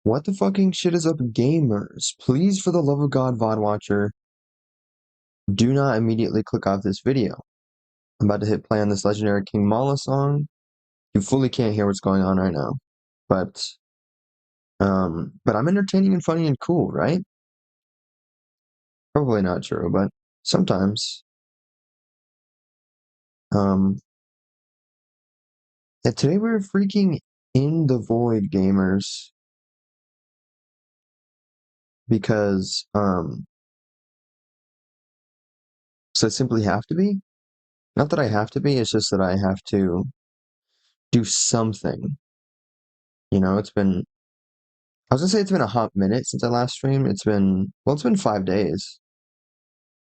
What the fucking shit is up, gamers? Please, for the love of God, VOD watcher, do not immediately click off this video. I'm about to hit play on this legendary King Mala song. You fully can't hear what's going on right now. But I'm entertaining and funny and cool, right? Probably not true, but sometimes. Yeah, today we're freaking in the void, gamers. Because, so I simply have to be? Not that I have to be, it's just that I have to do something. You know, I was gonna say it's been a hot minute since I last streamed. It's been 5 days.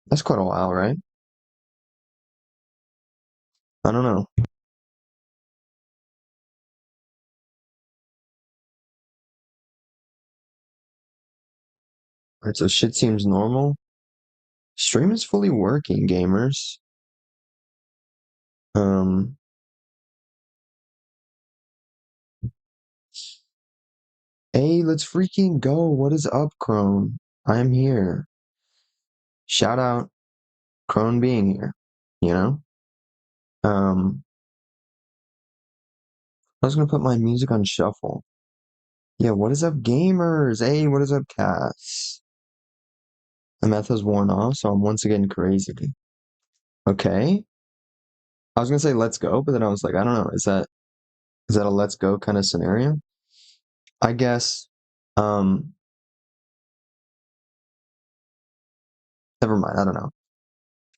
That's quite a while, right? I don't know. Alright, so shit seems normal. Stream is fully working, gamers. Hey, let's freaking go. What is up, Crone? I'm here. Shout out Crone being here, you know? I was gonna put my music on shuffle. Yeah, what is up, gamers? Hey, what is up, Cass? The meth has worn off, so I'm once again crazy. Okay. I was gonna say let's go, but then I was like, I don't know, is that a let's go kind of scenario? I guess, never mind, I don't know.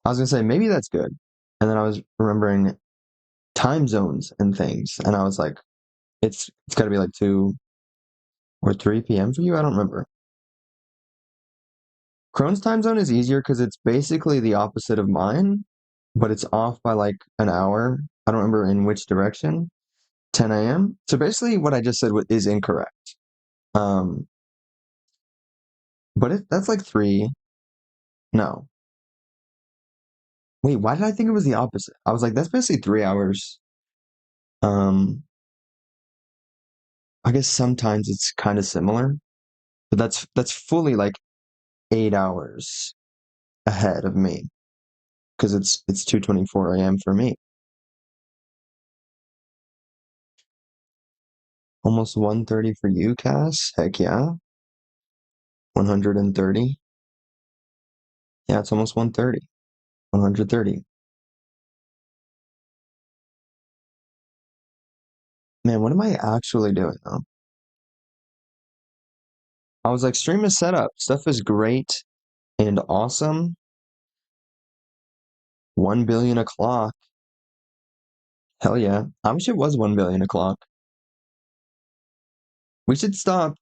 I was gonna say maybe that's good. And then I was remembering time zones and things, and I was like, it's gotta be like 2 or 3 p.m. for you? I don't remember. Crone's time zone is easier because it's basically the opposite of mine, but it's off by like an hour. I don't remember in which direction. 10 a.m. So basically what I just said is incorrect. But that's like 3. No. Wait, why did I think it was the opposite? I was like, that's basically 3 hours. Um, I guess sometimes it's kind of similar, but that's fully like 8 hours ahead of me because it's 2:24 a.m. for me. Almost 1:30 for you, Cass. Heck yeah. 130. Yeah, it's almost 1:30. 130. Man, what am I actually doing though? I was like, stream is set up. Stuff is great and awesome. 1 billion o'clock. Hell yeah. I wish it was 1 billion o'clock. We should stop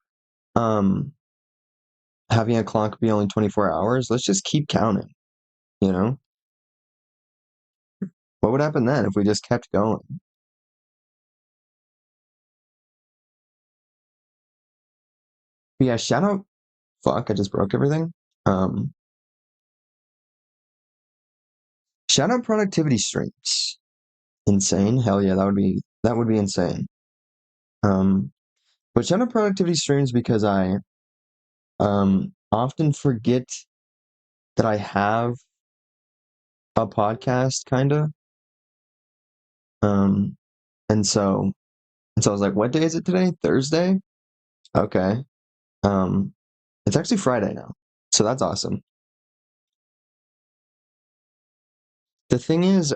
having a clock be only 24 hours. Let's just keep counting, you know? What would happen then if we just kept going? But yeah, shout out. Fuck, I just broke everything. Shout out productivity streams. Insane. Hell yeah, that would be insane. But shout out productivity streams because I often forget that I have a podcast kinda. And so I was like, what day is it today? Thursday? Okay. It's actually Friday now. So that's awesome. The thing is,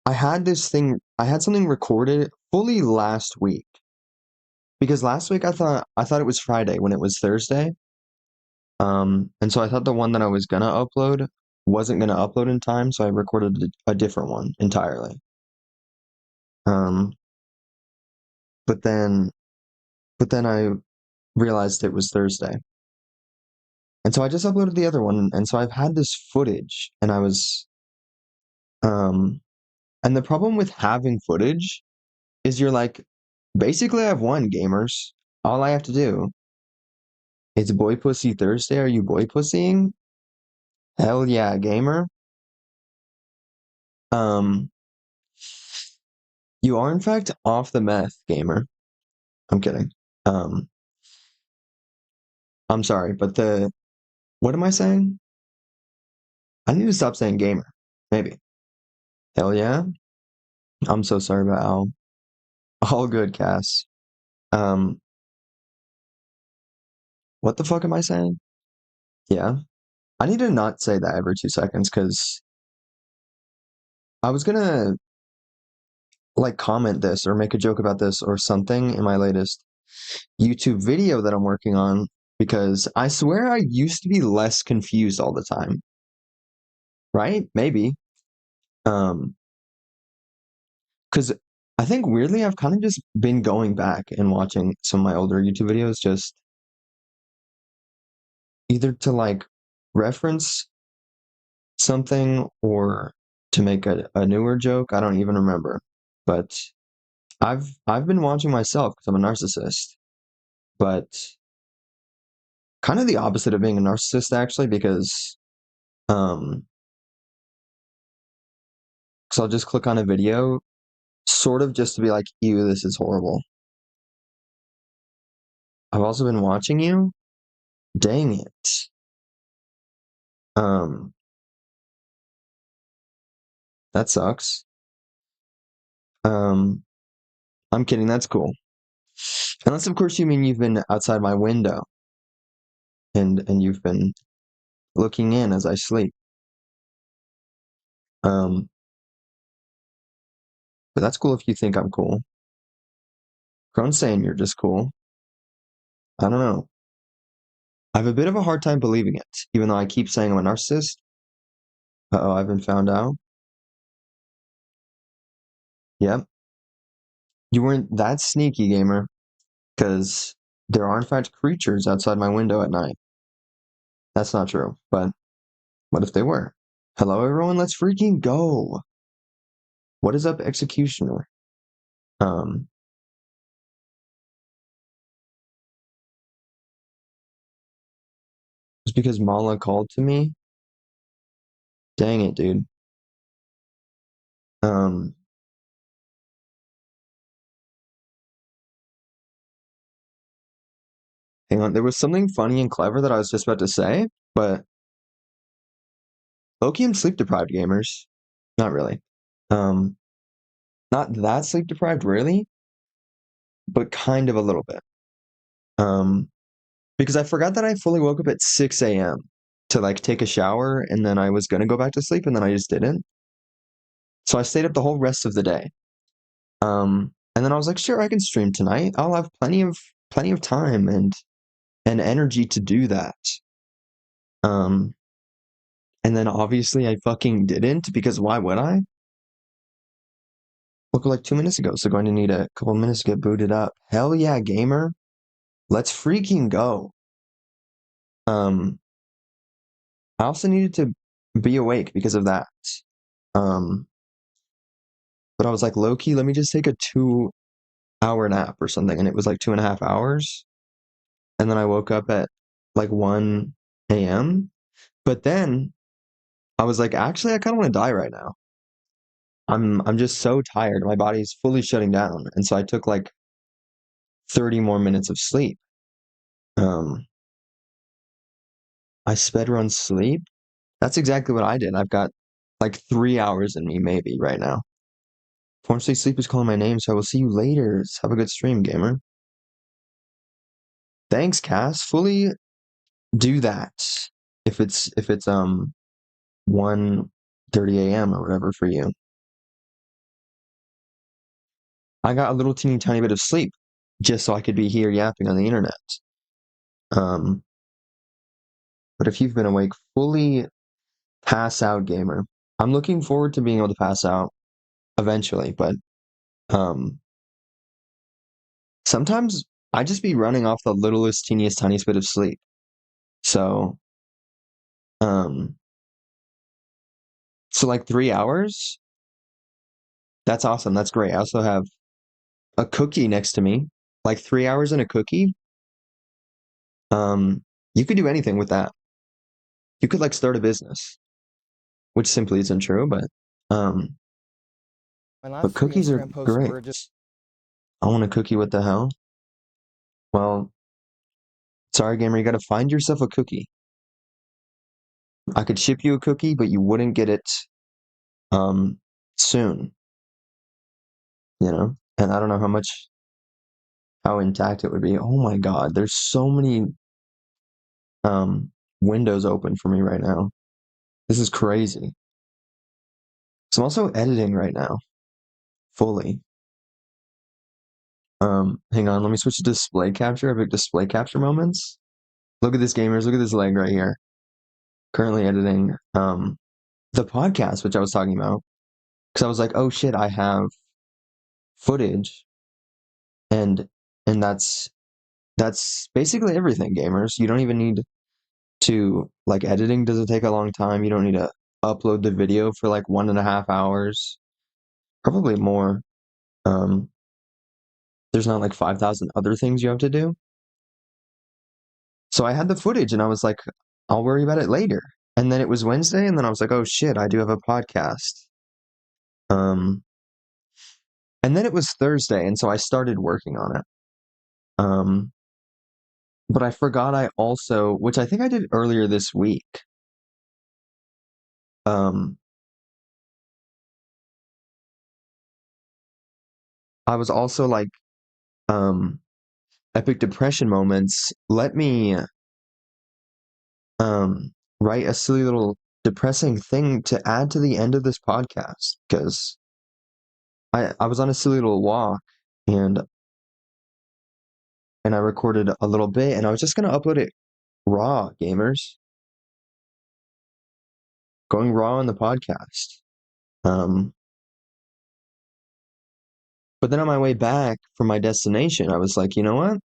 I had something recorded fully last week. Because last week I thought it was Friday when it was Thursday. And so I thought the one that I was gonna upload wasn't gonna upload in time, so I recorded a different one entirely. But then I realized it was Thursday. And so I just uploaded the other one, and so I've had this footage, and I was and the problem with having footage is you're like, basically I've won, gamers. All I have to do is boy pussy Thursday. Are you boy pussying? Hell yeah, gamer. You are in fact off the meth, gamer. I'm kidding. I'm sorry, but what am I saying? I need to stop saying gamer. Maybe. Hell yeah. I'm so sorry about Al. All good, Cass. Um, what the fuck am I saying? Yeah. I need to not say that every 2 seconds because I was gonna like comment this or make a joke about this or something in my latest YouTube video that I'm working on because I swear I used to be less confused all the time. Right? Maybe. Um, because I think weirdly I've kind of just been going back and watching some of my older YouTube videos just either to like reference something or to make a newer joke. I don't even remember. But I've been watching myself because I'm a narcissist. But kind of the opposite of being a narcissist actually because um because I'll just click on a video sort of just to be like, ew, this is horrible. I've also been watching you. Dang it. Um that sucks. Um I'm kidding, that's cool. Unless of course you mean you've been outside my window and you've been looking in as I sleep. Um but that's cool if you think I'm cool. Crone's saying you're just cool. I don't know. I have a bit of a hard time believing it, even though I keep saying I'm a narcissist. Uh-oh, I've been found out. Yep. You weren't that sneaky, gamer, because there are in fact creatures outside my window at night. That's not true, but what if they were? Hello, everyone, let's freaking go. What is up, Executioner? Um, it's because Mala called to me. Dang it, dude. Um, hang on, there was something funny and clever that I was just about to say, but low-key I'm sleep deprived, gamers. Not really. Um, not that sleep deprived, really, but kind of a little bit. Um, because I forgot that I fully woke up at 6 a.m. to like take a shower and then I was gonna go back to sleep and then I just didn't. So I stayed up the whole rest of the day. And then I was like, sure, I can stream tonight. I'll have plenty of time and energy to do that. Um, and then obviously I fucking didn't because why would I? Woke up like 2 minutes ago, so going to need a couple minutes to get booted up. Hell yeah, gamer. Let's freaking go. Um, I also needed to be awake because of that. Um, but I was like, low key, let me just take a 2 hour nap or something. And it was like 2.5 hours. And then I woke up at like 1 a.m. But then I was like, actually, I kind of want to die right now. I'm just so tired. My body's fully shutting down. And so I took like 30 more minutes of sleep. Um, I sped run sleep. That's exactly what I did. I've got like 3 hours in me, maybe right now. Fortunately, sleep is calling my name, so I will see you later. Have a good stream, gamer. Thanks, Cass. Fully do that if it's 1:30 a.m. or whatever for you. I got a little teeny tiny bit of sleep just so I could be here yapping on the internet. Um, but if you've been awake, fully pass out, gamer. I'm looking forward to being able to pass out eventually, but um, sometimes I just be running off the littlest, teeniest, tiniest bit of sleep. So, um, so like 3 hours, that's awesome. That's great. I also have a cookie next to me, like 3 hours and a cookie. Um, you could do anything with that. You could like start a business, which simply isn't true, um, My but last three cookies are Instagram posts great. were just I want a cookie. What the hell? Well, Sorry, gamer, you gotta find yourself a cookie. I could ship you a cookie, but you wouldn't get it soon, you know? And I don't know how intact it would be. Oh my God, there's so many windows open for me right now. This is crazy. So I'm also editing right now, fully. Hang on, let me switch to display capture. Epic display capture moments. Look at this, gamers. Look at this leg right here. Currently editing the podcast, which I was talking about. Because I was like, oh shit, I have footage, and that's basically everything, gamers. You don't even need to, like, editing doesn't take a long time. You don't need to upload the video for like 1.5 hours, probably more. There's not like 5,000 other things you have to do. So I had the footage and I was like, I'll worry about it later. And then it was Wednesday, and then I was like, oh shit, I do have a podcast. And then it was Thursday, and so I started working on it. But I forgot I also, which I think I did earlier this week. I was also like, epic depression moments. Let me write a silly little depressing thing to add to the end of this podcast, because I was on a silly little walk, and I recorded a little bit, and I was just gonna upload it raw, gamers. Going raw on the podcast. But then on my way back from my destination, I was like, you know what?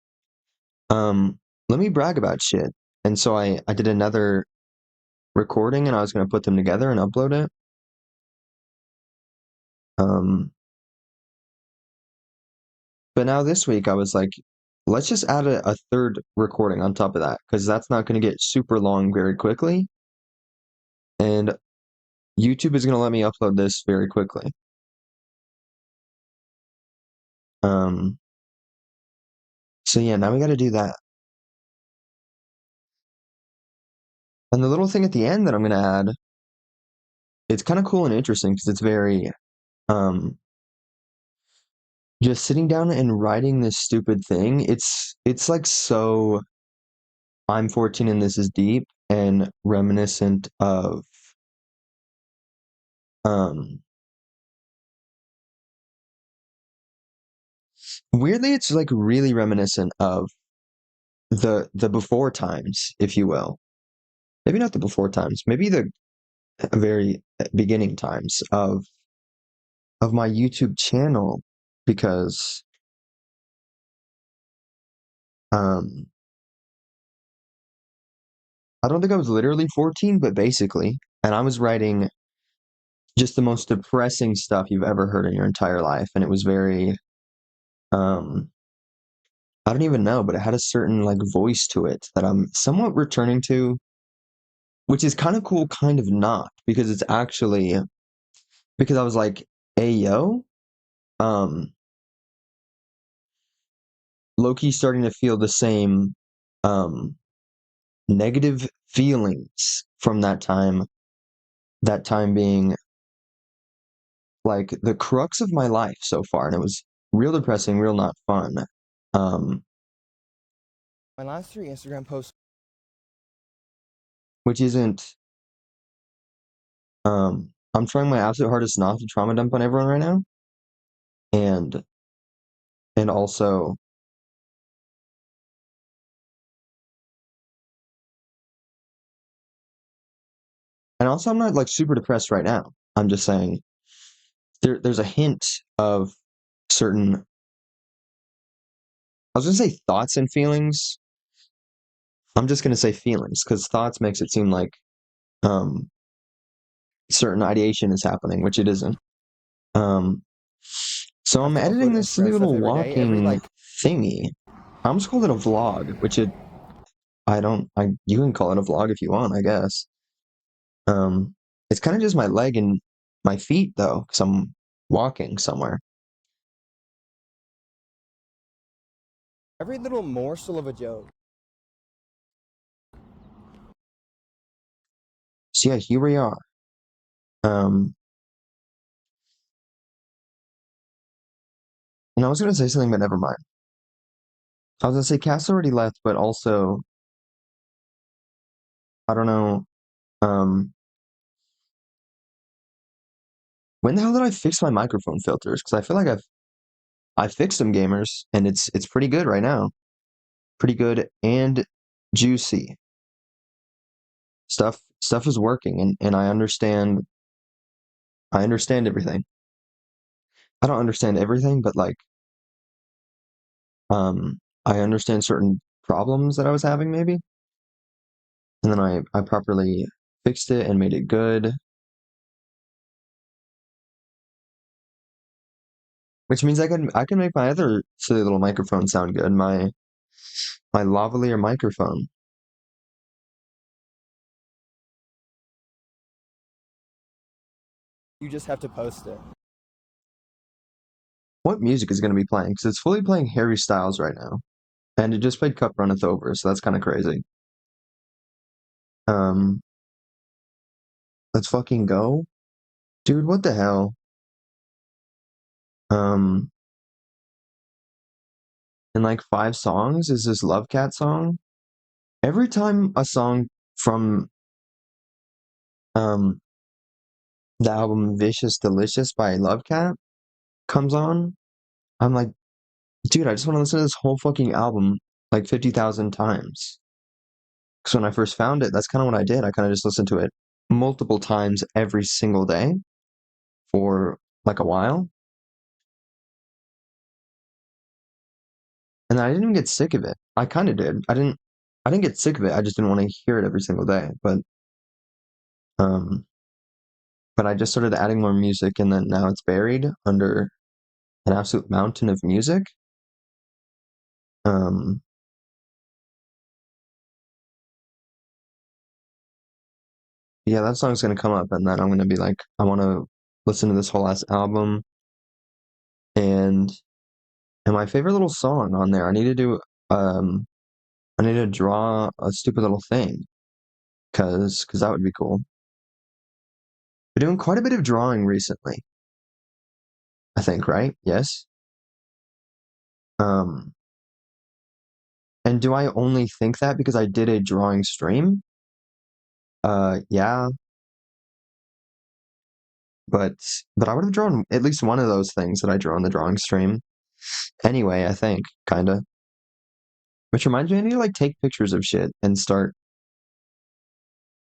Let me brag about shit. And so I did another recording, and I was gonna put them together and upload it. But now this week I was like, let's just add a third recording on top of that, because that's not gonna get super long very quickly. And YouTube is gonna let me upload this very quickly. So yeah, now we gotta do that. And the little thing at the end that I'm gonna add, it's kind of cool and interesting because it's very, just sitting down and writing this stupid thing. It's like, so I'm 14 and this is deep and reminiscent of, weirdly, it's like really reminiscent of the before times, if you will. Maybe not the before times, maybe the very beginning times of my YouTube channel, because I don't think I was literally 14, but basically, and I was writing just the most depressing stuff you've ever heard in your entire life, and it was very, I don't even know, but it had a certain like voice to it that I'm somewhat returning to, which is kind of cool, kind of not, because it's actually, because I was like, hey yo, Loki's starting to feel the same negative feelings from that time being like the crux of my life so far, and it was real depressing, real not fun. My last 3 Instagram posts, which isn't, I'm trying my absolute hardest not to trauma dump on everyone right now, and also, I'm not like super depressed right now. I'm just saying there's a hint of certain, I was gonna say thoughts and feelings. I'm just gonna say feelings, because thoughts makes it seem like certain ideation is happening, which it isn't. So I'm editing this little walking thingy. I almost called it a vlog, which you can call it a vlog if you want, I guess. It's kind of just my leg and my feet though, because I'm walking somewhere. every little morsel of a joke. So yeah, here we are. Um, and I was gonna say something, but never mind. I was gonna say Cass already left, but also I don't know. Um, when the hell did I fix my microphone filters? Because I feel like I fixed them, gamers, and it's pretty good right now. Pretty good and juicy. Stuff is working, and I understand everything. I don't understand everything, but like I understand certain problems that I was having maybe. And then I properly fixed it and made it good. Which means I can make my other silly little microphone sound good. My lavalier microphone. You just have to post it. What music is gonna be playing? Because it's fully playing Harry Styles right now. And it just played Cup Runneth Over, so that's kinda crazy. Um let's fucking go. Dude, what the hell? Um in like 5 songs is this Love Cat song. Every time a song from um the album Vicious Delicious by Love Cat comes on, I'm like, dude, I just want to listen to this whole fucking album like 50,000 times. Because when I first found it, that's kind of what I did. I kind of just listened to it multiple times every single day for like a while. And I didn't even get sick of it. I kind of did. I didn't get sick of it. I just didn't want to hear it every single day. Um but I just started adding more music and then now it's buried under an absolute mountain of music. Um yeah, that song's gonna come up and then I'm gonna be like, I wanna listen to this whole ass album and my favorite little song on there, um I need to draw a stupid little thing because that would be cool. Been doing quite a bit of drawing recently, I think, right? Yes. Um and do I only think that because I did a drawing stream? Yeah, but I would have drawn at least one of those things that I drew on the drawing stream. Anyway, I think, kinda. Which reminds me, I need to like take pictures of shit and start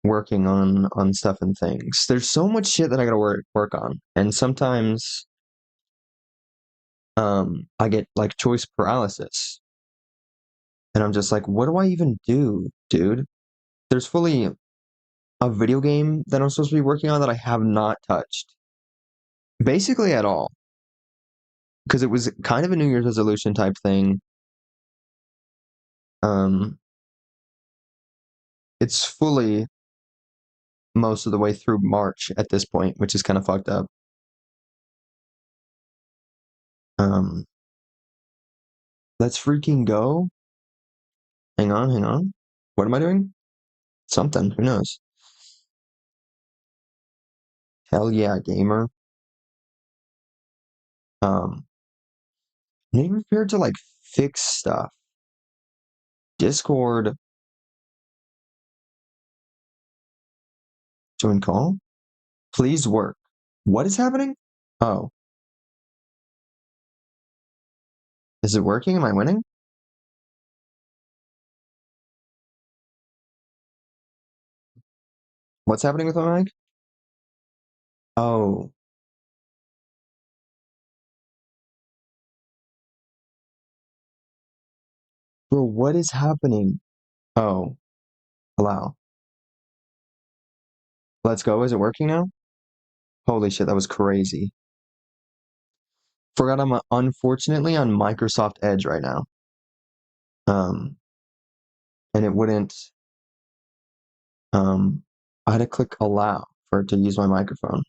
working on stuff and things. There's so much shit that I gotta work on, and sometimes I get like choice paralysis, and I'm just like, what do I even do, dude? There's fully a video game that I'm supposed to be working on that I have not touched, basically at all, because it was kind of a New Year's resolution type thing. Um, it's fully most of the way through March at this point, which is kind of fucked up. Um, let's freaking go. Hang on, hang on. What am I doing? Something. Who knows? Hell yeah, gamer. Um, need prepared to like fix stuff. Discord, join call. Please work. What is happening? Oh, is it working? Am I winning? What's happening with my mic? Oh, bro, what is happening? Oh, allow. Let's go. Is it working now? Holy shit, that was crazy. Forgot I'm unfortunately on Microsoft Edge right now. Um, and it wouldn't, I had to click allow for it to use my microphone.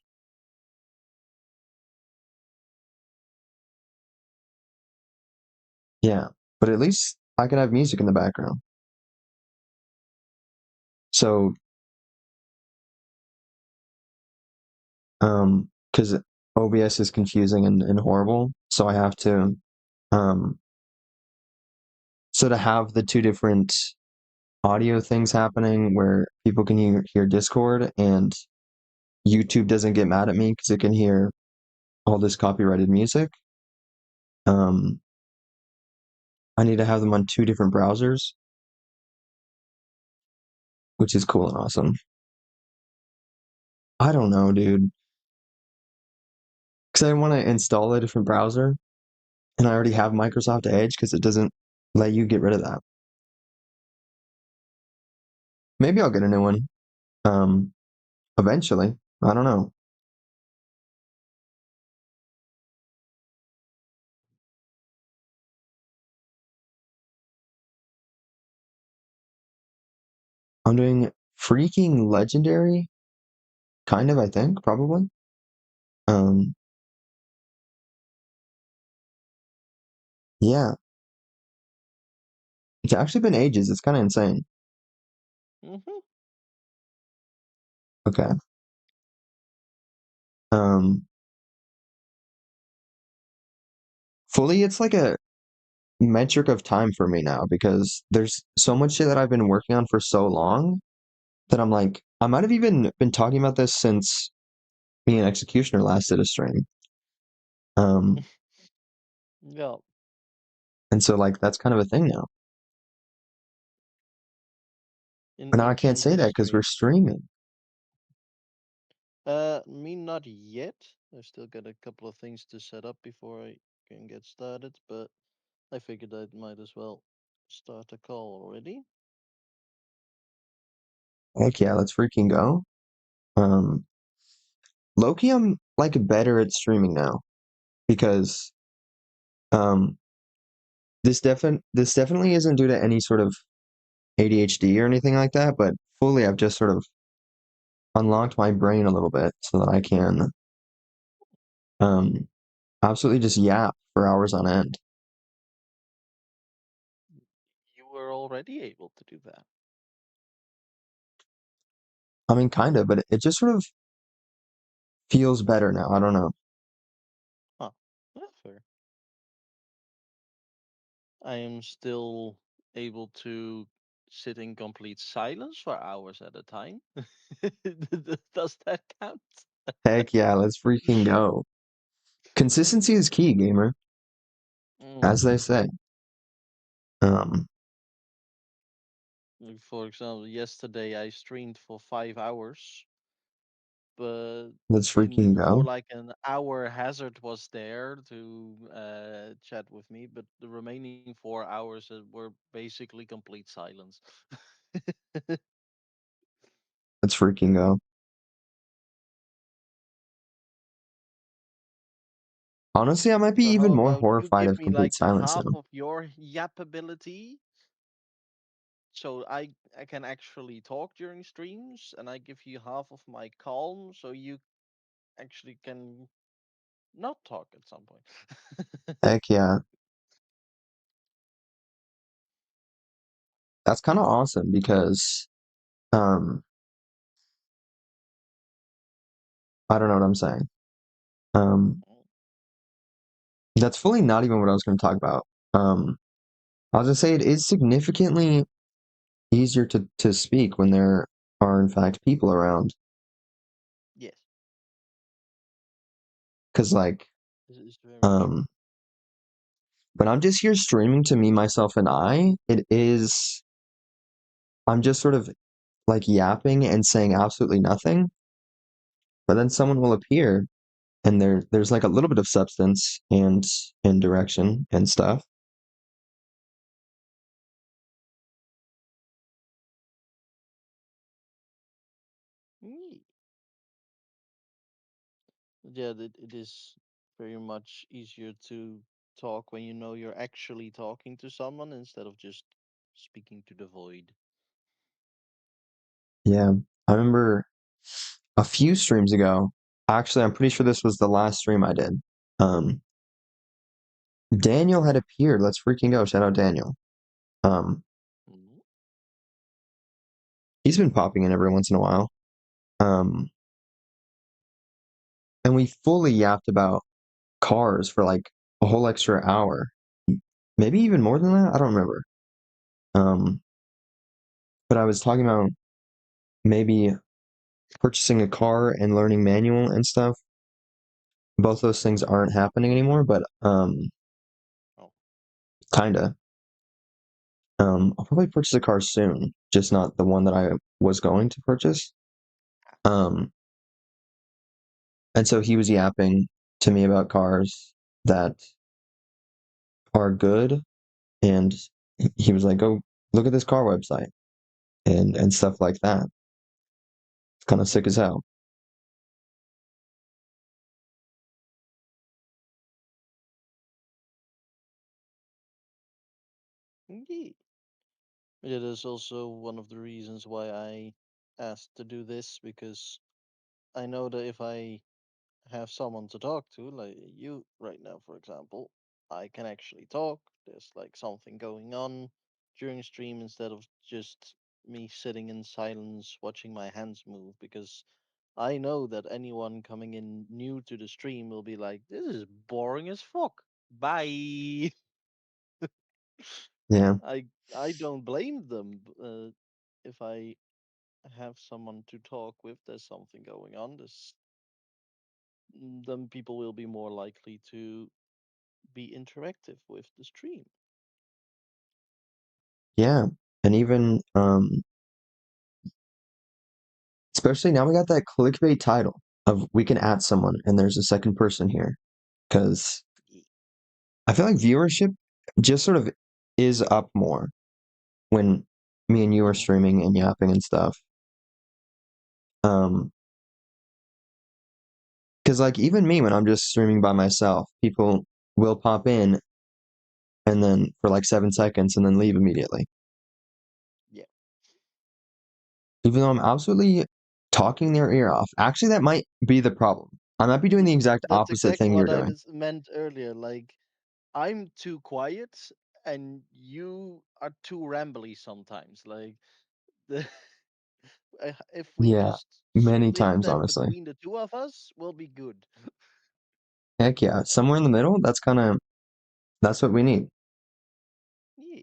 Yeah, but at least I can have music in the background. So Because OBS is confusing and horrible. So I have to, um, so to have the two different audio things happening where people can hear Discord and YouTube doesn't get mad at me because it can hear all this copyrighted music. Um, I need to have them on two different browsers, which is cool and awesome. I don't know, dude, because I want to install a different browser, and I already have Microsoft Edge because it doesn't let you get rid of that. Maybe I'll get a new one, um, eventually. I don't know. I'm doing freaking legendary, kind of. I think probably. Um, yeah, it's actually been ages. It's kind of insane. Mm-hmm. Okay. Um, fully, it's like a metric of time for me now because there's so much shit that I've been working on for so long that I'm like, I might have even been talking about this since me and Executioner last did a stream. Um, Yeah, and so like that's kind of a thing now. in But now I can't ancient say that because we're history. streaming. Me not yet. I still got a couple of things to set up before I can get started, but I figured I might as well start a call already. Heck yeah, let's freaking go. Um, Loki, I'm like better at streaming now because um, this definitely isn't due to any sort of ADHD or anything like that, but fully I've just sort of unlocked my brain a little bit so that I can um absolutely just yap for hours on end. You were already able to do that. I mean, kind of, but it just sort of feels better now. I don't know. Huh. That's fair. I am still able to sit in complete silence for hours at a time. Does that count? Heck yeah, let's freaking go. Consistency is key, gamer, as they say. Um, Like, for example, yesterday I streamed for 5 hours, but let's freaking for go. like an hour, Hazard was there to chat with me, but the remaining 4 hours were basically complete silence. Let's freaking go. Honestly, I might be So how even more about you horrified give of me complete like silence half now. of your yap ability, so I can actually talk during streams, and I give you half of my calm, so you actually can not talk at some point. Heck yeah. That's kind of awesome because um I don't know what I'm saying. Um that's fully not even what I was going to talk about. I was gonna say it is significantly easier to speak when there are in fact people around. Yes, Cause like this is very true. um when I'm just here streaming to me, myself, and it is I'm just sort of like yapping and saying absolutely nothing, but then someone will appear and there's like a little bit of substance and direction and stuff. Mm. Yeah, it is very much easier to talk when you know you're actually talking to someone instead of just speaking to the void. Yeah. I remember a few streams ago, actually I'm pretty sure this was the last stream I did. Um Daniel had appeared. Let's freaking go. Shout out Daniel. Um Mm. he's been popping in every once in a while. Um and we fully yapped about cars for like a whole extra hour, maybe even more than that. I don't remember. Um, but I was talking about maybe purchasing a car and learning manual and stuff. Both those things aren't happening anymore, but Oh, kinda. I'll probably purchase a car soon, just not the one that I was going to purchase. Um, and so he was yapping to me about cars that are good, and he was like, "Go look at this car website," and stuff like that. It's kind of sick as hell. yeah. It is also one of the reasons why I asked to do this, because I know that if I have someone to talk to, like you right now, for example, I can actually talk. There's like something going on during stream instead of just me sitting in silence watching my hands move, because I know that anyone coming in new to the stream will be like, this is boring as fuck. Bye. Yeah, I I don't blame them. If I have someone to talk with, there's something going on. Then people will be more likely to be interactive with the stream. yeah, and even especially now we got that clickbait title of we can add someone and there's a second person here, because Ye- I feel like viewership just sort of is up more when me and you are Mhm. streaming and yapping and stuff. Um, because like even me when I'm just streaming by myself, people will pop in and then for like 7 seconds and then leave immediately. Yeah, Even though I'm absolutely talking their ear off. Actually, that might be the problem. I might be doing the exact that's opposite exactly thing you're what I doing. was meant earlier. Like, I'm too quiet, and you are too rambly sometimes. Like, the, if we Yeah, just many split times, that honestly. between the two of us, we'll be good. Heck yeah. Somewhere in the middle, that's what we need. Yeah,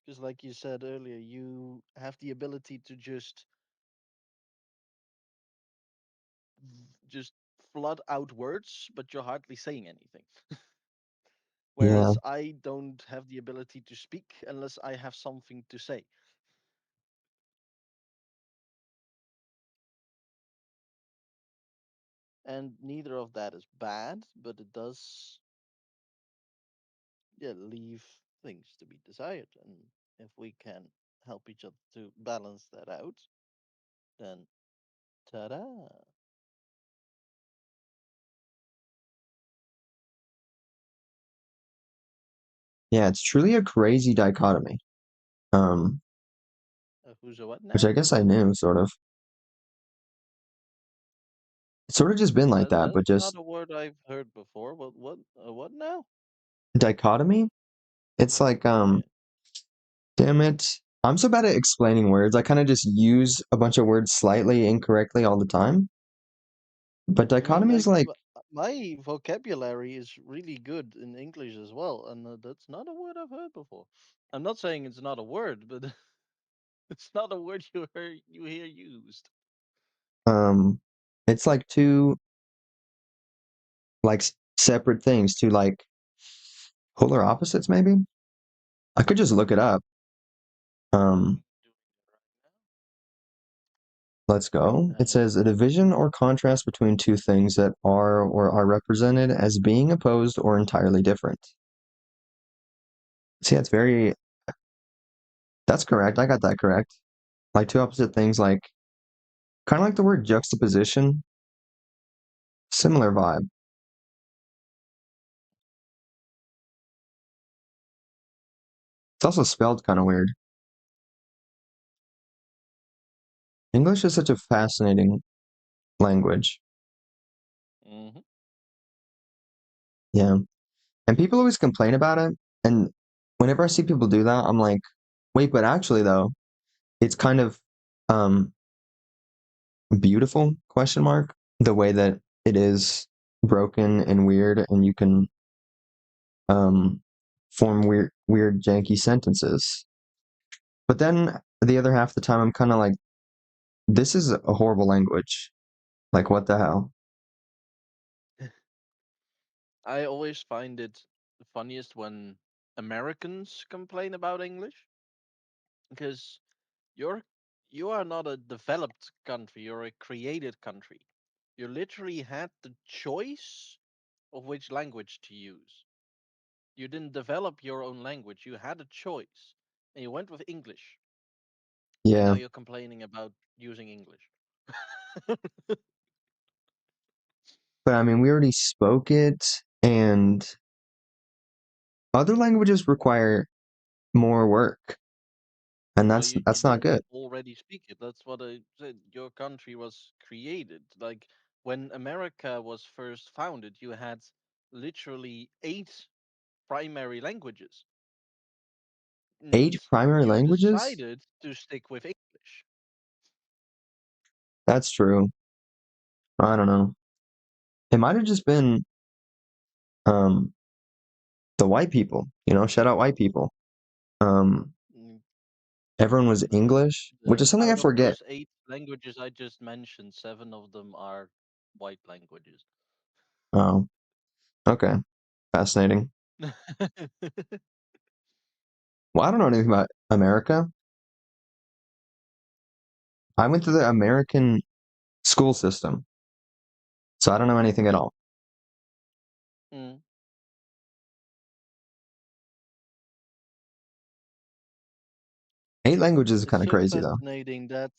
because like you said earlier, you have the ability to just flood out words, but you're hardly saying anything. Yeah. Whereas I don't have the ability to speak unless I have something to say. And neither of that is bad, but it does, yeah, leave things to be desired. And if we can help each other to balance that out, then ta-da! Yeah, it's truly a crazy dichotomy. Um, Who's a what which now? I guess I knew, sort of. It's sort of just been like that, but That's not just a word I've heard before. What now? dichotomy? It's like, Yeah. damn it. I'm so bad at explaining words. I kind of just use a bunch of words slightly incorrectly all the time. But I mean, dichotomy is like, like, my vocabulary is really good in English as well, and that's not a word I've heard before. I'm not saying it's not a word, but it's not a word you hear used. um, it's like two like separate things, two like polar opposites, maybe. I could just look it up. Um, let's go. It Uh, says a division or contrast between two things that are or are represented as being opposed or entirely different. See, that's correct. I got that correct. Like two opposite things, like kind of like the word juxtaposition, similar vibe. It's also spelled kind of weird. English is such a fascinating language. hmm Yeah. And people always complain about it. And whenever I see people do that, I'm like, wait, but actually though, it's kind of um beautiful question mark. the way that it is broken and weird, and you can form weird janky sentences. But then the other half of the time, I'm kind of like, this is a horrible language. Like, what the hell? I always find it funniest when Americans complain about English because you're you are not a developed country, you're a created country. You literally had the choice of which language to use. You didn't develop your own language, you had a choice. And you went with English. And now Yeah. you're complaining about using English. But I mean, we already spoke it, and other languages require more work, and Well, you that's not good. didn't already speak it. That's what I said. Your country was created. Like when America was first founded, you had literally eight primary languages. And 8 primary you languages? decided to stick with English. That's true. I don't know. It might have just been um the white people, shout out white people. Um Mm, Everyone was English, which is something I Out of forget. those eight languages I just mentioned, seven of them are white languages. Oh, okay. Fascinating. Well, I don't know anything about America. I went to the American school system, so I don't know anything at all. Mm. 8 languages is It's kind of so crazy though. fascinating that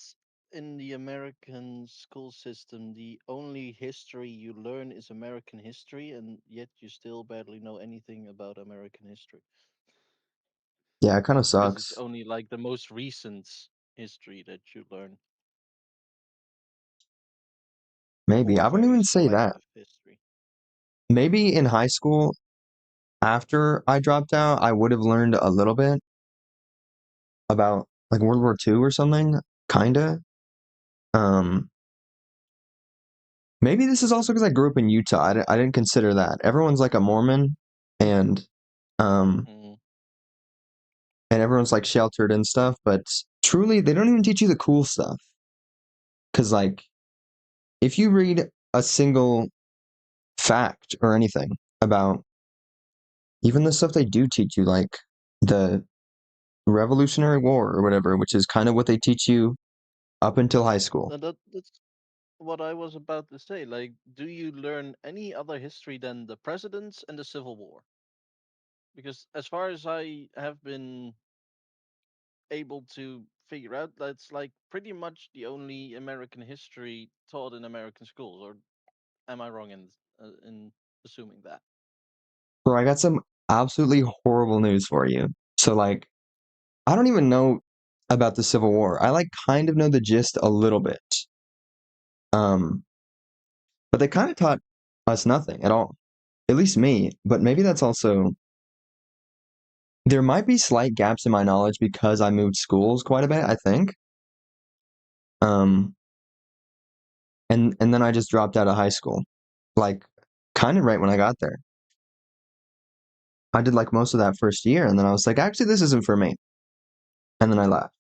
in the American school system, the only history you learn is American history, and yet you still barely know anything about American history Yeah, it kind of because it's sucks. only like the most recent history that you learn, Maybe. or I wouldn't very even say that. selective history. Maybe in high school, after I dropped out, I would have learned a little bit about like World War II or something, kinda. Um, Maybe this is also because I grew up in Utah. I didn't consider that. Everyone's like a Mormon, and um, Mm. and everyone's like sheltered and stuff. But truly, they don't even teach you the cool stuff. Because like, if you read a single fact or anything about even the stuff they do teach you, like the Revolutionary War or whatever, which is kind of what they teach you up until high school. That's what I was about to say. Like, do you learn any other history than the presidents and the Civil War? Because as far as I have been able to figure out, that's like pretty much the only American history taught in American schools. Or am I wrong in assuming that? Bro, I got some absolutely horrible news for you. So like, I don't even know about the Civil War. I like kind of know the gist a little bit. Um, but they kind of taught us nothing at all. At least me. But maybe that's also there might be slight gaps in my knowledge because I moved schools quite a bit, I think. Um, and then I just dropped out of high school. Like kind of right when I got there. I did like most of that first year and then I was like, actually this isn't for me. And then I left.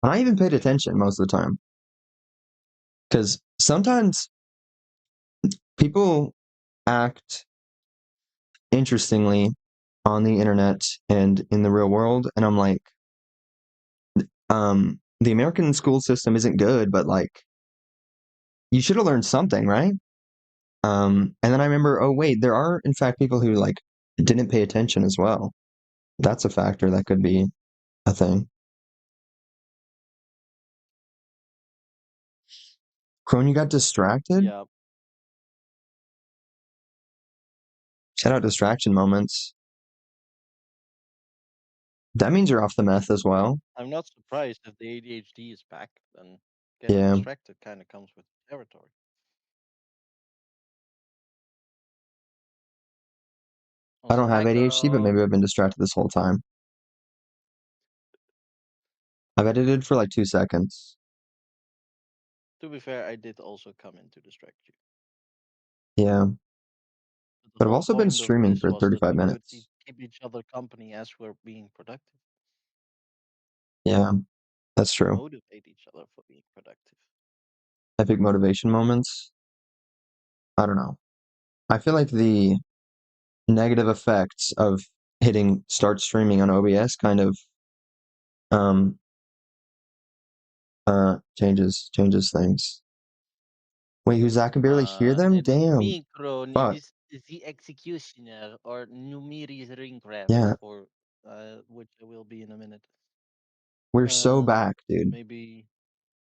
And I even paid attention most of the time. Because sometimes people act interestingly on the internet and in the real world, and I'm like, the American school system isn't good, but like, you should have learned something, right? And then I remember, oh wait, there are in fact people who like didn't pay attention as well. That's a factor that could be a thing. Crone, you got distracted? Yeah, Shout out distraction moments. That means you're off the meth as well. I'm not surprised if the ADHD is back. Then getting Yeah, distracted kind of comes with territory. I Also, don't have hi ADHD, but Carl. maybe I've been distracted this whole time. I've edited for like 2 seconds. To be fair, I did also come in to distract you. Yeah. The But I've whole also been point of streaming this for was that 35 we could minutes. keep each other company as we're being productive, Yeah, that's true. motivate each other for being productive. Epic motivation moments. I don't know. I feel like the negative effects of hitting start streaming on OBS kind of um changes things. Wait, who's that? I can barely hear them? It's Damn. me, Crone, Fuck. the executioner, or Numeri's Yeah. ringcraft, for which I will be in a minute. We're so back, dude. Maybe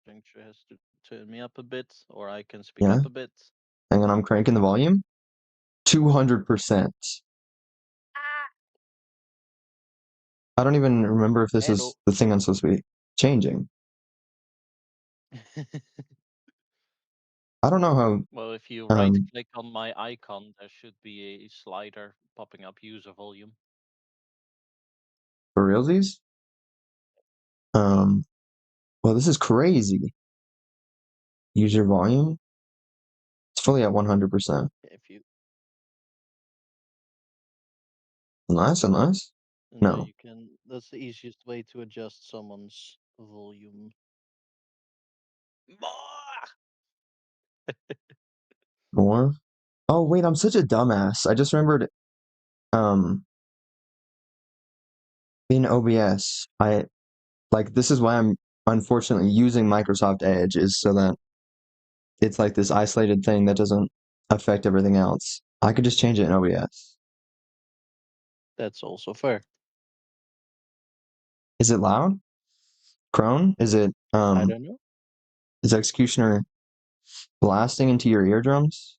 Juncture has to turn me up a bit, or I can speak Yeah. up a bit. Hang on, I'm cranking the volume. 200%. I don't even remember if this Hello. is the thing I'm supposed to be changing. I don't know Well, if you how right click on my icon, there should be a slider popping up user volume. for realsies. Well, this is crazy. User volume. It's fully at 100%. If you Unless. no, No. you can. That's the easiest way to adjust someone's volume. More! More. Oh wait, I'm such a dumbass. I just remembered um in OBS, this is why I'm unfortunately using Microsoft Edge, is so that it's like this isolated thing that doesn't affect everything else. I could just change it in OBS. That's also fair. Is it loud? Crone? I don't know. Is Executioner blasting into your eardrums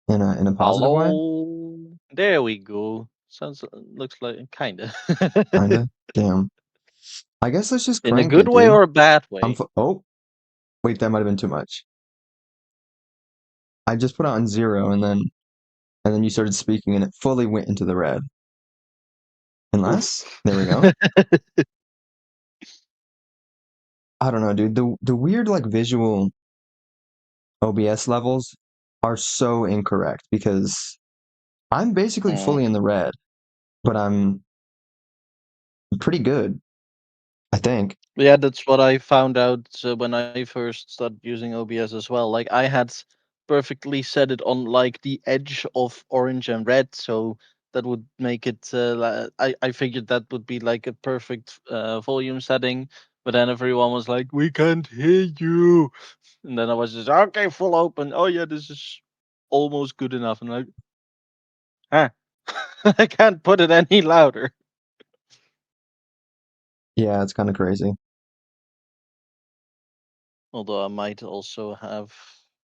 in a positive way? Hello. There we go. Sounds looks like kinda. Kinda. Damn. I guess let's just In a crank good it, way dude. or a bad way? Oh, wait, that might have been too much. I just put it on 0 and then you started speaking and it fully went into the red. Unless, Oof. there we go. I don't know, dude. The weird like visual OBS levels are so incorrect because I'm basically Mm. fully in the red, but I'm pretty good, I think. Yeah, that's what I found out when I first started using OBS as well. Like I had perfectly set it on like the edge of orange and red, so that would make it. I figured that would be like a perfect volume setting, but then everyone was like, "We can't hear you," and then I was just okay, full open. Oh yeah, this is almost good enough, and like, huh, I can't put it any louder. Yeah, it's kind of crazy. Although I might also have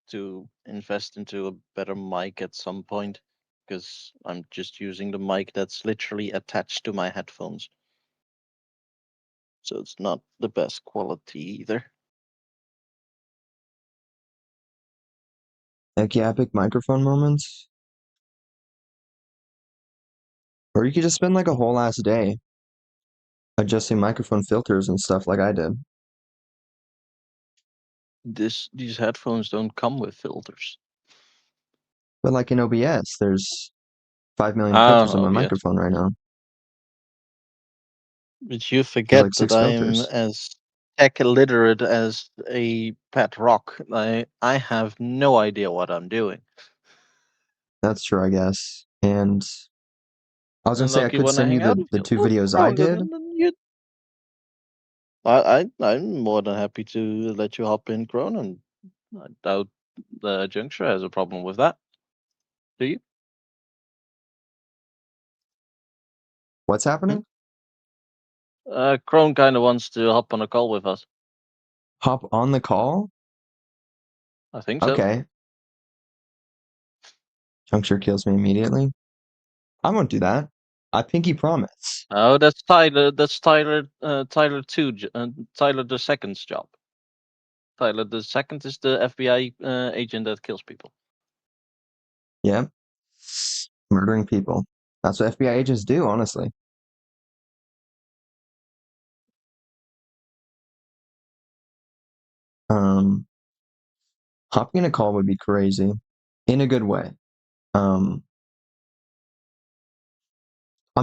to invest into a better mic at some point because I'm just using the mic that's literally attached to my headphones. So it's not the best quality either. Heck yeah, epic microphone moments. Or you could just spend like a whole ass day adjusting microphone filters and stuff like I did. These headphones don't come with filters. But like in OBS, there's 5 million I don't filters on know, my yes. microphone right now. But you There's forget like that 6 I'm filters. as tech illiterate as a pet rock. I have no idea what I'm doing. That's true, I guess. And I was gonna And say I lucky could when I send you hang out the, with the you. two Well, videos I Crone, did. then you I'm more than happy to let you hop in, Crone, and I doubt the Juncture has a problem with that. Do you? What's Hmm? happening? Crone kind of wants to hop on a call with us. Hop on the call? I think so. Okay. Juncture kills me immediately. I won't do that. I pinky promise. Oh, that's Tyler. That's Tyler. Tyler two. Tyler the second's job. Tyler the second is the FBI agent that kills people. Yeah. Murdering people. That's what FBI agents do, honestly. Um, Hopping in a call would be crazy, in a good way. I'm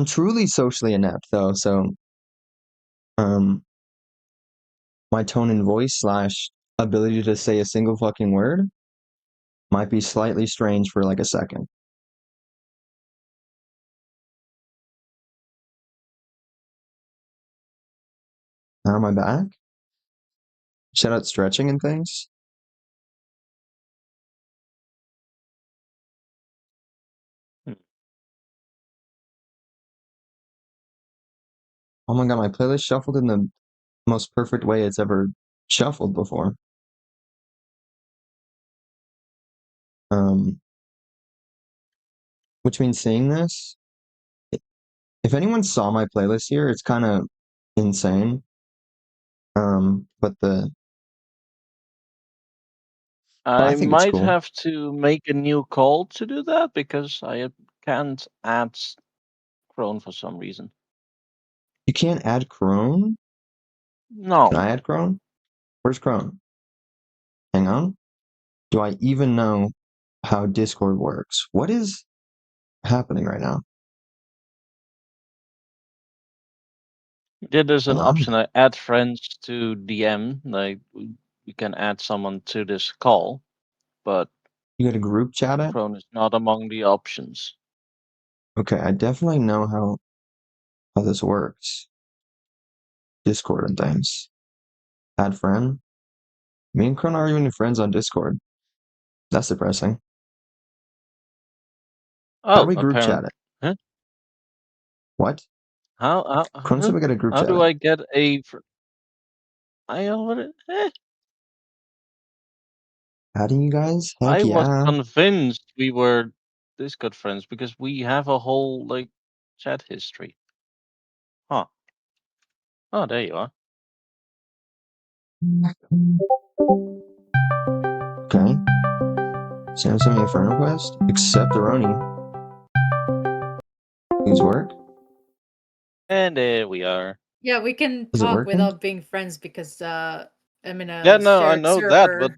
truly socially inept though, so um, my tone and voice slash ability to say a single fucking word might be slightly strange for like a second. Now am I back? Shout out stretching and things. Oh my god, my playlist shuffled in the most perfect way it's ever shuffled before. Um, which means seeing this, if anyone saw my playlist here, it's kind of insane. But I I think it's might cool. have to make a new call to do that because I can't add Crone for some reason. You can't add Crone? Can No. I add Crone? Where's Crone? Hang on. Do I even know how Discord works? What is happening right now? Yeah, there's Hang an on. option. I add friends to DM. Like we can add someone to this call, but You get a group chat it? Crone is not among the options. Okay, I definitely know how this works. Discord and things. Add friend. Me and Crone aren't even friends on Discord. That's depressing. How do Oh, we group chat apparent. it? Huh? What? Crone said Huh? we got a group How chat do it. I get a? I already. Adding you guys? Heck I was yeah. convinced we were this good friends because we have a whole like chat history. Huh? Oh, there you are. Okay. Sam sent me a friend request. Accept Aroni. Things work? And there we are. Yeah, we can Is it talk working? without being friends because I'm in Yeah, a no, I shared know that, but server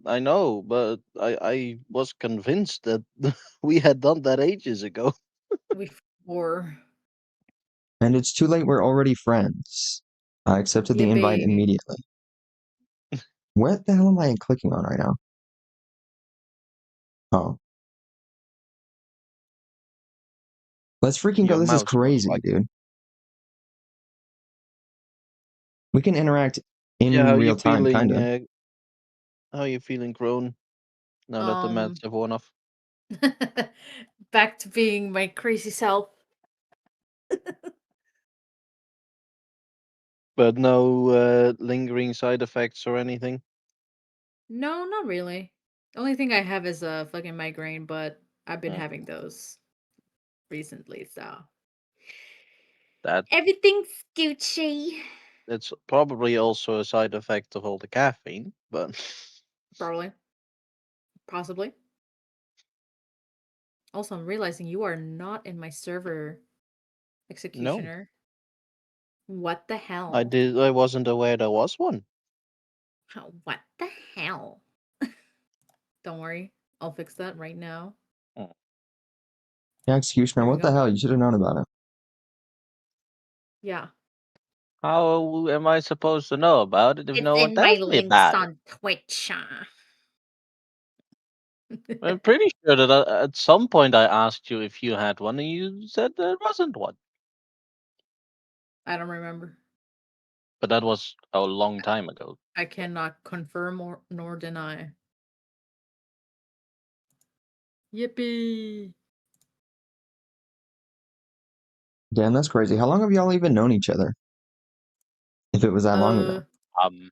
I know, but I was convinced that we had done that ages ago. before. And it's too late, we're already friends. I accepted the invite Yippee. immediately. What the hell am I clicking on right now? Oh. Let's freaking go. Your This is mouse, most crazy, likely. dude. We can interact Yeah, in real time, kind of. How you feeling, Crone? Now that the Um, meds have worn off. back to being my crazy self. But no lingering side effects or anything. No, not really. The only thing I have is a fucking migraine, but I've been Mm, having those recently, so that everything's Gucci. that's probably also a side effect of all the caffeine, but Probably, possibly. Also, I'm realizing you are not in my server, no. executioner. What the I hell? did I wasn't aware there was one. What the hell? Don't worry, I'll fix that right now. Mm. Yeah, Executioner, There we what the go. hell? You should have known about it. Yeah. How am I supposed to know about it if It's no one in my tells me links about it? on Twitch. I'm pretty sure that at some point I asked you if you had one, and you said there wasn't one. I don't remember. But that was a long time ago. I cannot confirm or nor deny. Yippee! Damn, that's crazy. How long have y'all even known each other? If it was that long ago. Uh, Um,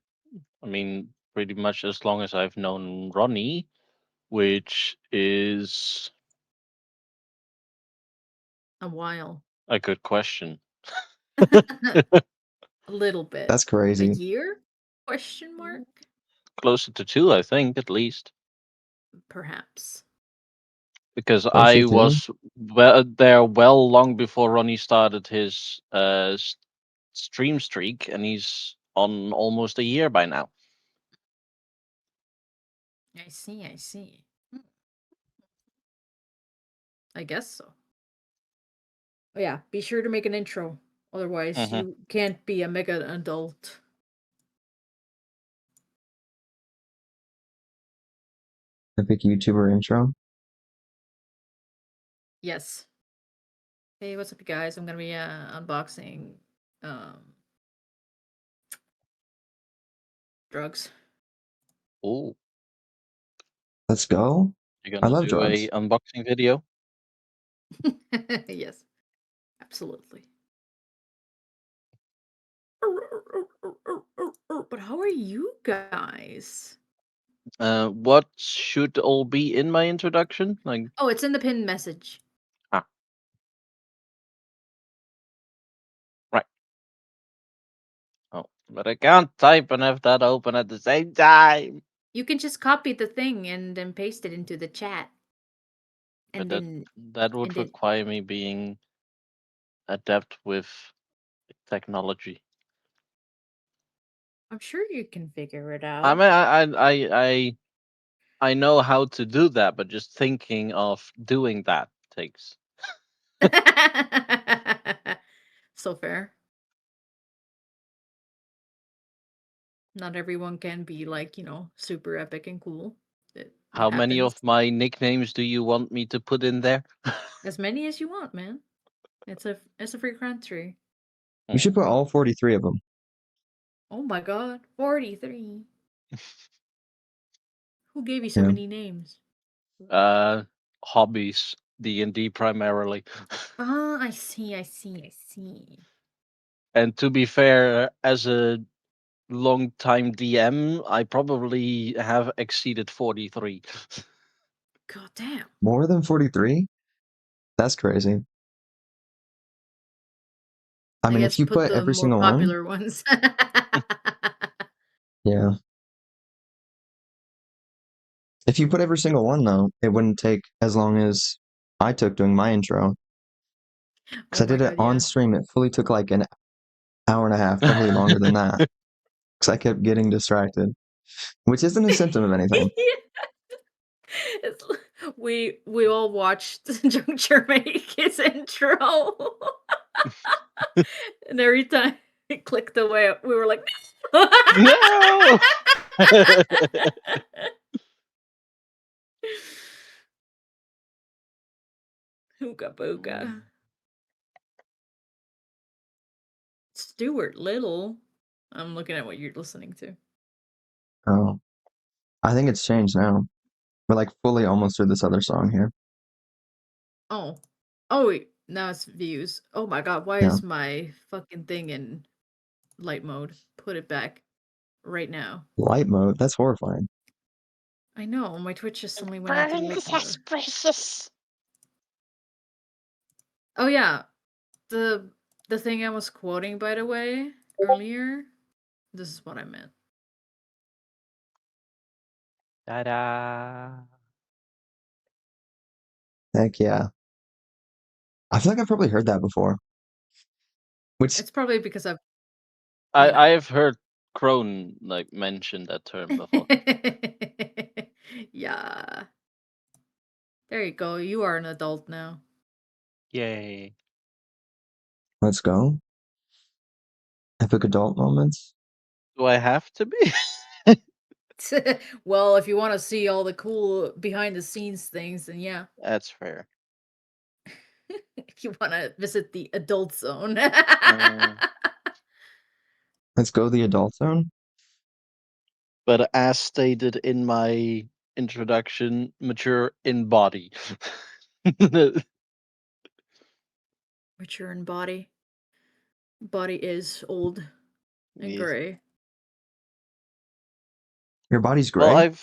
I mean, pretty much as long as I've known Ronnie, which is a while. a good question. A little bit. That's A crazy. year? Question mark? Closer to 2, I think, at least. Perhaps. Because Closer I to? was there well long before Ronnie started his stream streak, and he's on almost a year by now. I see, I see. I guess so. Oh, yeah, be sure to make an intro. Otherwise, Mm-hmm. you can't be a mega adult. Epic YouTuber intro. Yes. Hey, what's up, you guys? I'm gonna be unboxing drugs. Oh, Let's go. you're I gonna love do drugs. a unboxing video? Yes, absolutely. But how are you guys? What should all be in my introduction? Like, Oh, it's in the pinned message. ah, right. Oh, but I can't type and have that open at the same time. You can just copy the thing and then paste it into the chat, But and that then that and would then require me being adept with technology. I'm sure you can figure it I out. mean, I know how to do that, but just thinking of doing that takes. So fair. Not everyone can be like, super epic and cool. It How many happens. of my nicknames do you want me to put in there? As many as you want, man. It's a free country. You should put all 43 of them. Oh my god, 43. Who gave you so Yeah. many names? Hobbies, D&D primarily. Ah, I see, I see, I see. And to be fair, as a long time DM, I probably have exceeded 43. God damn. More than 43? That's crazy. I I mean, guess if you put put the every more single one, popular ones. yeah. If you put every single one, though, it wouldn't take as long as I took doing my intro. Because Oh I my did it god, on yeah. stream. It fully took like an hour and a half, probably longer than that. Because I kept getting distracted, which isn't a symptom of anything. It's, we all watched Juncture make his intro, and every time it clicked away, we were like, No! "Hooga booga." Stuart Little. I'm looking at what you're listening to. Oh, I think it's changed now. We're like fully almost through this other song here. Oh, oh wait, now it's views. Oh my god, why Yeah. is my fucking thing in light mode? Put it back right now. Light mode. That's horrifying. I know my Twitch just suddenly went into Burn light mode. suspicious. Oh yeah, the thing I was quoting, by the way, earlier. This is what I meant. Ta-da. Heck yeah. I feel like I've probably heard that before. Which, It's probably because I've, I have heard Crone like mention that term before. yeah. There you go. You are an adult now. Yay. let's go. Epic adult moments. Do I have to be? Well, if you want to see all the cool behind the scenes things, then yeah. That's fair. If you want to visit the adult zone. Uh, Let's go the adult zone. but as stated in my introduction, mature in body. Mature in body. Body is old and Yes. gray. Your body's Well, gray.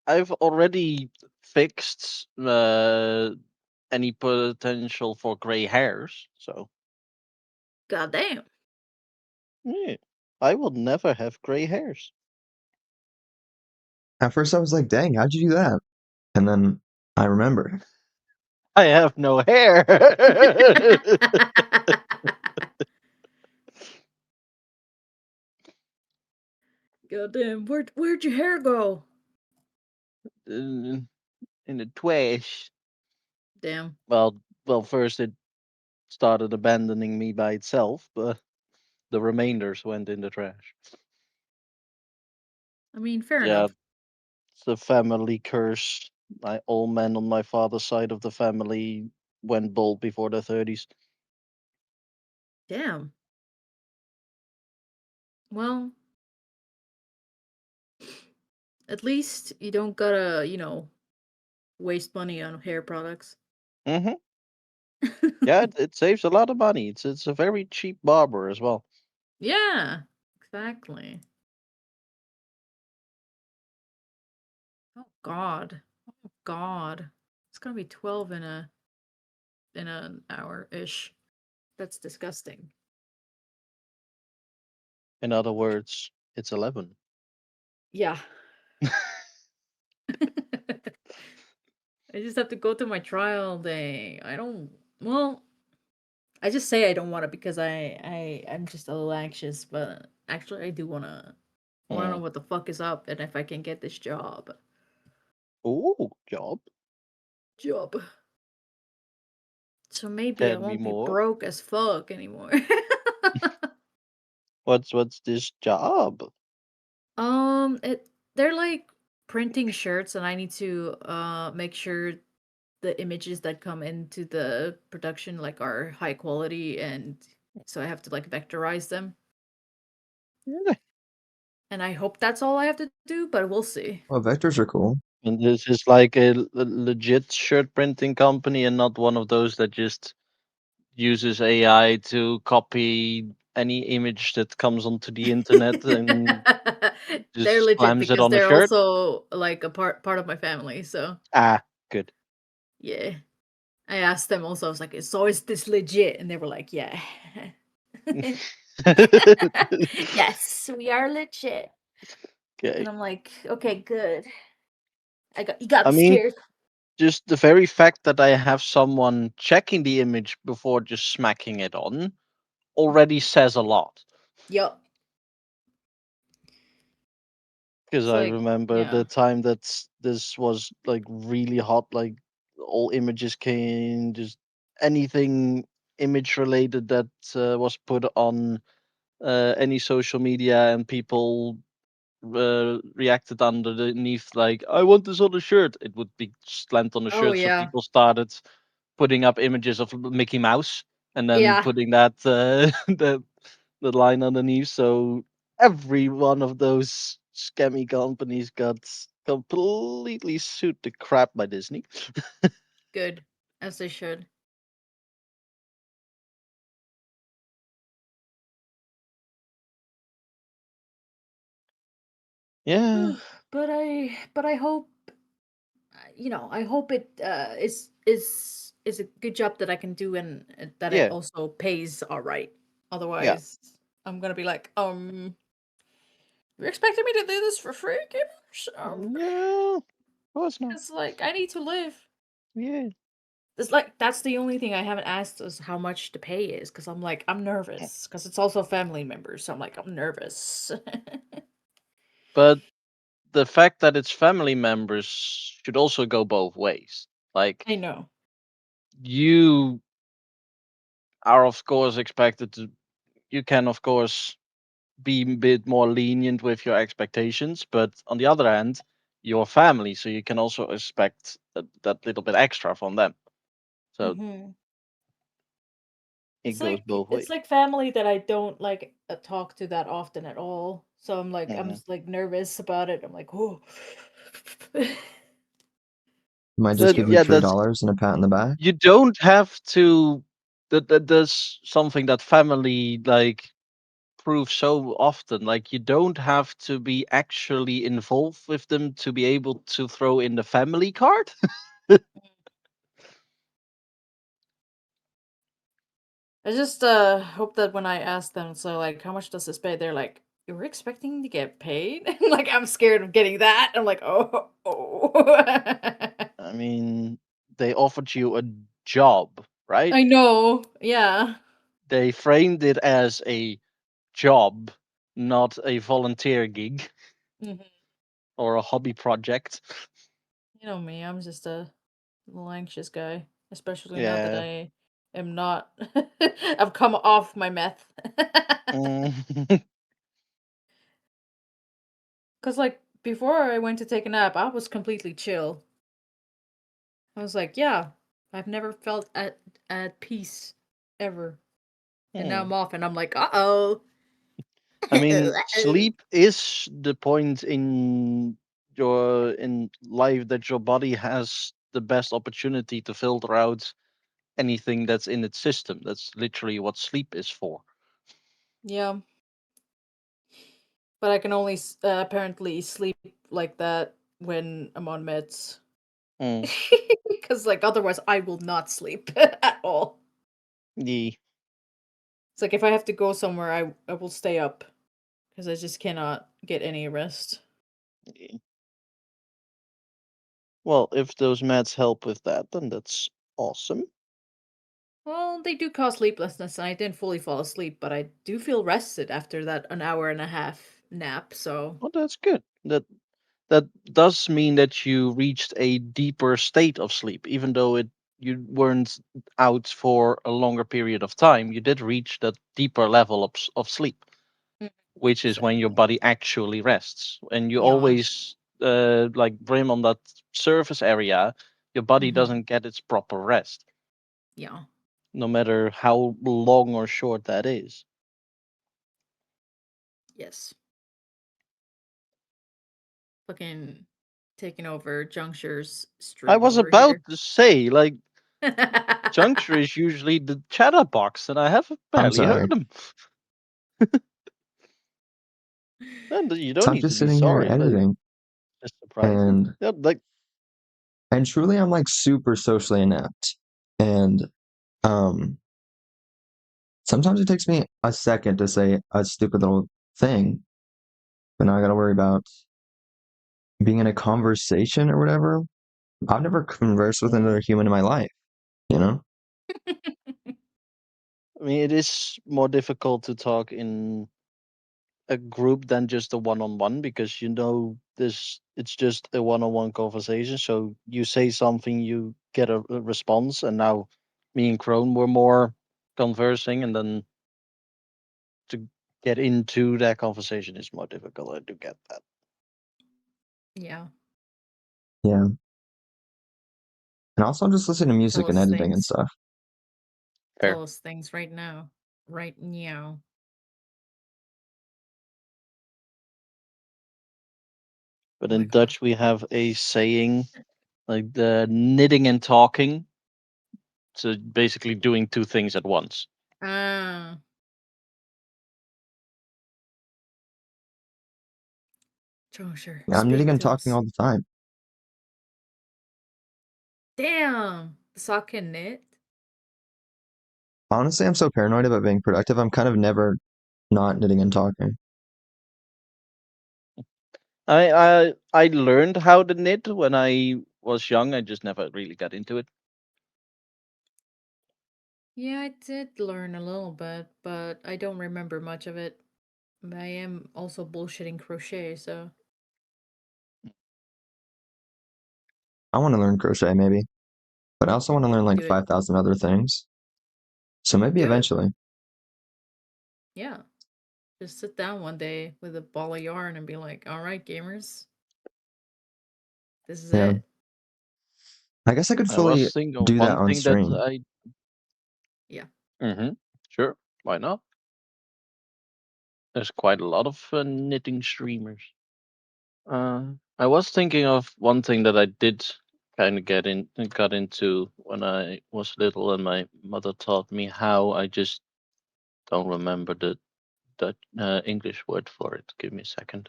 I've already fixed any potential for gray hairs, so God damn. yeah, I will never have gray hairs. At first I was like, dang, how'd you do that? And then I remembered. I have no hair. God damn. Where'd your hair go? in the trash. Damn. Well, first it started abandoning me by itself, but the remainders went in the trash. I mean, fair Yeah, enough. it's the family curse. All men on my father's side of the family went bald before their 30s. Damn. Well, at least you don't gotta, waste money on hair products. Hmm. Yeah, it saves a lot of money. It's a very cheap barber as well. Yeah, exactly. Oh God. Oh God. It's gonna be 12 in an hour ish. That's disgusting. In other words, it's 11. Yeah. I just have to go to my trial day. I don't well, I just say I don't want to because I'm just a little anxious, but actually I do wanna know Hmm. what the fuck is up and if I can get this job. Ooh, job. Job. So maybe I Tell me won't be more. broke as fuck anymore. What's this job? They're like printing shirts and I need to make sure the images that come into the production like are high quality, and so I have to like vectorize them. Yeah. And I hope that's all I have to do, but we'll see. Well, vectors are cool. And this is like a legit shirt printing company and not one of those that just uses AI to copy any image that comes onto the internet and They're just legit slams it because on a they're shirt. also like a part of my family, so Ah, good. yeah. I asked them also, I was like, "So is this legit?" And they were like, "Yeah." Yes, we are legit. And Okay. I'm like, "Okay, good. You got I me mean, scared." just the very fact that I have someone checking the image before just smacking it on already says a lot. Yup. Because It's I like, remember yeah. the time that this was like really hot, like all images came, just anything image related that was put on any social media, and people reacted underneath like, "I want this on a shirt." It would be slammed on the Oh shirt, so yeah. people started putting up images of Mickey Mouse and then Yeah. putting that the line underneath. So every one of those scammy companies got completely sued the crap by Disney. Good. As they should. Yeah, But I hope I hope it is a good job that I can do, and that it yeah, also pays all right. yeah. Otherwise, I'm gonna be like, you're expecting me to do this for free, gamers? No, of course not. It's like I need to live. Yeah. It's like that's the only thing I haven't asked is how much the pay is, because I'm like I'm nervous because it's also family members, so I'm like I'm nervous. But the fact that it's family members should also go both ways. Like, I know. you are of course expected to, you can of course be a bit more lenient with your expectations, but on the other hand, your family, so you can also expect that little bit extra from them. So Hmm. it goes both It's ways. like family that I don't like talk to that often at all. So I'm Mhm. just like nervous about it. I'm like, oh, Might just But give you yeah, scary. three that's, dollars and a pat in the back. you don't have to. That's something that family like prove so often. Like, you don't have to be actually involved with them to be able to throw in the family card. I just hope that when I ask them, so like, how much does this pay? They're like, you were expecting to get paid? Like, I'm scared of getting that. I'm like, oh, oh. I mean, they offered you a job, right? I know. Yeah. They framed it as a job, not a volunteer gig Mhm. or a hobby project. You know me, I'm just a little anxious guy, especially now that Yeah. I am not. I've come off my meth. Mm. Cause like before I went to take a nap, I was completely chill. I was like, yeah, I've never felt at peace ever. And now Hmm. I'm off and I'm like, uh-oh. I mean, Uh-oh. sleep is the point in your in life that your body has the best opportunity to filter out anything that's in its system. That's literally what sleep is for. Yeah, but I can only apparently sleep like that when I'm on meds. Mm. Because like otherwise I will not sleep at all. Yeah. It's like if I have to go somewhere, I will stay up because I just cannot get any rest. Yeah. Well, if those meds help with that, then that's awesome. Well, they do cause sleeplessness, and I didn't fully fall asleep, but I do feel rested after that an hour and a half nap. So Well, that's good. That does mean that you reached a deeper state of sleep, even though you weren't out for a longer period of time. You did reach that deeper level of sleep, mm, which is when your exactly. body actually rests. And you Yeah. always like brim on that surface area, your body Hmm. doesn't get its proper rest, Yeah. no matter how long or short that is. Yes. Fucking taking over Juncture's I stream was over about here. to say, like, Juncture is usually the chatterbox, and I have I'm barely sorry. heard him. And you So don't I'm need to just be sitting here sorry. Like, editing, just surprising. and Yeah, like, truly, I'm like super socially inept, and um, sometimes it takes me a second to say a stupid little thing, but now I got to worry about being in a conversation or whatever. I've never conversed with mm, another human in my life, you know? I mean, it is more difficult to talk in a group than just a one-on-one because this it's just a one-on-one conversation. So you say something, you get a response, and now me and Crone were more conversing, and then to get into that conversation is more difficult. I do get that. Yeah. Yeah. And also, I'm just listening to Tell music and us editing and things. stuff. Fair. Tell us things right now. Right now. Oh But my in god. Dutch, we have a saying like the knitting and talking. So basically doing two things at once. Ah. Juncture, Yeah, I'm knitting speak and to talking us. all the time. Damn! The sock can knit? Honestly, I'm so paranoid about being productive. I'm kind of never not knitting and talking. I learned how to knit when I was young. I just never really got into it. Yeah, I did learn a little bit, but I don't remember much of it. I am also bullshitting crochet, so I want to learn crochet maybe, but I also want to learn like do it. 5,000 other things. So maybe Do it. eventually. Yeah. Just sit down one day with a ball of yarn and be like, all right, gamers, this is Yeah. it. I guess I could I was fully thinking of do that one on thing that stream. I. Yeah. Sure, why not? There's quite a lot of knitting streamers. I was thinking of one thing that I did kind of got into when I was little, and my mother taught me how. I just don't remember the English word for it. Give me a second.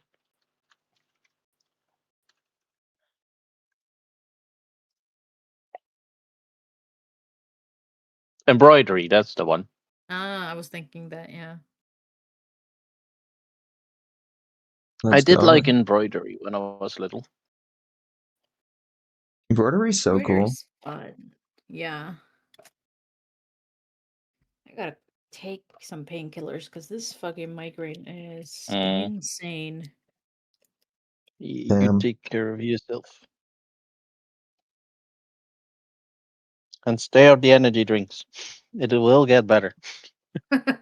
Embroidery, that's the one. Ah, I was thinking that, yeah. I Let's did go. like embroidery when I was little. Embroidery's so cool. Embroidery's fun. Yeah. I gotta take some painkillers because this fucking migraine is Mm, insane. you Damn. take care of yourself. And stay off the energy drinks. It will get better,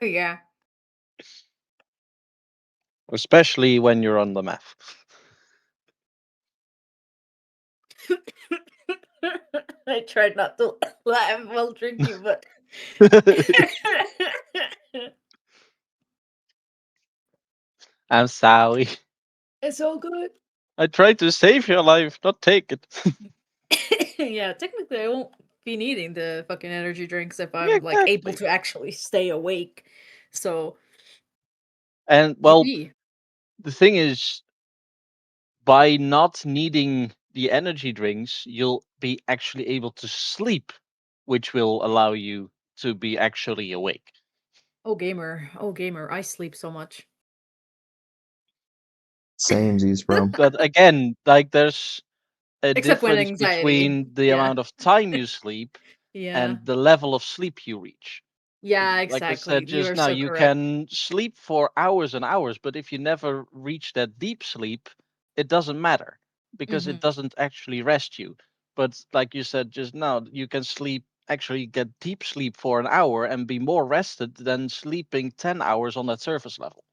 Yeah. especially when you're on the meth. I tried not to laugh while drinking, but I'm sorry. it's all good. I tried to save your life, not take it. Yeah, technically, I won't be needing the fucking energy drinks if Yeah, I'm like able exactly. to actually stay awake. So, And well, yippee. the thing is, by not needing the energy drinks, you'll be actually able to sleep, which will allow you to be actually awake. Oh, gamer. Oh, gamer. I sleep so much. Samesies, bro. But again, like there's a Except when difference anxiety. between the Yeah. amount of time you sleep Yeah. and the level of sleep you reach. Yeah, Like I exactly. said You just are now, so you correct. can sleep for hours and hours, but if you never reach that deep sleep, it doesn't matter because it Hmm. doesn't actually rest you. But like you said just now, you can sleep, actually get deep sleep for an hour and be more rested than sleeping 10 hours on that surface level.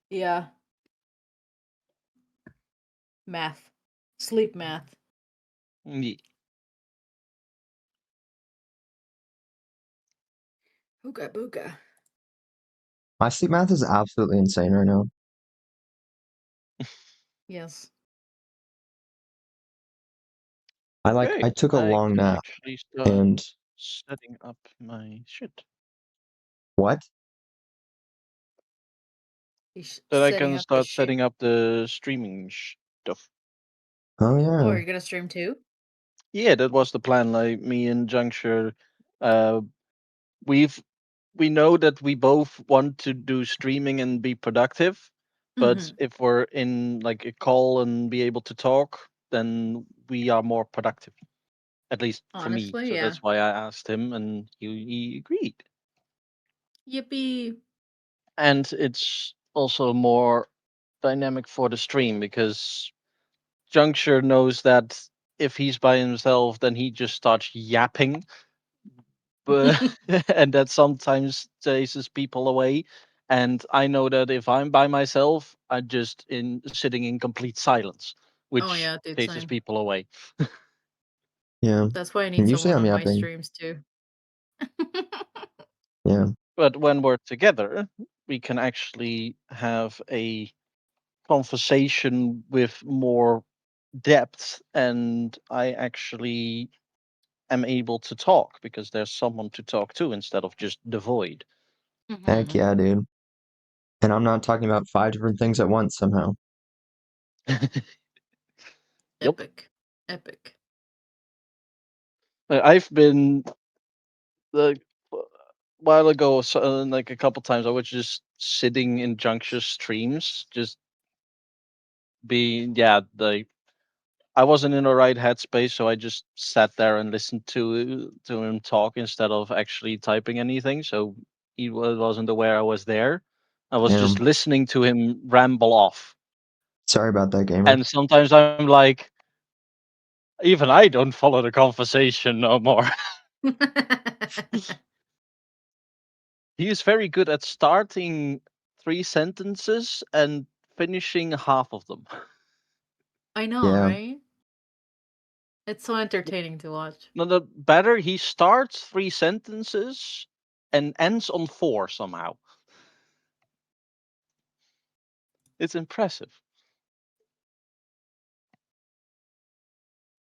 Yeah. Math. Sleep math. Ye- Ooga booga. My sleep math is absolutely insane right now. Yes. I Okay, took a I long can nap actually start and setting up my shit. what? He's That I setting can up his start shit. setting up the streaming stuff. Oh Oh, yeah. are you gonna stream too? Yeah, that was the plan. Like me and Juncture, uh, we've we know that we both want to do streaming and be productive, but Mm-hmm. if we're in like a call and be able to talk, then we are more productive. At least for me. Honestly, So yeah. that's why I asked him, and he agreed. Yippee. And it's also more dynamic for the stream because Juncture knows that if he's by himself, then he just starts yapping, but and that sometimes chases people away. And I know that if I'm by myself, I'm just in sitting in complete silence, Oh which yeah, dude, chases same. people away. Yeah. That's why I need And usually someone I'm on my yapping. streams too. Yeah. But when we're together, we can actually have a conversation with more depth, and I actually am able to talk because there's someone to talk to instead of just the void. Heck Mm-hmm. yeah, dude. And I'm not talking about 5 different things at once somehow. Yep. Epic. Epic. I've been like a while ago, so, like a couple times, I was just sitting in Juncture's streams, just being, yeah, like I wasn't in the right headspace, so I just sat there and listened to him talk instead of actually typing anything. So he wasn't aware I was there. I was just Damn. listening to him ramble off. Sorry about that, gamer. And sometimes I'm like, even I don't follow the conversation no more. He is very good at starting 3 sentences and finishing half of them. I know, Yeah. right? It's so entertaining to watch. No, the better he starts 3 sentences and ends on four somehow. It's impressive.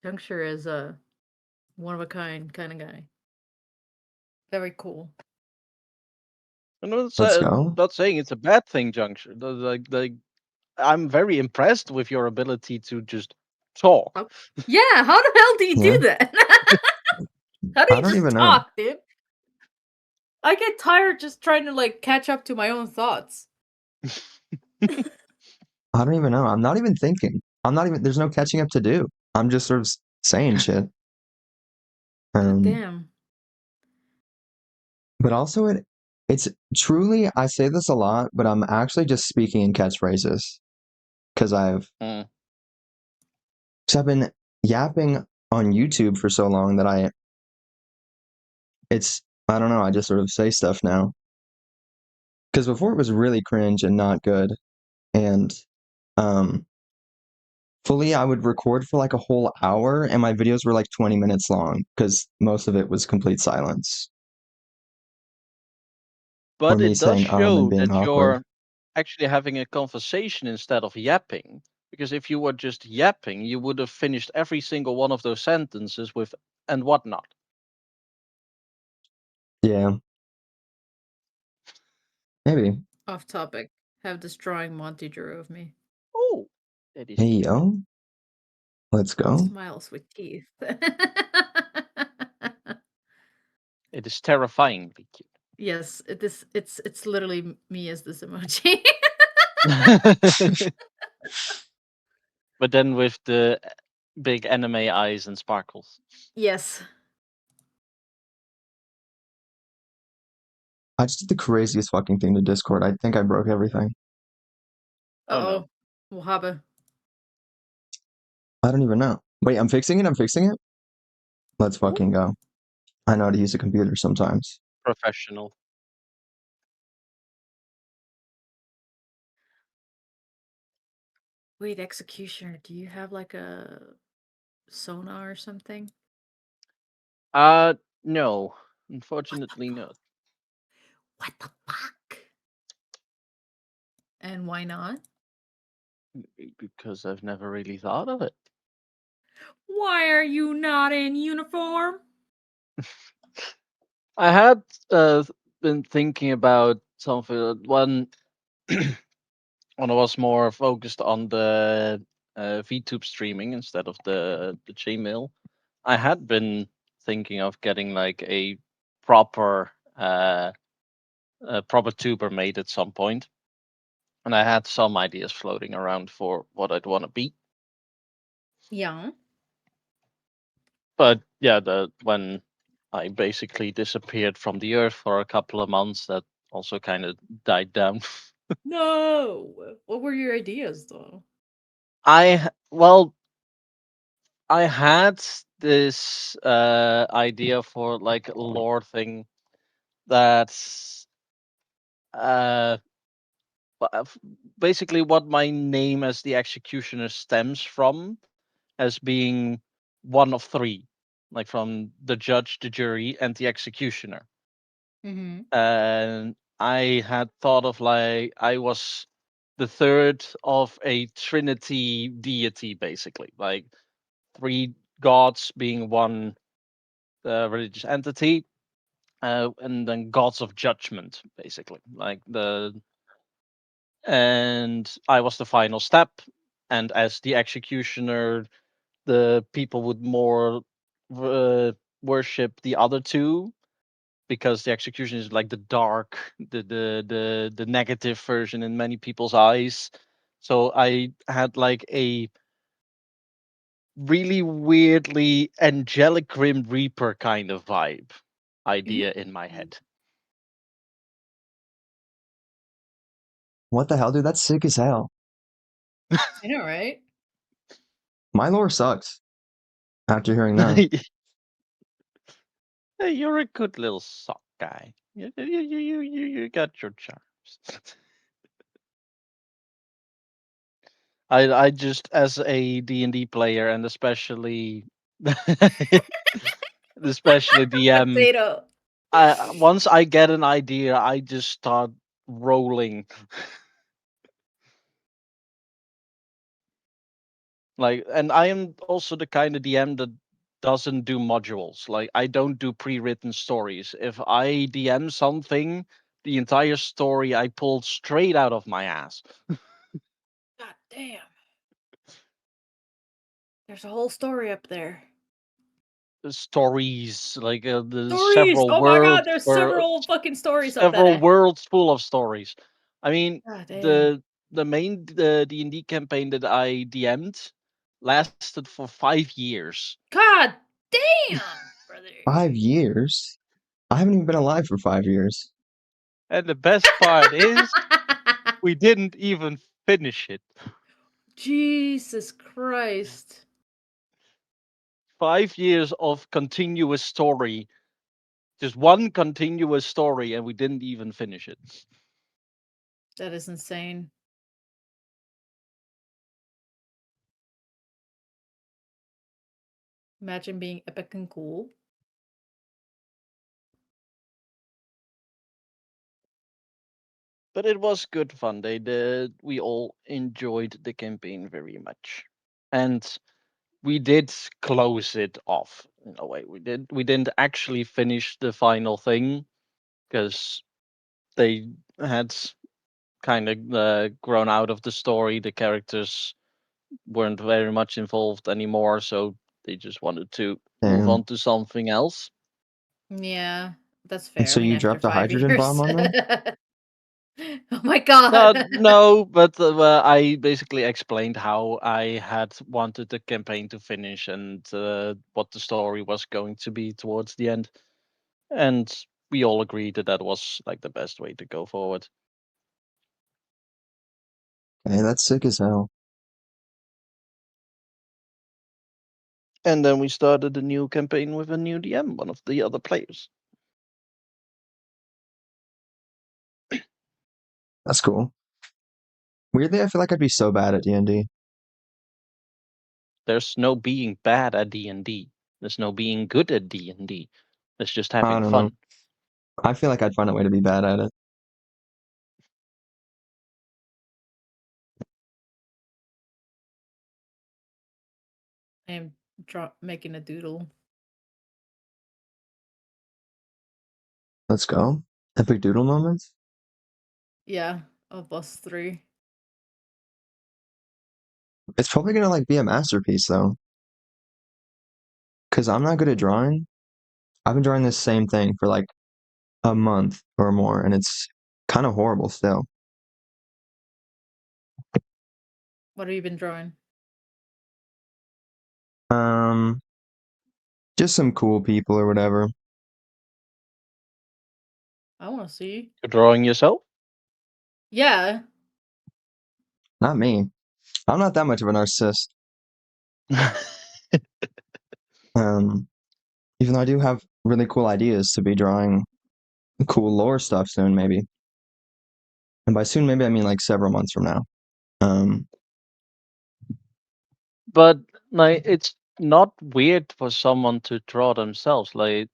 Juncture is a one of a kind of guy. Very cool. I'm not, Let's go. not saying it's a bad thing, Juncture. Like, I'm very impressed with your ability to just talk. Oh. Yeah, how the hell do you Yeah. do that? How do I you don't just even know. talk, dude? I get tired just trying to like catch up to my own thoughts. I don't even know. I'm not even thinking. There's no catching up to do. I'm just sort of saying shit. God Um, damn. but also it's truly, I say this a lot, but I'm actually just speaking in catchphrases because Mm. I've been yapping on YouTube for so long that I don't know, I just sort of say stuff now. Because before it was really cringe and not good. And um fully I would record for like a whole hour and my videos were like 20 minutes long because most of it was complete silence. Or But me it does saying and show being that awkward. you're actually having a conversation instead of yapping. Because if you were just yapping, you would have finished every single one of those sentences with "and whatnot." Yeah, maybe. Off topic. Have this drawing Monty drew of me. Oh, that is Hey cute. yo, let's go. Smiles with teeth. It is terrifyingly Yes, it's literally me as this emoji. cute. But then with the big anime eyes and sparkles. Yes. I just did the craziest fucking thing to Discord. I think I broke everything. Oh no. Uh-oh. Wahaba. I don't even know. Wait, I'm fixing it. I'm fixing it. Let's fucking Ooh, go. I know how to use a computer sometimes. professional. Wait, Executioner, do you have like a sonar or something? No. Unfortunately not. What the fuck? And why not? Because I've never really thought of it. Why are you not in uniform? I had been thinking about something when when I was more focused on the VTube streaming instead of the Gmail. I had been thinking of getting like proper a proper tuber made at some point, and I had some ideas floating around for what I'd want to be. Yeah. But yeah, the when I basically disappeared from the earth for a couple of months, that also kind of died down. No. What were your ideas though? Well, I had this idea for like a lore thing that's uh basically what my name as the executioner stems from, as being one of three, like from the judge, the jury, and the executioner. Mm-hmm. And I had thought of like I was the third of a trinity deity, basically, like three gods being one religious entity, and then gods of judgment, basically, like the and I was the final step. And as the executioner, the people would more uh, worship the other two, because the execution is like the dark, the negative version in many people's eyes. So I had like a really weirdly angelic grim reaper kind of vibe idea in my head. What the hell, dude? That's sick as hell. I know, right? My lore sucks after hearing that. Hey, you're a good little sock guy. You got your charms. I just, as a D&D player, and especially DM, Potato. I once I get an idea, I just start rolling. Like, and I am also the kind of DM that doesn't do modules. Like, I don't do pre-written stories. If I DM something, the entire story I pulled straight out of my ass. God damn. There's a whole story up there. Stories, like the Stories! several Oh my god, worlds there's or several fucking stories up several there. worlds full of stories. I mean, God damn. the main D&D campaign that I DM'd lasted for 5 years. God damn, brother. 5 years? I haven't even been alive for 5 years. And the best part is, we didn't even finish it. Jesus Christ. 5 years of continuous story Just one continuous story, and we didn't even finish it. That is insane. Imagine being epic and cool. But it was good fun. We all enjoyed the campaign very much, and we did close it off in a way. We didn't actually finish the final thing because they had kind of grown out of the story. The characters weren't very much involved anymore, so they just wanted to move Damn. on to something else. Yeah, that's And fair. so I mean, you after dropped a 5 hydrogen bomb years. on them? Oh my god. No, but I basically explained how I had wanted the campaign to finish and what the story was going to be towards the end, and we all agreed that that was like the best way to go forward. Hey, that's sick as hell. And then we started a new campaign with a new DM, one of the other players. That's cool. Weirdly, I feel like I'd be so bad at D&D. There's no being bad at D&D. There's no being good at D&D. There's just I having don't know. fun. I feel like I'd find a way to be bad at it. I am making a doodle. Let's go. Epic doodle moments? Yeah, of us 3. It's probably gonna like be a masterpiece though. Cause I'm not good at drawing. I've been drawing this same thing for like a month or more, and it's kind of horrible still. What have you been drawing? Um, just some cool people or whatever. I want to see. You're drawing yourself? Yeah. Not me. I'm not that much of a narcissist. Even though I do have really cool ideas to be drawing cool lore stuff soon, maybe. And by soon, maybe I mean like several months from now. Um, But like, it's not weird for someone to draw themselves. Like,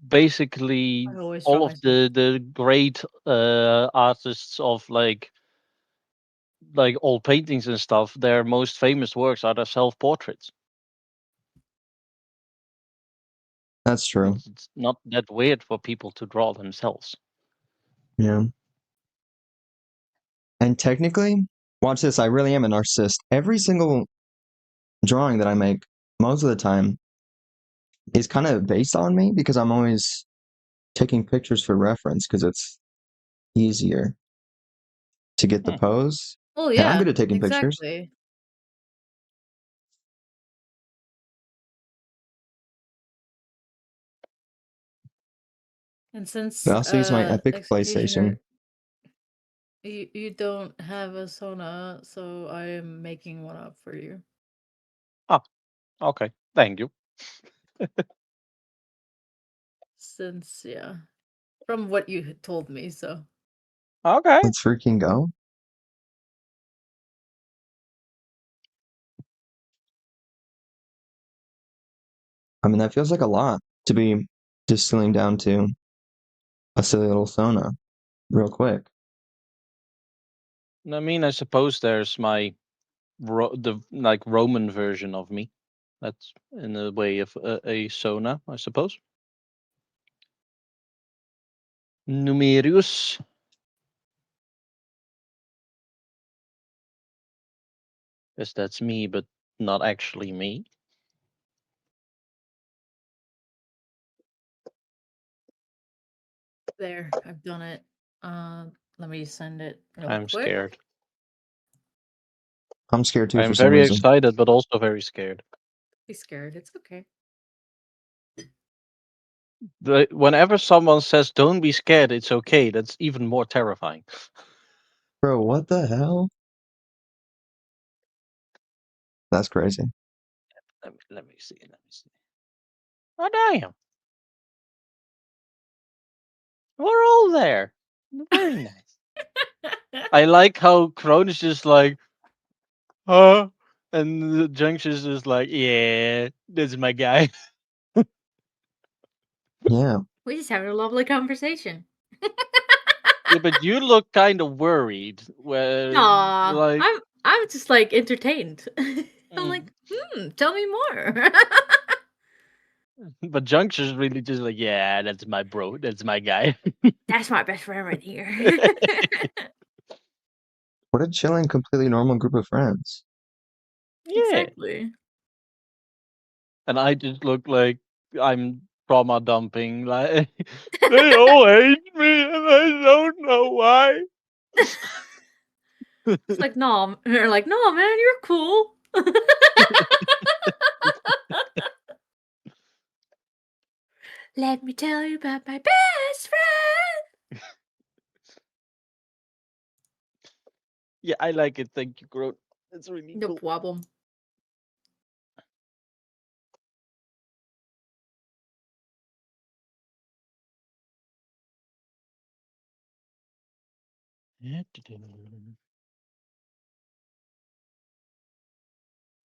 basically, I always draw all of myself. the great artists of like old paintings and stuff, their most famous works are their self portraits. that's true. It's not that weird for people to draw themselves. Yeah. And technically, watch this, I really am a narcissist. Every single drawing that I make, most of the time, is kind of based on me because I'm always taking pictures for reference because it's easier to get the Hmm. pose. Oh And I'm yeah, good at taking pictures. exactly. And But I since also use my Epic executioner, PlayStation. you don't have a sauna, so I am making one up for you. Ah, okay. Thank you. Since yeah, from what you had told me, so Okay. Let's freaking go. I mean, that feels like a lot to be distilling down to a silly little sauna real quick. I mean, I suppose there's my the like Roman version of me. That's in a way of a Sona, I suppose. Numerius. Guess that's me, but not actually me. there, I've done it. Let me send it real I'm quick. scared. I'm scared too for I'm some very reason. excited, but also very scared. Be scared. It's okay. Whenever someone says "Don't be scared, it's okay," that's even more terrifying. Bro, what the hell? That's crazy. Let me see. Let me see. Oh damn! We're all there. Very nice. I like how Crone is just like, huh? And the Junction is just like, yeah, this is my guy. Yeah. We just having a lovely conversation. Yeah, but you look kind of worried. Where, Aw, like, I'm just like entertained. I'm mm. like, tell me more. But Junction's really just like, yeah, that's my bro. That's my guy. That's my best friend right here. What a chill and completely normal group of friends. Yeah. Exactly. And I just look like I'm trauma dumping. Like, they all hate me and I don't know why. It's like, no, they're like, no, man, you're cool. Let me tell you about my best friend. Yeah, I like it. Thank you, Groot. It's really No cool. problem.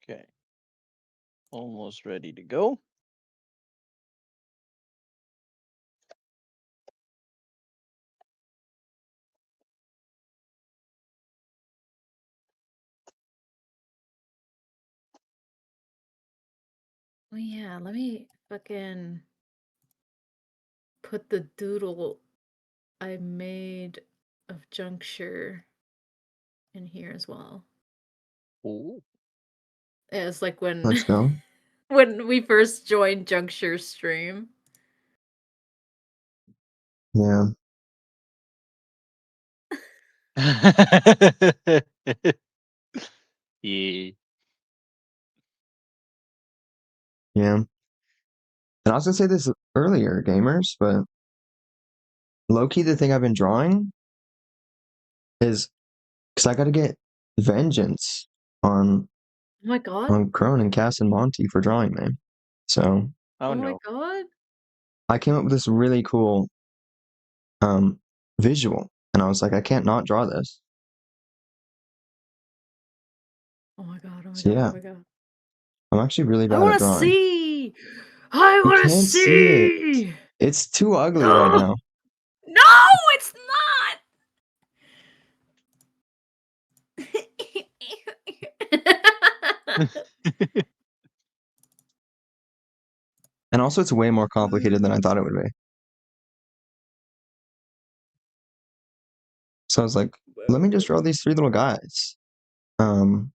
Okay. Almost ready to go. Oh yeah, let me fucking put the doodle I made of Juncture in here as well. Ooh. Yeah, it's like when Let's go. when we first joined Juncture stream. Yeah. Yeah. Yeah. And I was gonna say this earlier, gamers, but low-key the thing I've been drawing is because I gotta get vengeance on Oh my god. on Crone and Cass and Monty for drawing me. So Oh Oh my no. god. I came up with this really cool visual, and I was like, I can't not draw this. Oh my god. Oh my So god. Oh yeah, my god. I'm actually really I bad at want to drawing. see. I You want to can't see it. see. It's too ugly right No, now. it's not. And also it's way more complicated than I thought it would be. So I was like, let me just draw these three little guys. And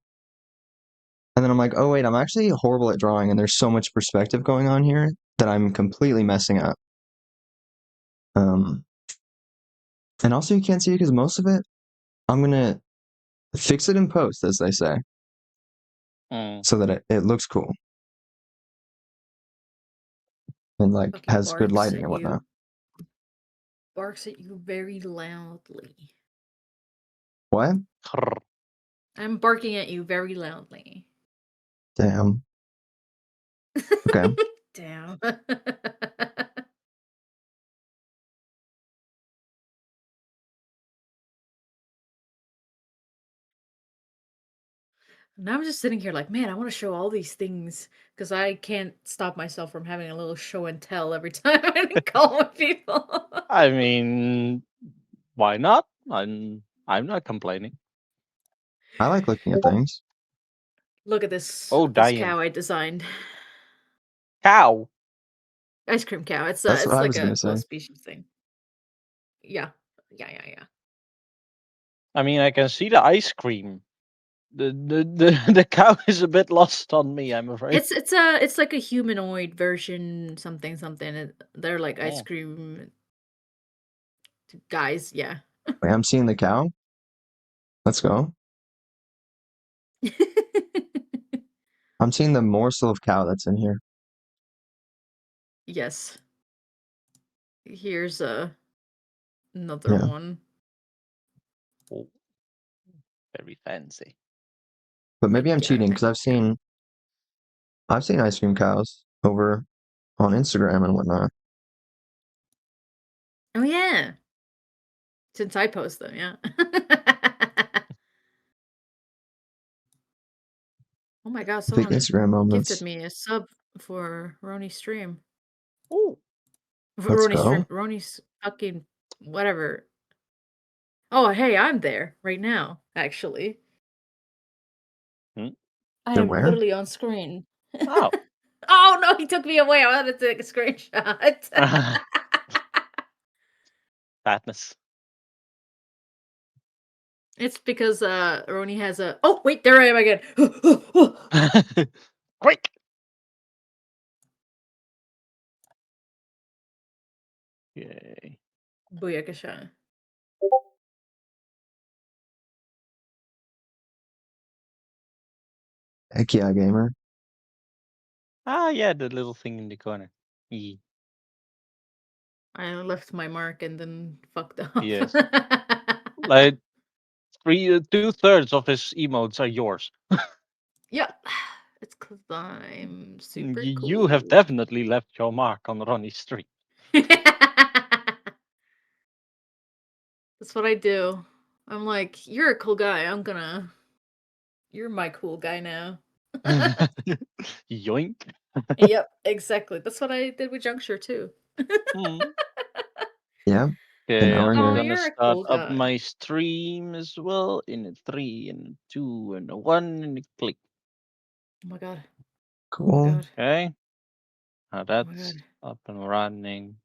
then I'm like, oh wait, I'm actually horrible at drawing, and there's so much perspective going on here that I'm completely messing up. And also you can't see it because most of it, I'm gonna fix it in post, as they say, so that it looks cool and like Fucking has good barks lighting at and whatnot. you. Barks at you very loudly. What? I'm barking at you very loudly. Damn. Okay. Damn. Now I'm just sitting here like, man, I want to show all these things because I can't stop myself from having a little show and tell every time I call with people. I mean, why not? I'm not complaining. I like looking at things. Look at this Oh, this damn. cow I designed. Cow. Ice cream cow. That's what It's I like was a gonna say. close species thing. Yeah. Yeah. I mean, I can see the ice cream. The cow is a bit lost on me, I'm afraid. It's like a humanoid version something something. They're like ice Oh. cream guys, yeah. Wait, I'm seeing the cow. Let's go. I'm seeing the morsel of cow that's in here. Yes. Here's another Yeah. one. Oh, very fancy. But My maybe I'm cheating because god. I've seen ice cream cows over on Instagram and whatnot. Oh yeah. Since I post them, yeah. Oh my god, Big someone Instagram gifted moments. me a sub for Roni's stream. Oh, For Let's Roni's stream. go. Roni's fucking whatever. Oh, hey, I'm there right now, actually. hmm? I You're am where? literally on screen. Oh. Oh no, he took me away. I wanted to take a screenshot. Fatness. It's because Roni has a oh wait, there I am again. Quick! Yay. Booyakasha. Heck yeah, gamer. Ah, yeah, the little thing in the corner. Yee. I left my mark and then fucked up. Yes. Like, 2/3 of his emotes are yours. Yeah. It's because I'm super You have cool. definitely left your mark on Ronnie's stream. That's what I do. I'm like, you're a cool guy. You're my cool guy now. Yoink. Yep, exactly. That's what I did with Juncture too. Hmm. Yeah, an Okay, hour I'm Oh, here. gonna you're a start cool up guy. my stream as well in a 3 and a 2 and a 1 and a click. Oh my god. Oh my Cool. god. Okay, now Oh my that's god. up and running.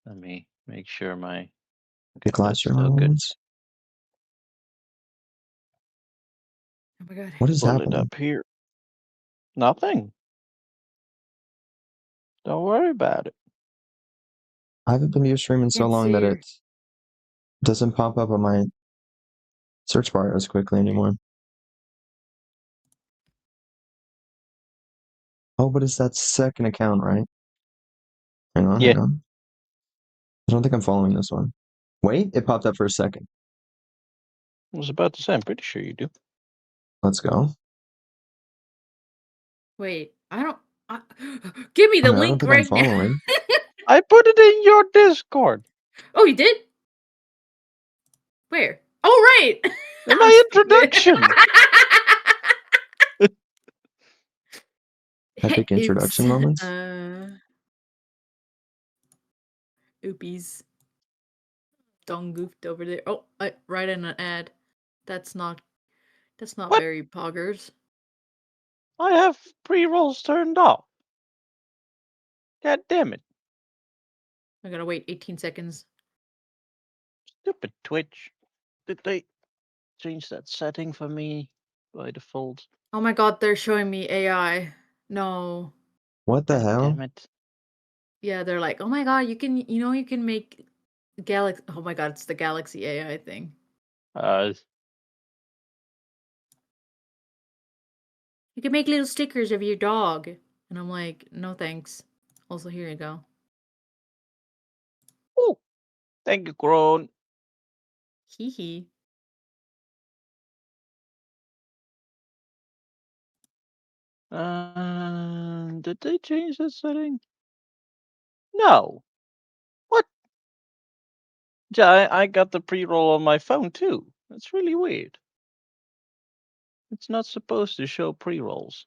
Let me make sure my Good that's classroom still good. moments. Oh my god. What is Pull it happening? up here. Nothing. Don't worry about it. I haven't been to your stream in so Can't long that see her. it doesn't pop up on my search bar as quickly anymore. Oh, but it's that second account, right? Hang on, Yeah, hang on. I don't think I'm following this one. Wait, it popped up for a second. I was about to say, I'm pretty sure you do. Let's go. Wait, I don't. I, give me I the mean, I don't link think I'm right now. following. I put it in your Discord. Oh, you did? Where? Oh, right. In I'm my stupid. introduction. Epic Oops. introduction moments. Oopies. Dong goofed over there. Oh, I write in an ad. That's not. That's not What? very poggers. I have pre-rolls turned off. God damn it. I gotta wait 18 seconds. Stupid Twitch. Did they change that setting for me by default? Oh my god, they're showing me AI. No. What the God damn hell? it. Yeah, they're like, oh my god, you can make Galaxy. Oh my god, it's the Galaxy AI thing. Uh, You can make little stickers of your dog. And I'm like, no thanks. Also, here you go. oh, thank you, Crone. Hee hee. Did they change that setting? No. What? Yeah, I got the pre-roll on my phone too. That's really weird. It's not supposed to show pre-rolls.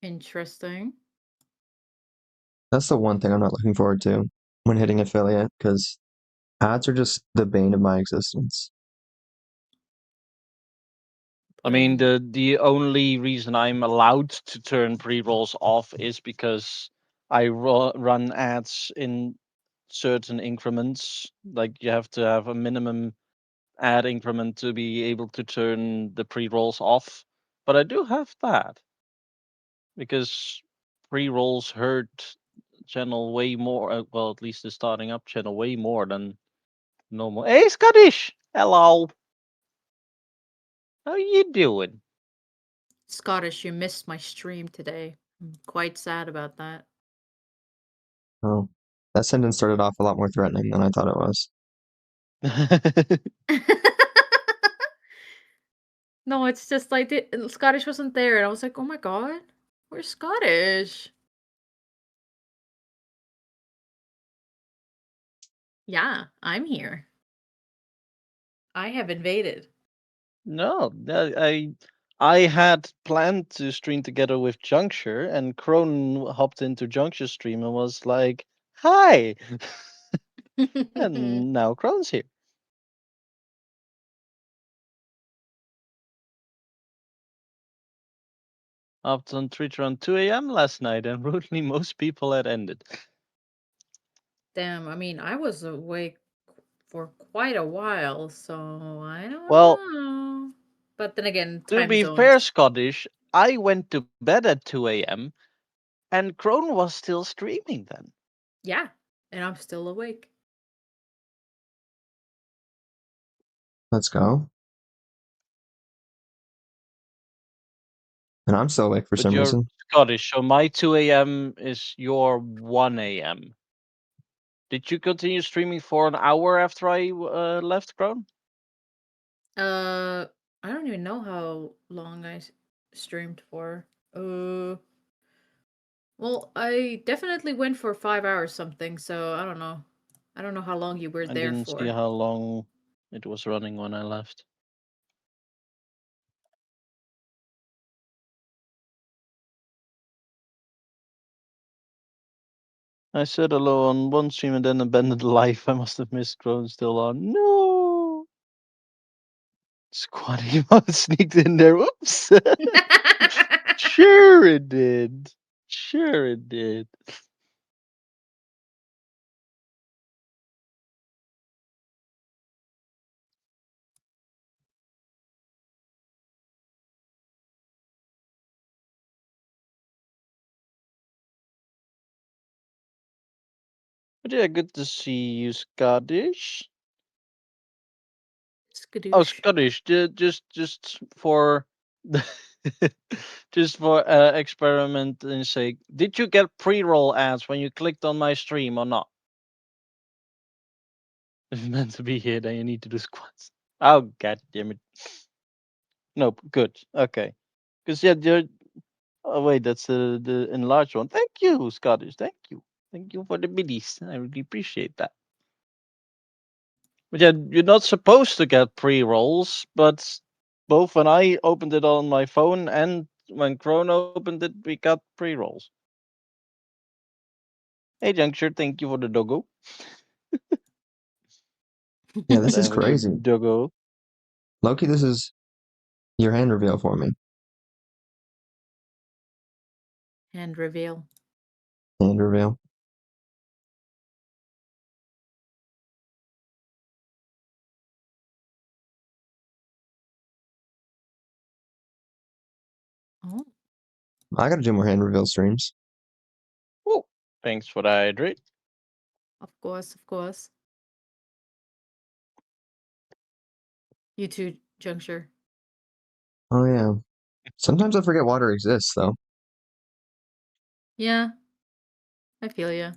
Interesting. That's the one thing I'm not looking forward to when hitting affiliate, because ads are just the bane of my existence. I mean, Putting the only reason I'm allowed to turn pre-rolls off is because I run ads in certain increments. Like you have to have a minimum ad increment to be able to turn the pre-rolls off. But I do have that because pre-rolls hurt channel way more. Well, at least the starting up channel way more than normal. Hey, Scottish. Hello. How you doing? Scottish, you missed my stream today. I'm quite sad about that. Oh, that sentence started off a lot more threatening than I thought it was. No, it's just like Scottish wasn't there, and I was like, oh my god, where's Scottish? Yeah, I'm here. I have invaded. No, I had planned to stream together with Juncture, and Crone hopped into Juncture's stream and was like, "Hi," and now Crone's here. Hopped on Twitch around 2 a.m. last night, and rudely most people had ended. Damn, I mean, I was awake for quite a while, so I don't Well, know. But then again, to time be fair, zones. Scottish, I went to bed at 2 a.m. and Crone was still streaming then. Yeah, and I'm still awake. Let's go. And I'm still awake for But some you're reason. Scottish, so my 2 a.m. is your 1 a.m. Did you continue streaming for an hour after I left, Crone? Uh, I don't even know how long streamed for. Well, I definitely went for 5 hours something, so I don't know. I don't know how long you were I there didn't see for. how long it was running when I left. I said hello on one stream and then abandoned life. I must have missed Crone still on. No! Squatty Mouse sneaked in there. Oops! Sure it did. Sure it did. But yeah, good to see you, Scottish. Oh, Skadoosh. Scottish. Just for just for experimenting sake, did you get pre-roll ads when you clicked on my stream or not? If you're meant to be here, then you need to do squats. Oh, god damn it. Nope, good. Okay. Because, yeah, you're. Oh, wait, that's the enlarged one. Thank you, Scottish. Thank you. Thank you for the biddies. I really appreciate that. But yeah, you're not supposed to get pre rolls, but both when I opened it on my phone and when Crone opened it, we got pre rolls. Hey, Juncture, thank you for the doggo. Yeah, this is Have a crazy. doggo. Loki, this is your hand reveal for me. Hand reveal. Hand reveal. Oh, I gotta do more hand reveal streams. Oh, thanks for the hydrate. of course, of course. You too, Juncture. Oh yeah. Sometimes I forget water exists though. Yeah, I feel ya.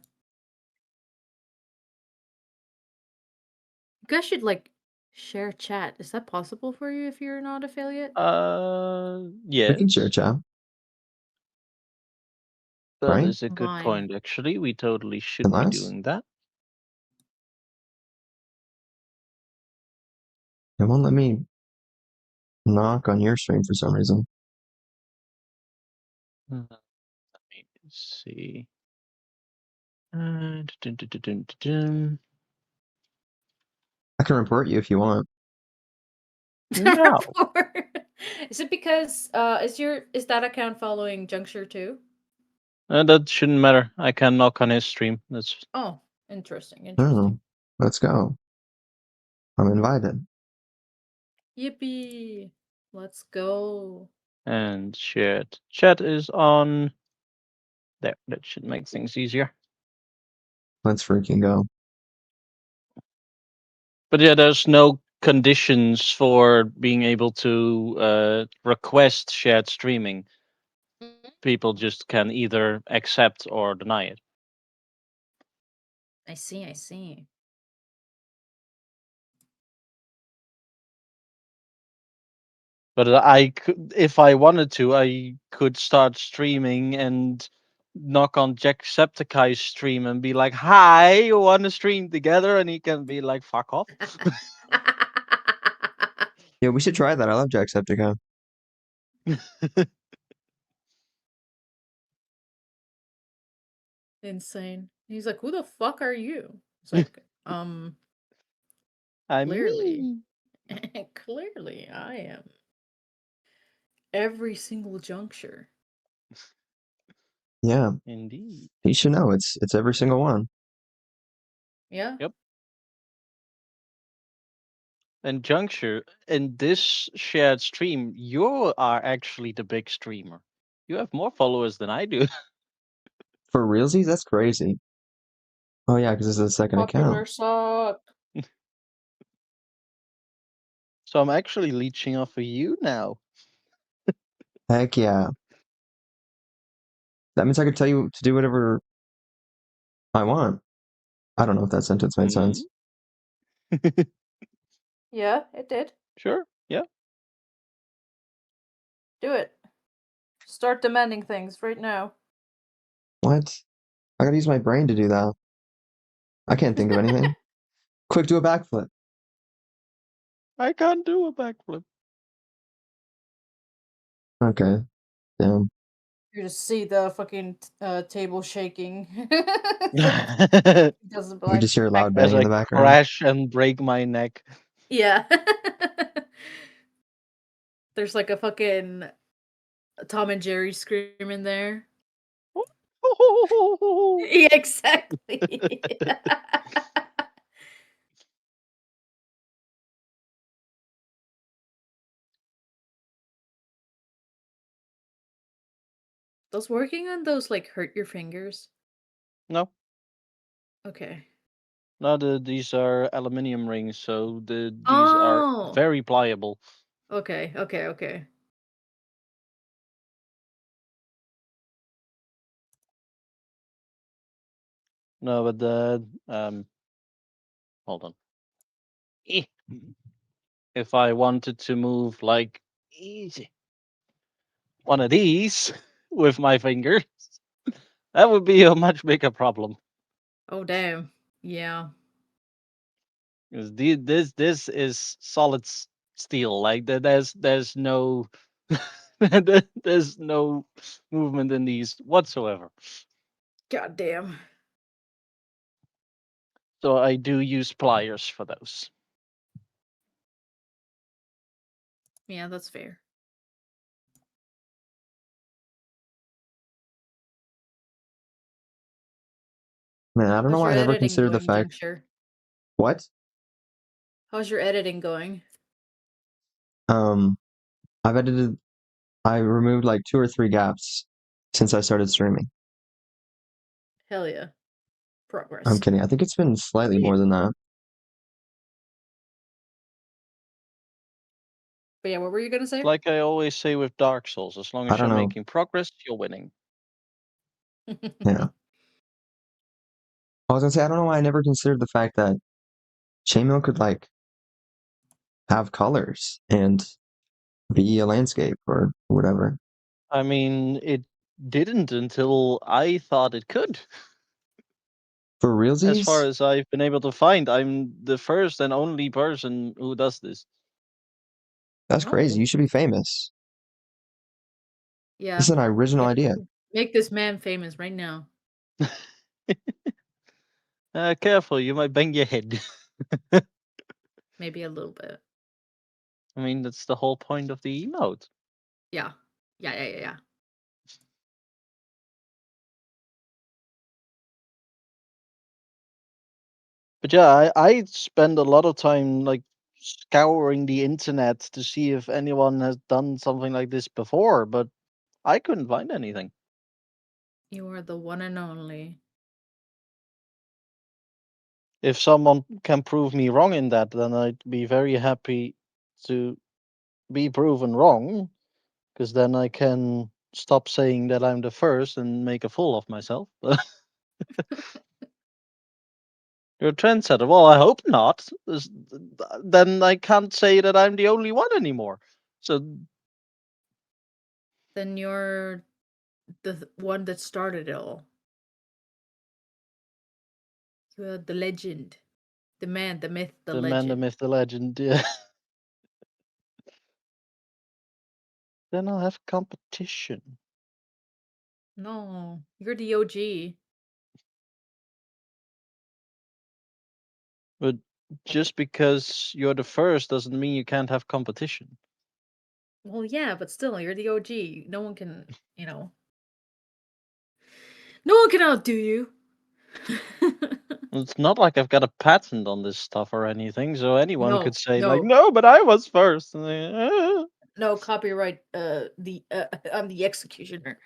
You guys should like share chat. Is that possible for you if you're not affiliate? We can share Yes, chat, that right? is a good Fine. point, actually. We totally should be Unless doing that. it won't let me knock on your stream for some reason. Let me see. Dun, dun, dun, dun, dun, dun. I can report you if you want. No. Is it because is that account following Juncture too? That shouldn't matter. I can knock on his stream. That's Oh, interesting, Oh, interesting. let's go. I'm invited. Yippee! Let's go. and shared chat is on there. That should make things easier. Let's freaking go. But yeah, there's no conditions for being able to request shared streaming. People just can either accept or deny it. I see, I see. But I could, if I wanted to, I could start streaming and knock on Jacksepticeye's stream and be like, "Hi, you want to stream together?" And he can be like, "Fuck off." Yeah, we should try that. I love Jacksepticeye. Insane. He's like, who the fuck are you? It's like, I'm clearly. me. Clearly, I am. Every single juncture. Yeah, Indeed. you should know. It's every single one. Yeah. Yep. And Juncture, in this shared stream, you are actually the big streamer. You have more followers than I do. For realsies, that's crazy. Oh yeah, because this is a second account. suck. So I'm actually leeching off of you now. Heck yeah. That means I could tell you to do whatever I want. I don't know if that sentence made sense. Yeah, it did. Sure. Yeah. Do it. Start demanding things right now. What? I gotta use my brain to do that. I can't think of anything. Quick, do a backflip. I can't do a backflip. Okay. Damn. You just see the fucking table shaking. As Doesn't You just hear a loud backflip. bang in I the background. crash and break my neck. Yeah. There's like a fucking Tom and Jerry scream in there. Yeah, exactly. Does working on those like hurt your fingers? No, Okay. no, these are aluminium rings, so these are Oh. very pliable. Okay, okay, okay. No, but the hold on. Eh. If I wanted to move like easy one of these with my fingers, that would be a much bigger problem. Oh damn. Yeah. Because this is solid steel. Like there's no there's no movement in these whatsoever. God damn. So I do use pliers for those. Yeah, that's fair. Man, I don't know How's why your I never editing considered the going, fact. Juncture? What? How's your editing going? Um, I've edited. I removed like 2 or 3 gaps since I started streaming. Hell yeah. I'm Progress. kidding. I think it's been slightly more than that. But yeah, what were you gonna say? Like I always say with Dark Souls, as long I as don't you're know. making progress, you're winning. Yeah. I was gonna say I don't know why I never considered the fact that chainmail could like have colors and be a landscape or whatever. I mean, it didn't until I thought it could. For As far realsies, as I've been able to find, I'm the first and only person who does this. that's crazy. Oh. You should be famous. This Yeah. is an original Yeah. idea. Make this man famous right now. Careful, you might bang your head. Maybe a little bit. I mean, that's the whole point of the emote. Yeah. Yeah. But yeah, I spend a lot of time like scouring the internet to see if anyone has done something like this before, but I couldn't find anything. You are the one and only. If someone can prove me wrong in that, then I'd be very happy to be proven wrong, because then I can stop saying that I'm the first and make a fool of myself. You're a trendsetter. Well, I hope not. Then I can't say that I'm the only one anymore. So Then you're one that started it all. The legend, the man, the myth, the The man, the legend. myth, the legend. Yeah. Then I'll have competition. No, you're the OG. But just because you're the first doesn't mean you can't have competition. Well, yeah, but still, you're the OG. No one can, you know, no one can outdo you. It's not like I've got a patent on this stuff or anything, so anyone could No, say like, no, "No, but I was first." And no copyright. I'm the executioner.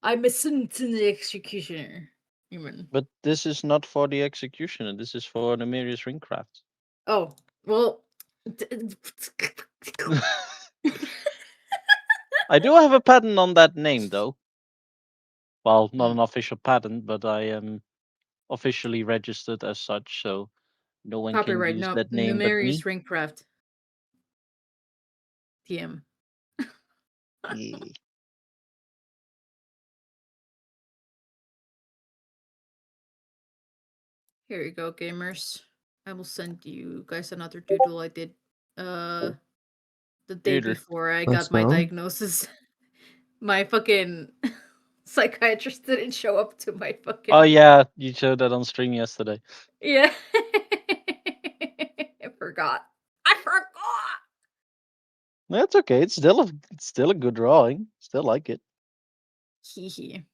I'm a to the executioner. Human. But this is not for the executioner. This is for the Mirius Ringcraft. Oh well. I do have a patent on that name, though. Well, not an Mm, official patent, but I am officially registered as such, so no one can copyright. use No, that name but Numerius me. Ringcraft. TM. Yeah. Here you go, gamers. I will send you guys another doodle I did the day Either. before I Let's got my go. diagnosis. My fucking psychiatrist didn't show up to my Oh fucking yeah, you showed that on stream yesterday. yeah. I forgot. I forgot. That's okay. It's still a good drawing. Still like it. Hee hee.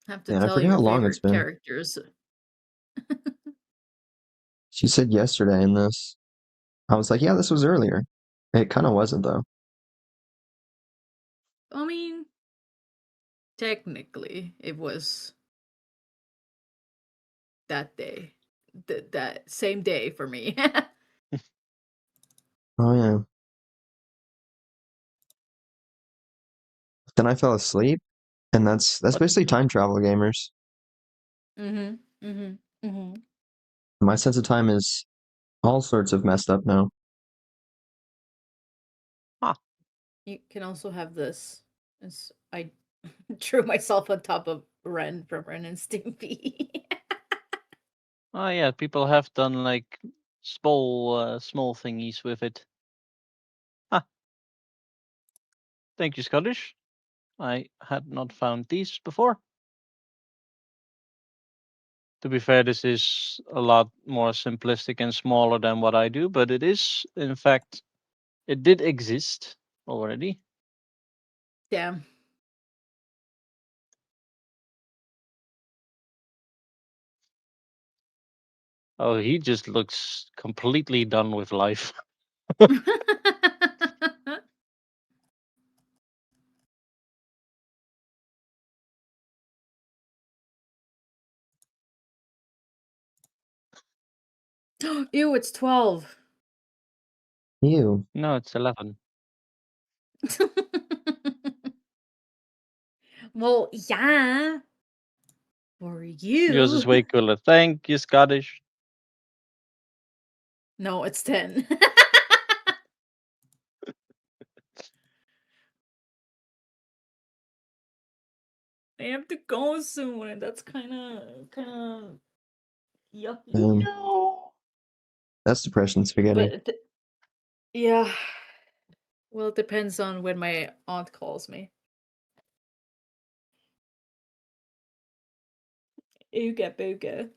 Have to Man, I tell forget your how long it's favorite been. characters. She said yesterday in this. I was like, yeah, this was earlier. It kind of wasn't though. I mean, technically, it was that day. That same day for me. Oh yeah. Then I fell asleep, and that's What? basically time travel, gamers. Mhm. Mhm. Mhm. My sense of time is all sorts of messed up now. Huh. You can also have this. As I drew myself on top of Ren from Ren and Stimpy. Oh yeah, people have done like small thingies with it. Huh. Thank you, Scottish. I had not found these before. To be fair, this is a lot more simplistic and smaller than what I do, but it is, in fact, it did exist already. Damn. Oh, he just looks completely done with life. Ew, it's 12. Ew. No, it's 11. Well, yeah. For Yours is you. way cooler. Thank you, Scottish. No, it's 10. I have to go soon, and that's kind of yucky. No. That's depression spaghetti. But yeah, well, it depends on when my aunt calls me. Ooga booga.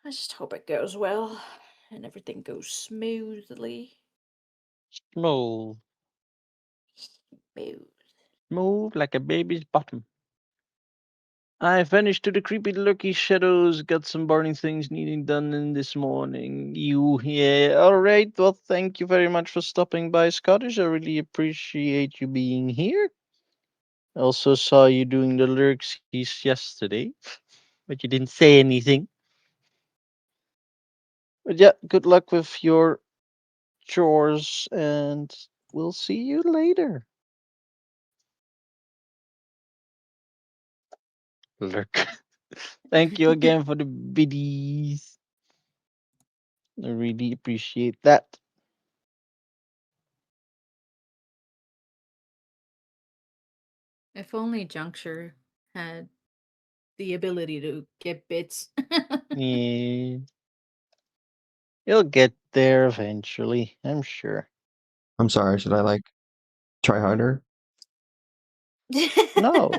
I just hope it goes well and everything goes smoothly. Smooth. Smooth. Smooth like a baby's bottom. I vanished to the creepy lurky shadows, got some burning things needing done in this morning. You, yeah, alright, well, thank you very much for stopping by, Scottish. I really appreciate you being here. I also saw you doing the lurks yesterday, but you didn't say anything. But yeah, good luck with your chores, and we'll see you later. Lurk. Thank you again for the biddies. I really appreciate that. If only Juncture had the ability to get bits. Yeah. You'll get there eventually, I'm sure. I'm sorry, should I like try harder? No.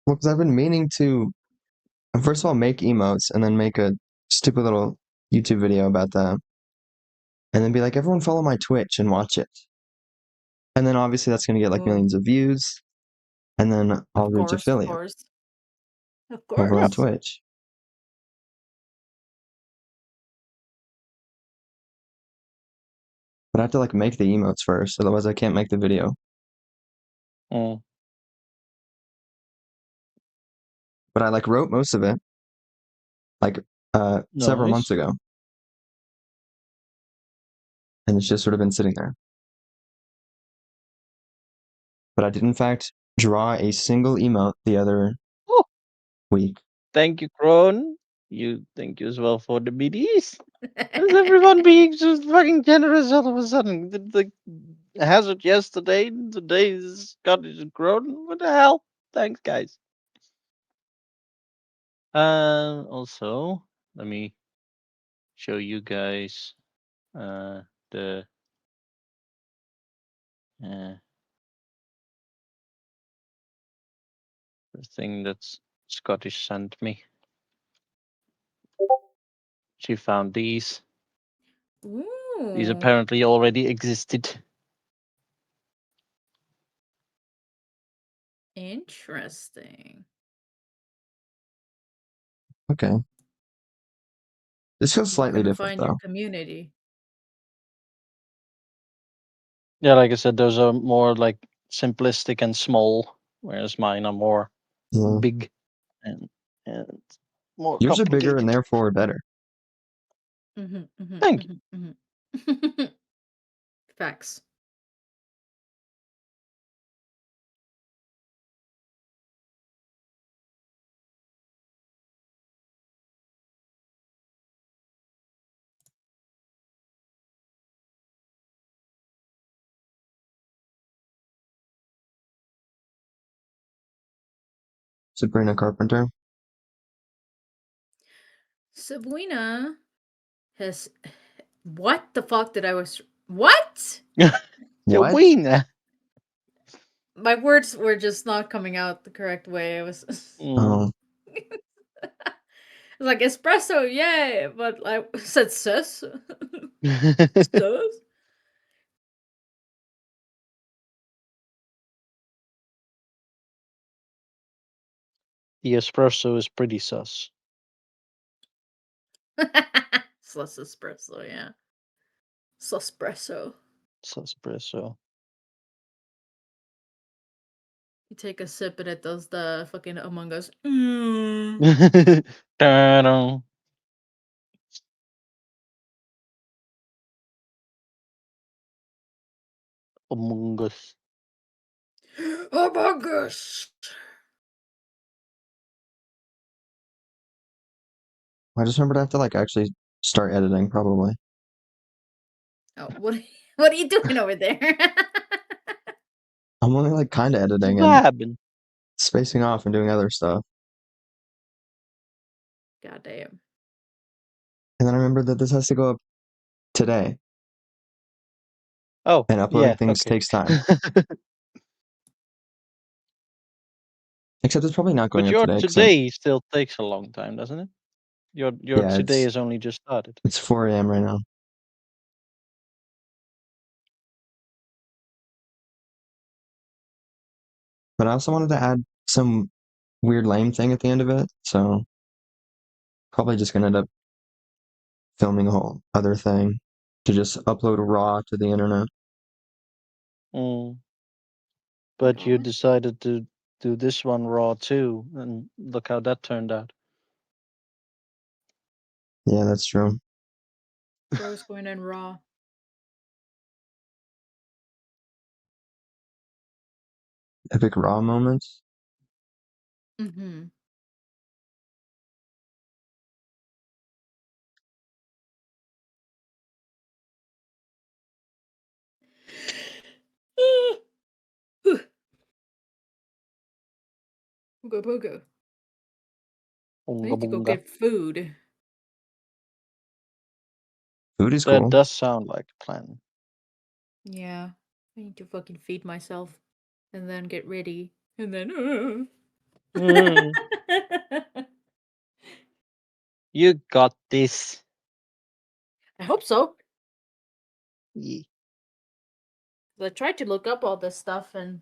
Well, because I've been meaning to, first of all, make emotes and then make a stupid little YouTube video about them. And then be like, everyone follow my Twitch and watch it. And then obviously that's going to get like Oh, millions of views. And then I'll of reach course, of affiliate course. Of over on course. Twitch. But I have to like make the emotes first, otherwise I can't make the video. Mm. But I like wrote most of it like several months Nice. ago. And it's just sort of been sitting there. But I did in fact draw a single emote the other Oh, week. thank you, Crone. Thank you as well for the biddies. Is everyone being just fucking generous all of a sudden? The hazard yesterday, today is Scottish and Crone. What the hell? Thanks, guys. Also, let me show you guys the uh, the thing that Scottish sent me. She found these. These Ooh, apparently already existed. interesting. Okay. This feels You're slightly gonna different find your though. community. Yeah, like I said, those are more like simplistic and small, whereas mine are more Yeah. big and more Yours are bigger and complicated. therefore better. Thank you. Facts. Sabrina Carpenter. Sabrina has. What the fuck did I was. What? Yeah, What? wiener. My words were just not coming out the correct way. I was. Mm. Oh, Like espresso, yeah, but I said sus. Sus? The espresso is pretty sus. Sus espresso, yeah. Suspresso. Suspresso. You take a sip and it does the fucking Among Us. Ta-da. Among Us. Among Us. I just remembered I have to like actually start editing probably. Oh, what are you doing over there? I'm only like kind of editing and Vibing. spacing off and doing other stuff. God damn. And then I remembered that this has to go up today, Oh, and uploading yeah, things okay. takes time. Except it's probably not going But up your today because today still takes a long time, doesn't it? Your yeah, today has only just started. it's 4 a.m. right now. But I also wanted to add some weird lame thing at the end of it, so probably just gonna end up filming a whole other thing to just upload raw to the internet. Mm. My But you gosh. decided to do this one raw too, and look how that turned out. Yeah, that's true. Bro's going in raw. Epic raw moments. Mm-hmm. Booga booga. I Bunga need to go bunga. get food. Food is That cool. does sound like a plan. Yeah. I need to fucking feed myself and then get ready. And then. Mm, you got this. I hope so. Yeah. I tried to look up all this stuff and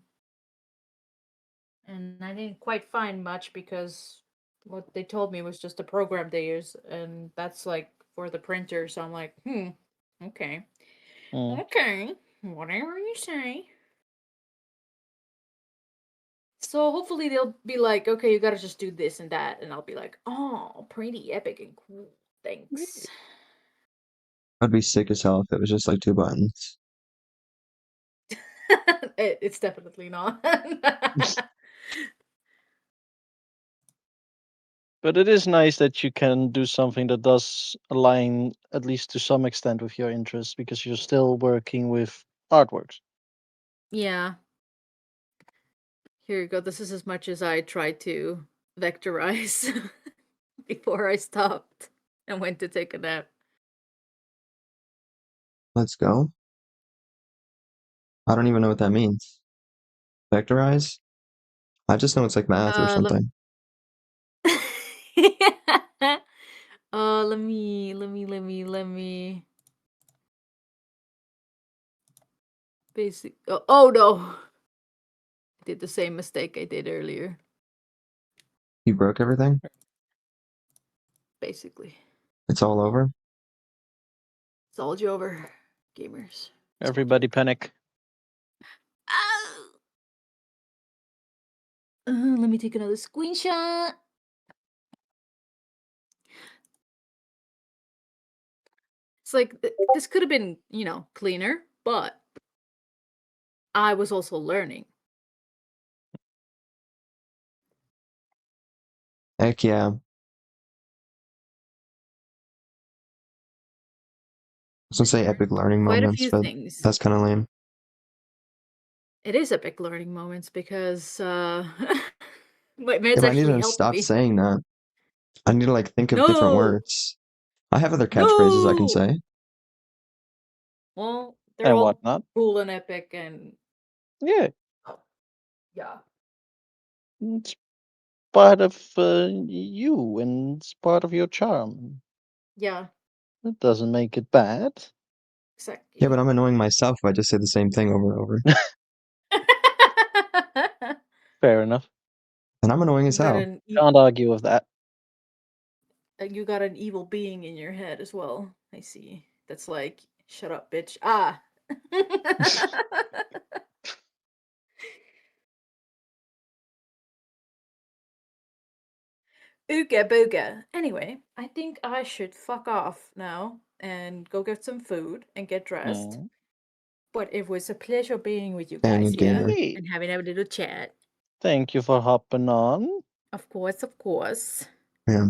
I didn't quite find much because what they told me was just a program they use, and that's like for the printer. So I'm like, okay, Mm. okay, whatever you say. So hopefully they'll be like, okay, you gotta just do this and that, and I'll be like, oh, pretty epic and cool. Thanks. I'd be sick as hell if it was just like 2 buttons. It's definitely not. But it is nice that you can do something that does align, at least to some extent, with your interests because you're still working with artworks. Yeah. Here you go. This is as much as I tried to vectorize before I stopped and went to take a nap. Let's go. I don't even know what that means. Vectorize? I just know it's like math or Lem something. let me basic oh no. I did the same mistake I did earlier, You broke everything? basically. It's all over? It's all over, gamers. It's all Everybody panic. Ah! Let me take another screenshot. It's like this could have been, cleaner, but I was also learning. Heck yeah. I was gonna I say learned epic learning quite a moments, few but things. that's kind of lame. It is epic learning moments because my Yeah, meds but I need actually to helped stop me. saying that. I need to like think of different No, words. I have other catchphrases I can no. say. Well, they're And all whatnot. cool and epic, and Yeah, yeah, it's part of you and it's part of your charm. yeah, It doesn't make it bad. Yeah, but exactly. I'm annoying myself if I just say the same thing over and over. Fair enough. And I'm annoying you as got hell. an Can't argue with that. you got an evil being in your head as well. I see. That's like, shut up, bitch. Ah. Ooga booga. Anyway, I think I should fuck off now and go get some food and get dressed. Mm. But it was a pleasure being with you Dang guys it, here gamer. Yeah. and having a little chat. Thank you for hopping on. Of course, of course. Yeah.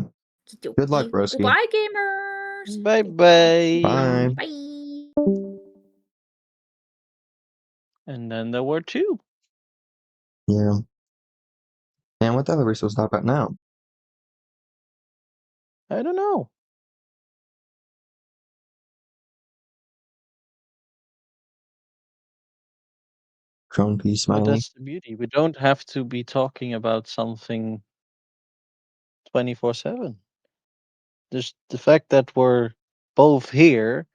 Good luck, Okie broski. Goodbye, gamers. Bye Bye. bye. Bye. And then there were two. Yeah. And what the hell are we supposed to talk about now? I don't know. Crone P But smiley. that's the beauty. We don't have to be talking about something 24/7. Just the fact that we're both here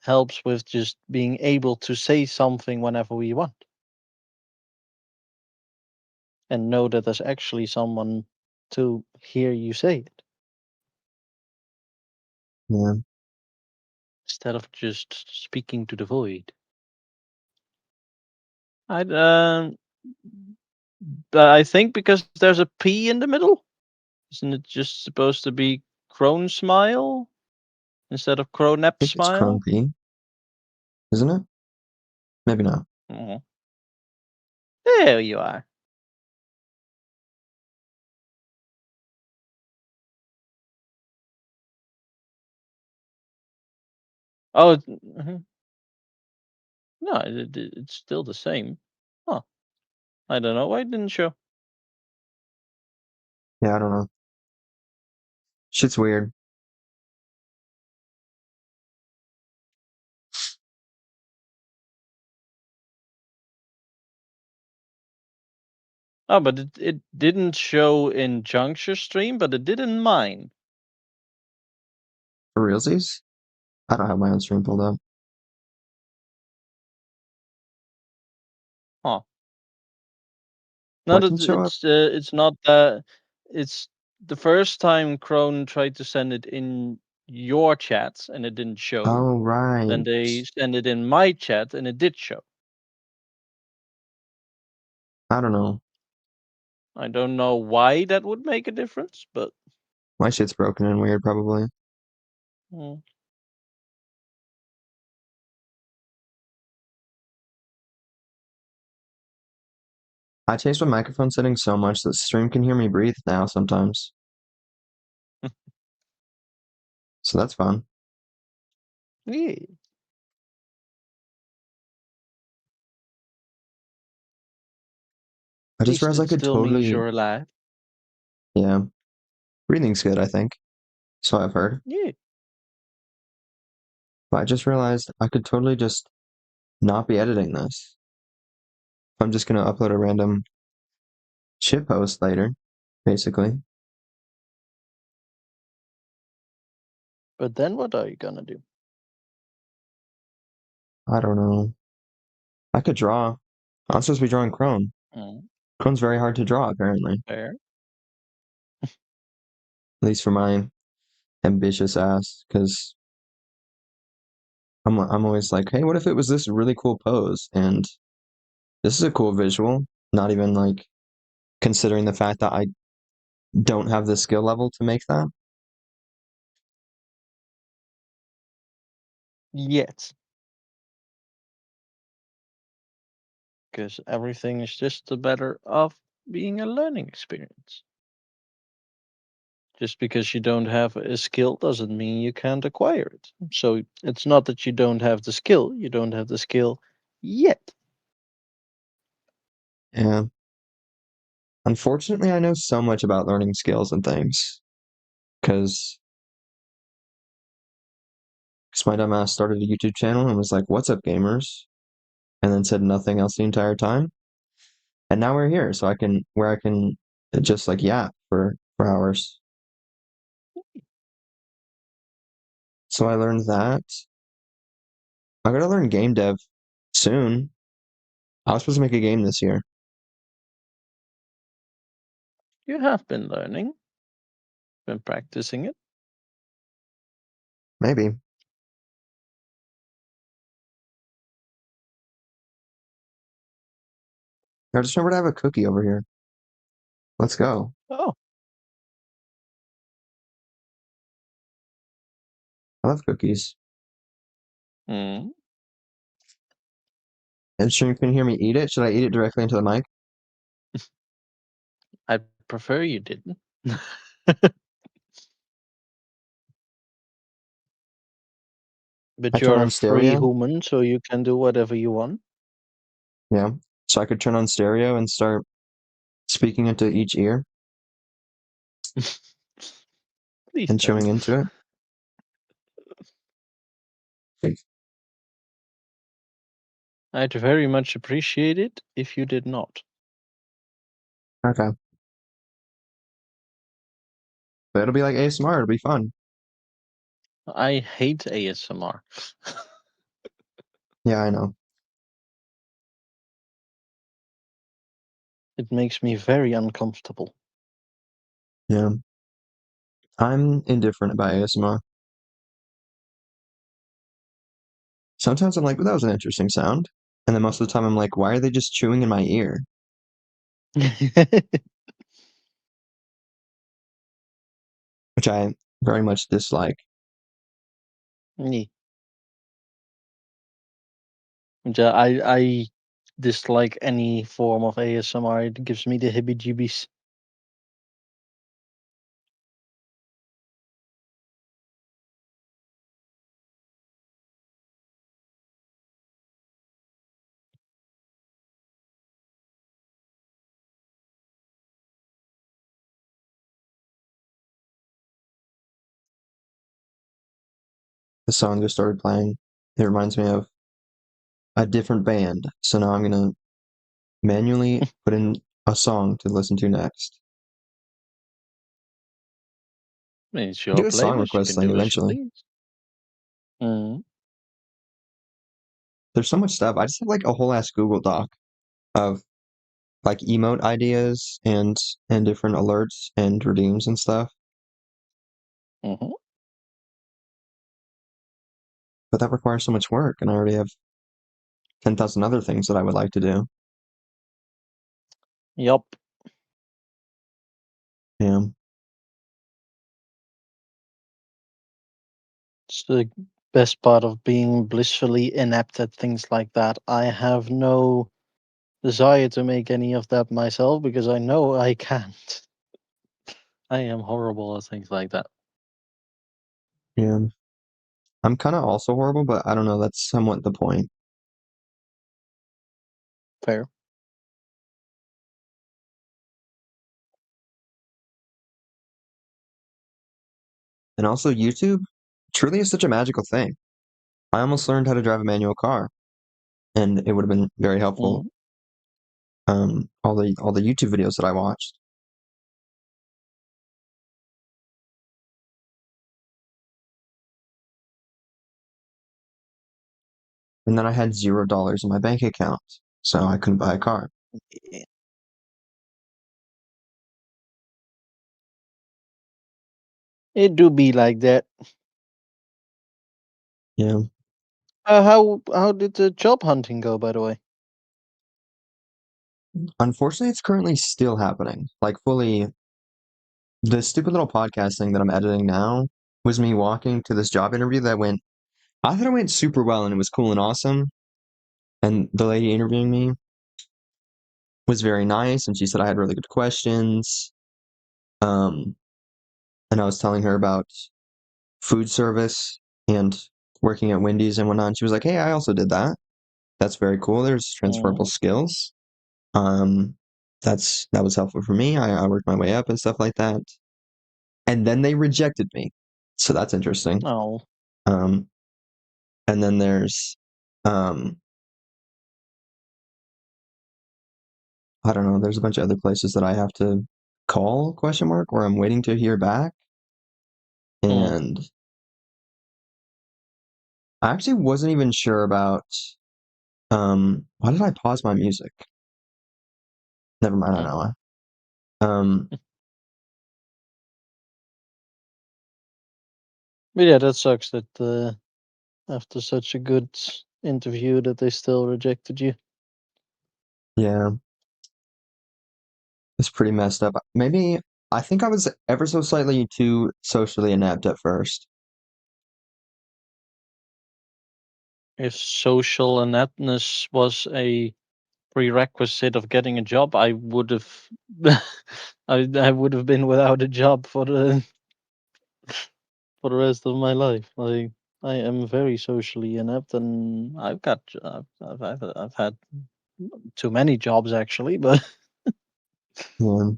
helps with just being able to say something whenever we want and know that there's actually someone to hear you say it Yeah. instead of just speaking to the void. I I think because there's a P in the middle, isn't it just supposed to be Crone smile instead of Cronep I think it's Crone smile? P, isn't it? Maybe not. Mhm. There you are. Oh, no, it's still the same. Huh. I don't know why it didn't show. Yeah, I don't know. Shit's weird. Oh, but it didn't show in Juncture stream, but it did in mine. For realsies? I don't have my own stream pulled up. Huh. No, Why didn't it show up? it's not that. It's the first time Crone tried to send it in your chat and it didn't show. Oh, right. Then they send it in my chat and it did show. I don't know. I don't know why that would make a difference, but My shit's broken and weird, probably. mm, I changed my microphone settings so much that stream can hear me breathe now sometimes. So that's fun. yeah. I At just least realized I it could still means totally, you're alive. yeah. Breathing's good, I think. So I've heard. Yeah. But I just realized I could totally just not be editing this. I'm just gonna upload a random shit post later, basically. But then what are you gonna do? I don't know. I could draw. I'm supposed to be drawing Crone. Mm, Crone's very hard to draw, apparently. fair. At least for my ambitious ass, because I'm always like, hey, what if it was this really cool pose? And this is a cool visual, not even like considering the fact that I don't have the skill level to make that. Yet. Because everything is just the better of being a learning experience. Just because you don't have a skill doesn't mean you can't acquire it. So it's not that you don't have the skill, you don't have the skill yet. Yeah. Unfortunately, I know so much about learning skills and things because my dumbass started a YouTube channel and was like, "What's up, gamers?" and then said nothing else the entire time. And now we're here, so I can just like yap for hours. So I learned that. I gotta learn game dev soon. I was supposed to make a game this year. You have been learning, been practicing it. Maybe. I just remembered I have a cookie over here. Let's go. Oh, I love cookies. mm, And sure you can hear me eat it. Should I eat it directly into the mic? I prefer you didn't. I But turn you're a on free stereo. human, so you can do whatever you want. Yeah. So I could turn on stereo and start speaking into each ear Please and chewing don't. into it. I'd very much appreciate it if you did not. Okay. But it'll be like ASMR. It'll be fun. I hate ASMR. Yeah, I know. It makes me very uncomfortable. Yeah. I'm indifferent about ASMR. Sometimes I'm like, well, that was an interesting sound. And then most of the time I'm like, why are they just chewing in my ear? Which I very much dislike. Yeah. Yeah, I dislike any form of ASMR. It gives me the heebie-jeebies. the song just started playing. It reminds me of a different band. So now I'm gonna manually put in a song to listen to next. I mean, it's I your do a song playlist. You request can thing do as you eventually. please. Mm. There's so much stuff. I just have like a whole ass Google Doc of like emote ideas and different alerts and redeems and stuff. Mm-hmm. But that requires so much work, and I already have 10,000 other things that I would like to do. Yup. Yeah. It's the best part of being blissfully inept at things like that. I have no desire to make any of that myself because I know I can't. I am horrible at things like that. Yeah. I'm kind of also horrible, but I don't know. That's somewhat the point. Fair. And also, YouTube truly is such a magical thing. I almost learned how to drive a manual car, and it would have been very helpful. Mm. All the YouTube videos that I watched. And then I had $0 in my bank account, so I couldn't buy a car. Yeah. It do be like that. Yeah. How did the job hunting go, by the way? Unfortunately, it's currently still happening. Like fully, the stupid little podcast thing that I'm editing now was me walking to this job interview that went. I thought it went super well and it was cool and awesome. And the lady interviewing me was very nice, and she said I had really good questions. Um, and I was telling her about food service and working at Wendy's and whatnot. And she was like, "Hey, I also did that. That's very cool. There's transferable Mm. skills. Um, that was helpful for me. I worked my way up and stuff like that. And then they rejected me, so that's interesting. Oh. Um, and then there's, um, I don't know. There's a bunch of other places that I have to call question mark where I'm waiting to hear back. Mm. And I actually wasn't even sure about, why did I pause my music? Never mind, I Mm. know why. Um, But yeah, that sucks that after such a good interview that they still rejected you. yeah, it's pretty messed up. Maybe I think I was ever so slightly too socially inept at first. If social ineptness was a prerequisite of getting a job, I would have I would have been without a job for the rest of my life. I am very socially inept, and I've had too many jobs actually, but Yeah.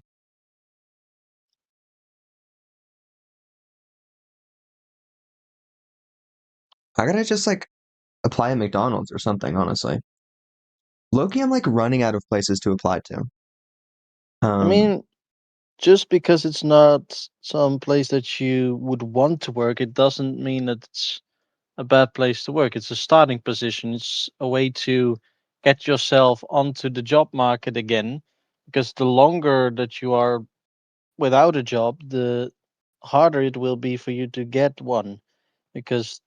I gotta just like apply at McDonald's or something, honestly. Loki, I'm like running out of places to apply to. I Um, mean, just because it's not some place that you would want to work, it doesn't mean that it's a bad place to work. It's a starting position. It's a way to get yourself onto the job market again. Because the longer that you are without a job, the harder it will be for you to get one. Because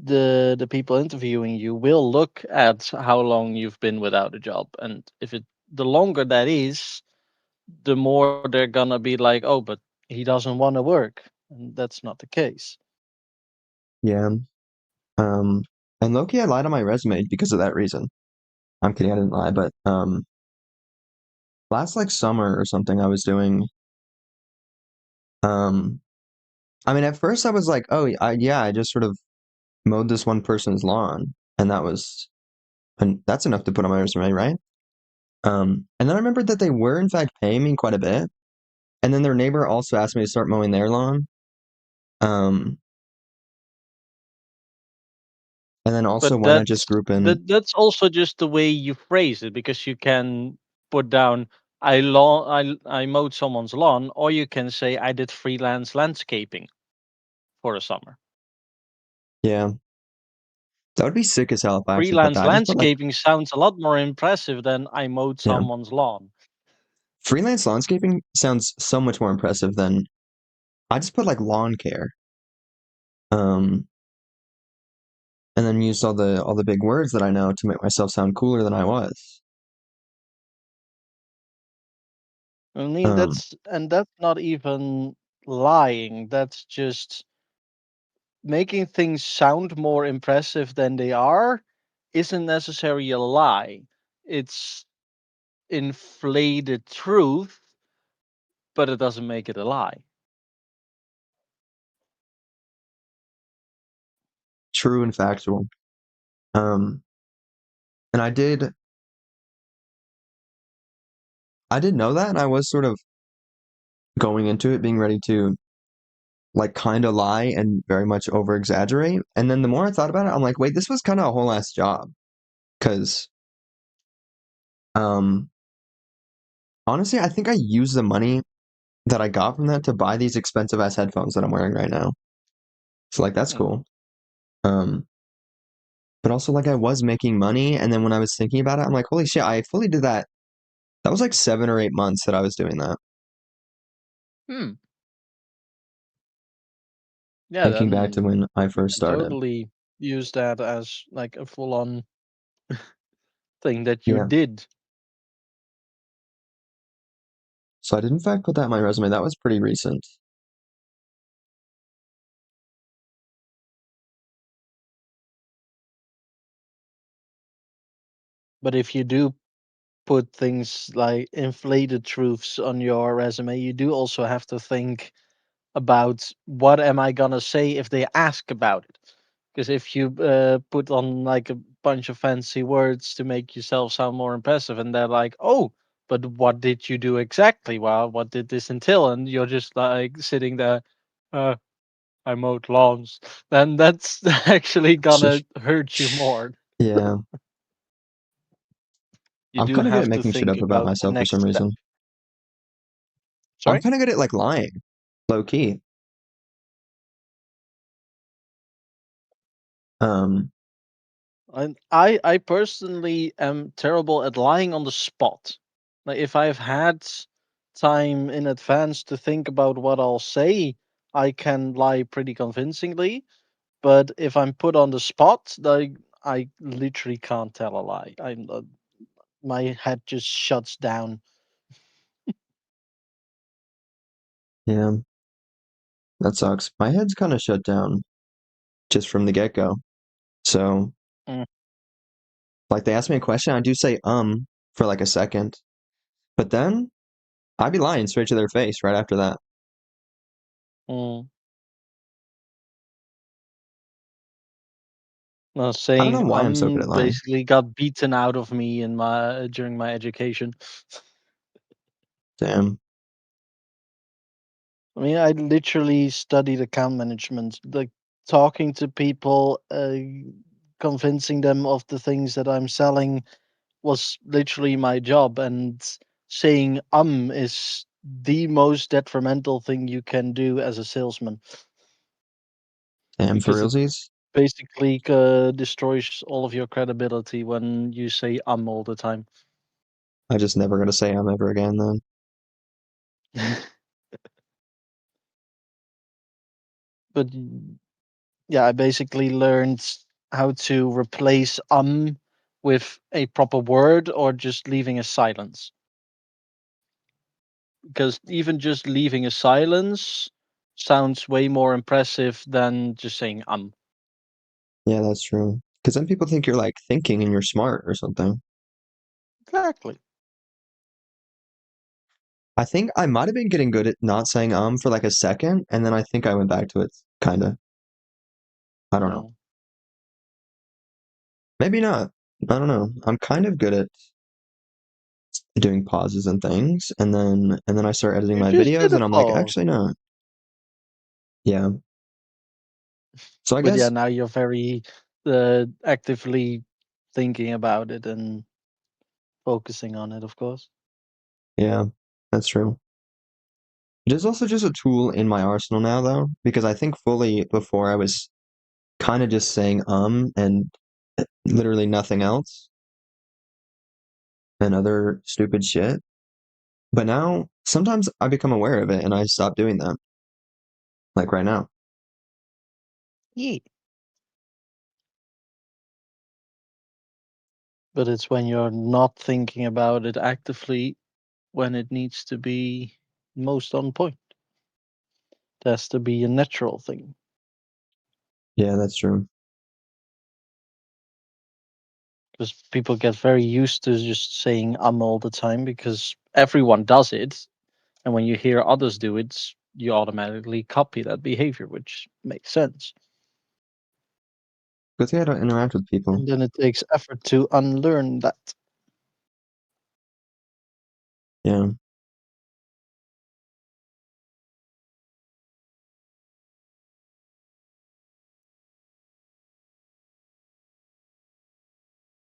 the people interviewing you will look at how long you've been without a job, and if it the longer that is, the more they're gonna be like, oh, but he doesn't want to work, and that's not the case. yeah. Um, and Loki, I lied on my resume because of that reason. I'm kidding, I didn't lie, but last like summer or something, I was doing um, I mean, at first I was like, oh, yeah, I just sort of mowed this one person's lawn, and and that's enough to put on my resume, right? And then I remembered that they were in fact paying me quite a bit, and then their neighbor also asked me to start mowing their lawn. Um, And then also, But why not just group in? that's also just the way you phrase it, because you can put down I mowed someone's lawn, or you can say I did freelance landscaping for a summer. Yeah, that would be sick as hell if I actually put Freelance that. I just put like landscaping sounds a lot more impressive than I mowed yeah, someone's lawn. freelance landscaping sounds so much more impressive than I just put like lawn care. Um, and then used all the big words that I know to make myself sound cooler than I was. I mean, Um, that's not even lying. That's just making things sound more impressive than they are isn't necessarily a lie. It's inflated truth, but it doesn't make it a lie. true and factual. Um, and I did know that, and I was sort of going into it being ready to like kind of lie and very much over exaggerate. And then the more I thought about it, I'm like, wait, this was kind of a whole ass job. Because um, honestly, I think I used the money that I got from that to buy these expensive ass headphones that I'm wearing right now. So like that's Mm. cool. Um, but also like I was making money, and then when I was thinking about it, I'm like, holy shit, I fully did that. That was like 7 or 8 months that I was doing that. Hmm. Yeah, Thinking back to then when I you first can started. totally use that as like a full-on thing that you Yeah. did. So I did in fact put that in my resume. That was pretty recent. But if you do put things like inflated truths on your resume, you do also have to think about what am I gonna say if they ask about it. Because if you put on like a bunch of fancy words to make yourself sound more impressive, and they're like, "Oh, but what did you do exactly? Well, what did this entail?" And you're just like sitting there, uh, "I mowed lawns," then that's actually gonna hurt you more. Yeah. You I'm do kind of good at have to making shit think up about about the myself for next some step. reason. I'm Sorry. kind of good at like lying, low key. Um, And I personally am terrible at lying on the spot. Like if I've had time in advance to think about what I'll say, I can lie pretty convincingly. But if I'm put on the spot, like I literally can't tell a lie. My head just shuts down. yeah, that sucks. My head's kind of shut down just from the get-go. So, Mm, like, they ask me a question, I do say for like a second, but then I'd be lying straight to their face right after that. mm. No, I don't know saying why I'm so good at lying. basically got beaten out of me in my during my education. Damn, I mean, I literally studied account management, like talking to people, convincing them of the things that I'm selling was literally my job. And saying is the most detrimental thing you can do as a salesman, damn for because it realsies. basically destroys all of your credibility when you say all the time. I just never gonna say ever again then. But yeah, I basically learned how to replace with a proper word or just leaving a silence. Because even just leaving a silence sounds way more impressive than just saying Yeah, that's true. Because then people think you're like thinking and you're smart or something. Exactly. I think I might have been getting good at not saying for like a second, and then I think I went back to it, kind of. I don't know. Mm. Maybe not. I don't know. I'm kind of good at doing pauses and things, and then I start editing You my just did videos, a and I'm like, pause. actually, no. Yeah. So I But yeah, guess now you're very actively thinking about it and focusing on it, of course. Yeah, that's true. It is also just a tool in my arsenal now, though, because I think fully before I was kind of just saying and literally nothing else and other stupid shit. But now sometimes I become aware of it and I stop doing that. Like right now. Yeah. But it's when you're not thinking about it actively when it needs to be most on point. It has to be a natural thing. Yeah, that's true. Because people get very used to just saying all the time because everyone does it. And when you hear others do it, you automatically copy that behavior, which makes sense. Good thing I don't interact with people. And then it takes effort to unlearn that. Yeah.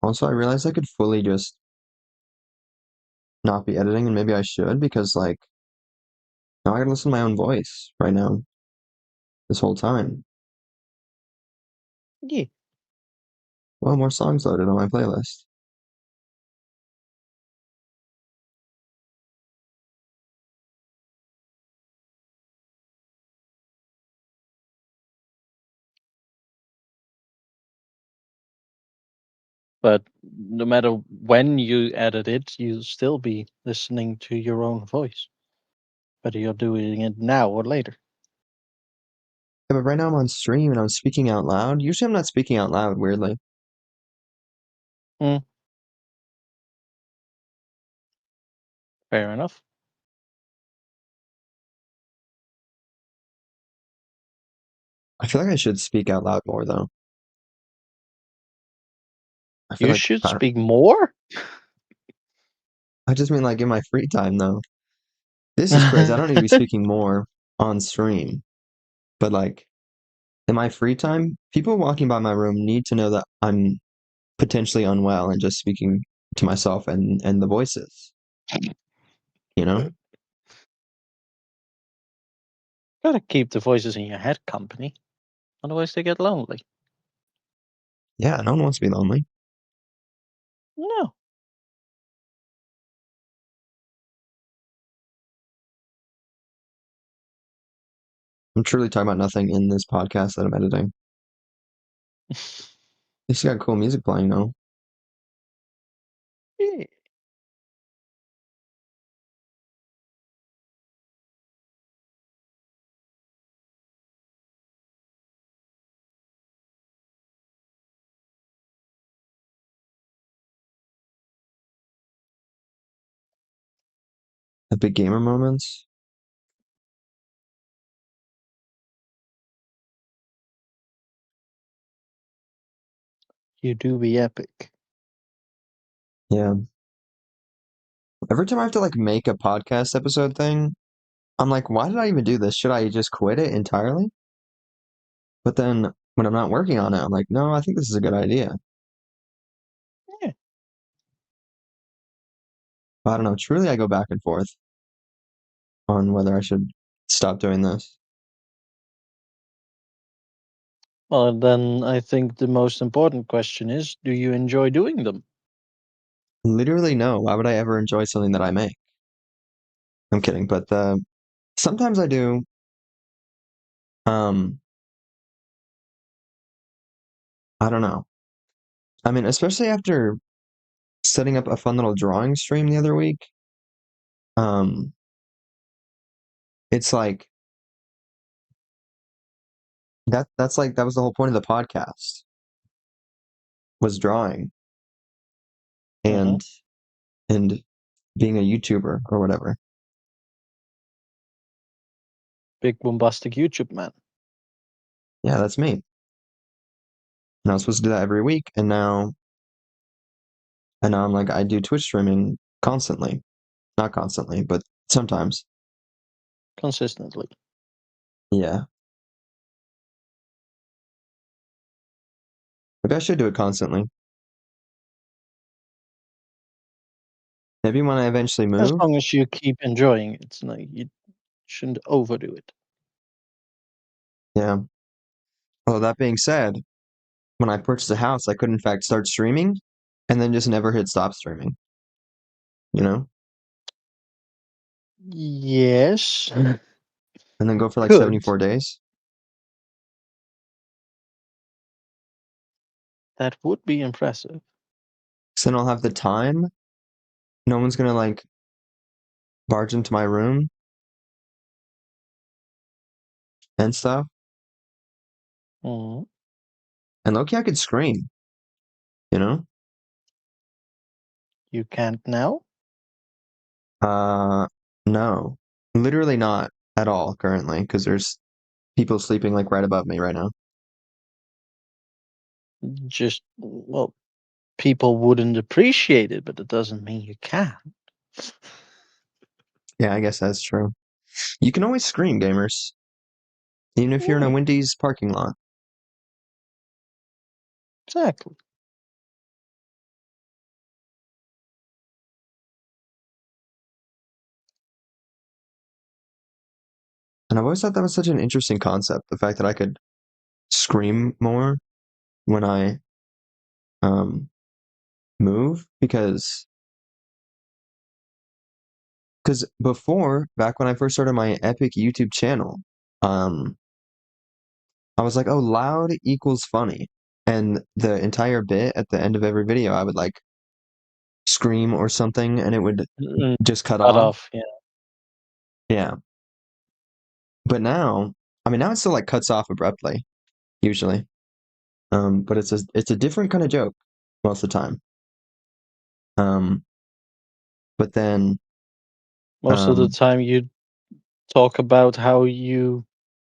Also, I realized I could fully just not be editing, and maybe I should because, like, now I gotta listen to my own voice right now this whole time. Yeah. Well, more songs loaded on my playlist. But no matter when you edit it, you'll still be listening to your own voice, whether you're doing it now or later. Yeah, but right now I'm on stream and I'm speaking out loud. Usually I'm not speaking out loud, weirdly. Hmm. Fair enough. I feel like I should speak out loud more, though. I feel You like should speak more. I just mean like in my free time, though. This is crazy. I don't need to be speaking more on stream, but like in my free time, people walking by my room need to know that I'm potentially unwell and just speaking to myself and the voices, you know? Gotta keep the voices in your head company, otherwise they get lonely. Yeah, no one wants to be lonely. No. I'm truly talking about nothing in this podcast that I'm editing. It's got cool music playing, though. Yeah. Epic gamer moments. You do be epic. Yeah. Every time I have to like make a podcast episode thing, I'm like, why did I even do this? Should I just quit it entirely? But then when I'm not working on it, I'm like, no, I think this is a good idea. Yeah. I don't know. Truly, I go back and forth on whether I should stop doing this. Well, then I think the most important question is, do you enjoy doing them? Literally, no. Why would I ever enjoy something that I make? I'm kidding, but sometimes I do. Um, I don't know. I mean, especially after setting up a fun little drawing stream the other week. Um, it's like that's like that was the whole point of the podcast was drawing Mm-hmm. and and being a YouTuber or whatever. Big bombastic YouTube man. Yeah, that's me. And I was supposed to do that every week, and now I'm like I do Twitch streaming constantly. Not constantly, but sometimes. Consistently. Yeah. I Maybe I should do it constantly. Maybe when I eventually As move. long as you keep enjoying it, like you shouldn't overdo it. Yeah. Well, that being said, when I purchased a house, I could in fact start streaming and then just never hit stop streaming. You know? Yes, And then go for like could. 74 days. That would be impressive. So then I'll have the time. No one's gonna like barge into my room and stuff. Mhm. And low-key, I could scream, you know? You can't now? Uh, no. Literally not at all currently, because there's people sleeping like right above me right now. Just, well, people wouldn't appreciate it, but it doesn't mean you can. Yeah, I guess that's true. You can always scream, gamers, even if you're in a Yeah, Wendy's parking lot. exactly. And I've always thought that was such an interesting concept, the fact that I could scream more when I um move because before, back when I first started my epic YouTube channel, um I was like, oh, loud equals funny. And the entire bit at the end of every video, I would like scream or something and it would Mm, just cut cut off. off, yeah. Yeah. But now, I mean, now it still like cuts off abruptly, usually. But it's a different kind of joke most of the time. Um, but then, Most of the um, time you talk about how you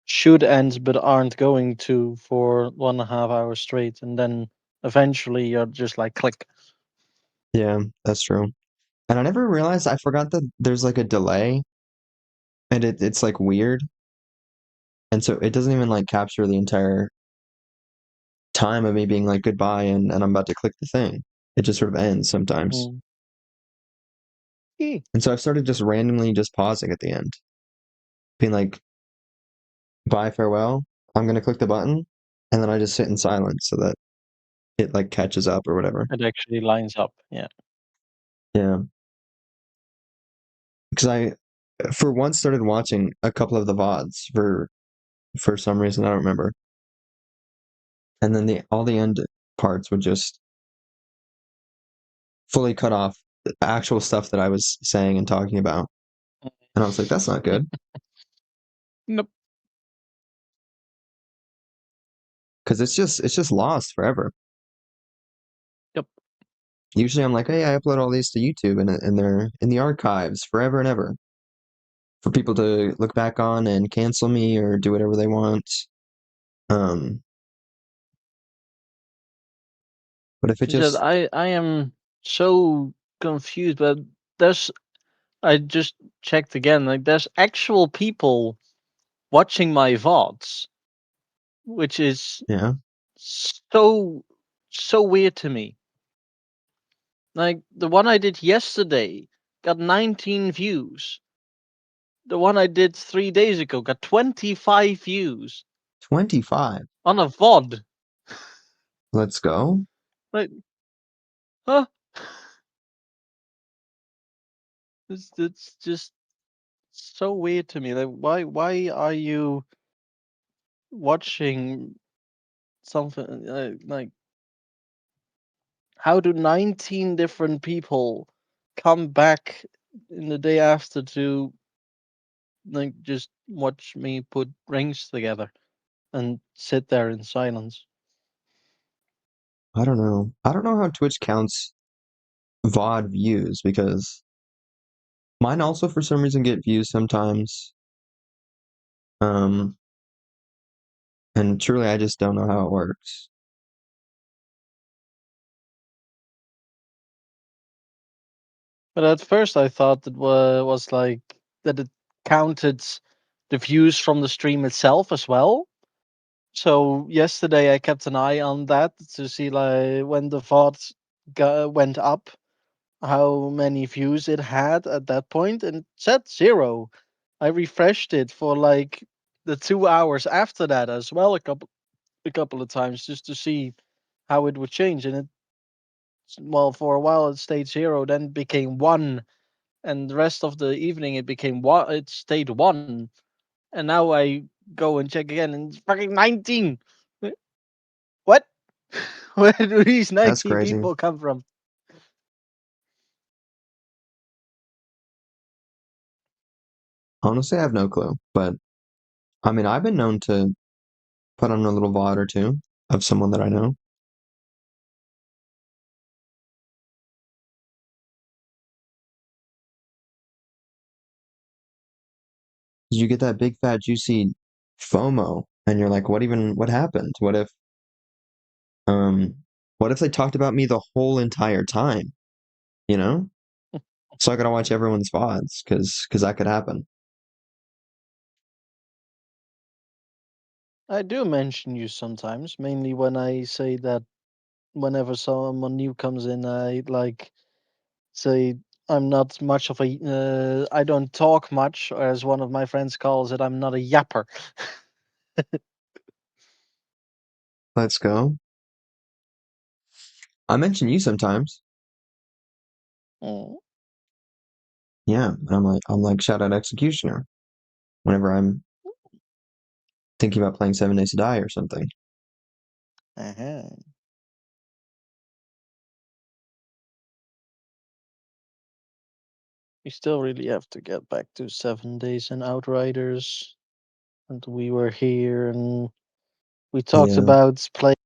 should end but aren't going to for 1.5 hours straight, and then eventually you're just like click. yeah, that's true. And I never realized I forgot that there's like a delay and it's like weird. And so it doesn't even like capture the entire time of me being like goodbye and I'm about to click the thing. It just sort of ends sometimes. Mm. Yeah. And so I've started just randomly just pausing at the end, being like, bye, farewell. I'm gonna click the button, and then I just sit in silence so that it like catches up or whatever. It actually lines up. Yeah. Yeah. Because I for once started watching a couple of the VODs for some reason, I don't remember. And then the all the end parts would just fully cut off the actual stuff that I was saying and talking about. And I was like, that's not good. Nope. Because it's just lost forever. Yep. Usually I'm like, hey, I upload all these to YouTube and they're in the archives forever and ever for people to look back on and cancel me or do whatever they want. Um, but if it She said, just, I am so confused, but there's I just checked again, like there's actual people watching my VODs, which is yeah, so so weird to me. Like the one I did yesterday got 19 views. The one I did 3 days ago got 25 views 25. on a VOD. Let's go. Like, huh? It's just so weird to me. Like, why are you watching something like? How do 19 different people come back in the day after to like just watch me put rings together and sit there in silence? I don't know. I don't know how Twitch counts VOD views because mine also for some reason get views sometimes. Um, and truly I just don't know how it works. But at first I thought it was like that it counted the views from the stream itself as well. So yesterday I kept an eye on that to see like when the VOD went up, how many views it had at that point, and it said 0. I refreshed it for like the 2 hours after that as well, a couple of times just to see how it would change, and well, for a while it stayed 0, then became 1, and the rest of the evening it became 1. It stayed 1, and now I go and check again, and it's fucking 19. What? Where do these That's 19 crazy. people come from? Honestly, I have no clue. But I mean, I've been known to put on a little VOD or two of someone that I know. You get that big fat juicy FOMO, and you're like, what happened? Um, what if they talked about me the whole entire time? You know? So I gotta watch everyone's VODs because that could happen. I do mention you sometimes, mainly when I say that whenever someone new comes in, I like say I'm not much of a I don't talk much, or as one of my friends calls it, I'm not a yapper. Let's go. I mention you sometimes. Mm. Yeah, and I'm like shout out Executioner whenever I'm thinking about playing 7 Days to Die or something. Uh-huh. We still really have to get back to 7 days and Outriders, and we were here and we talked Yeah. about playing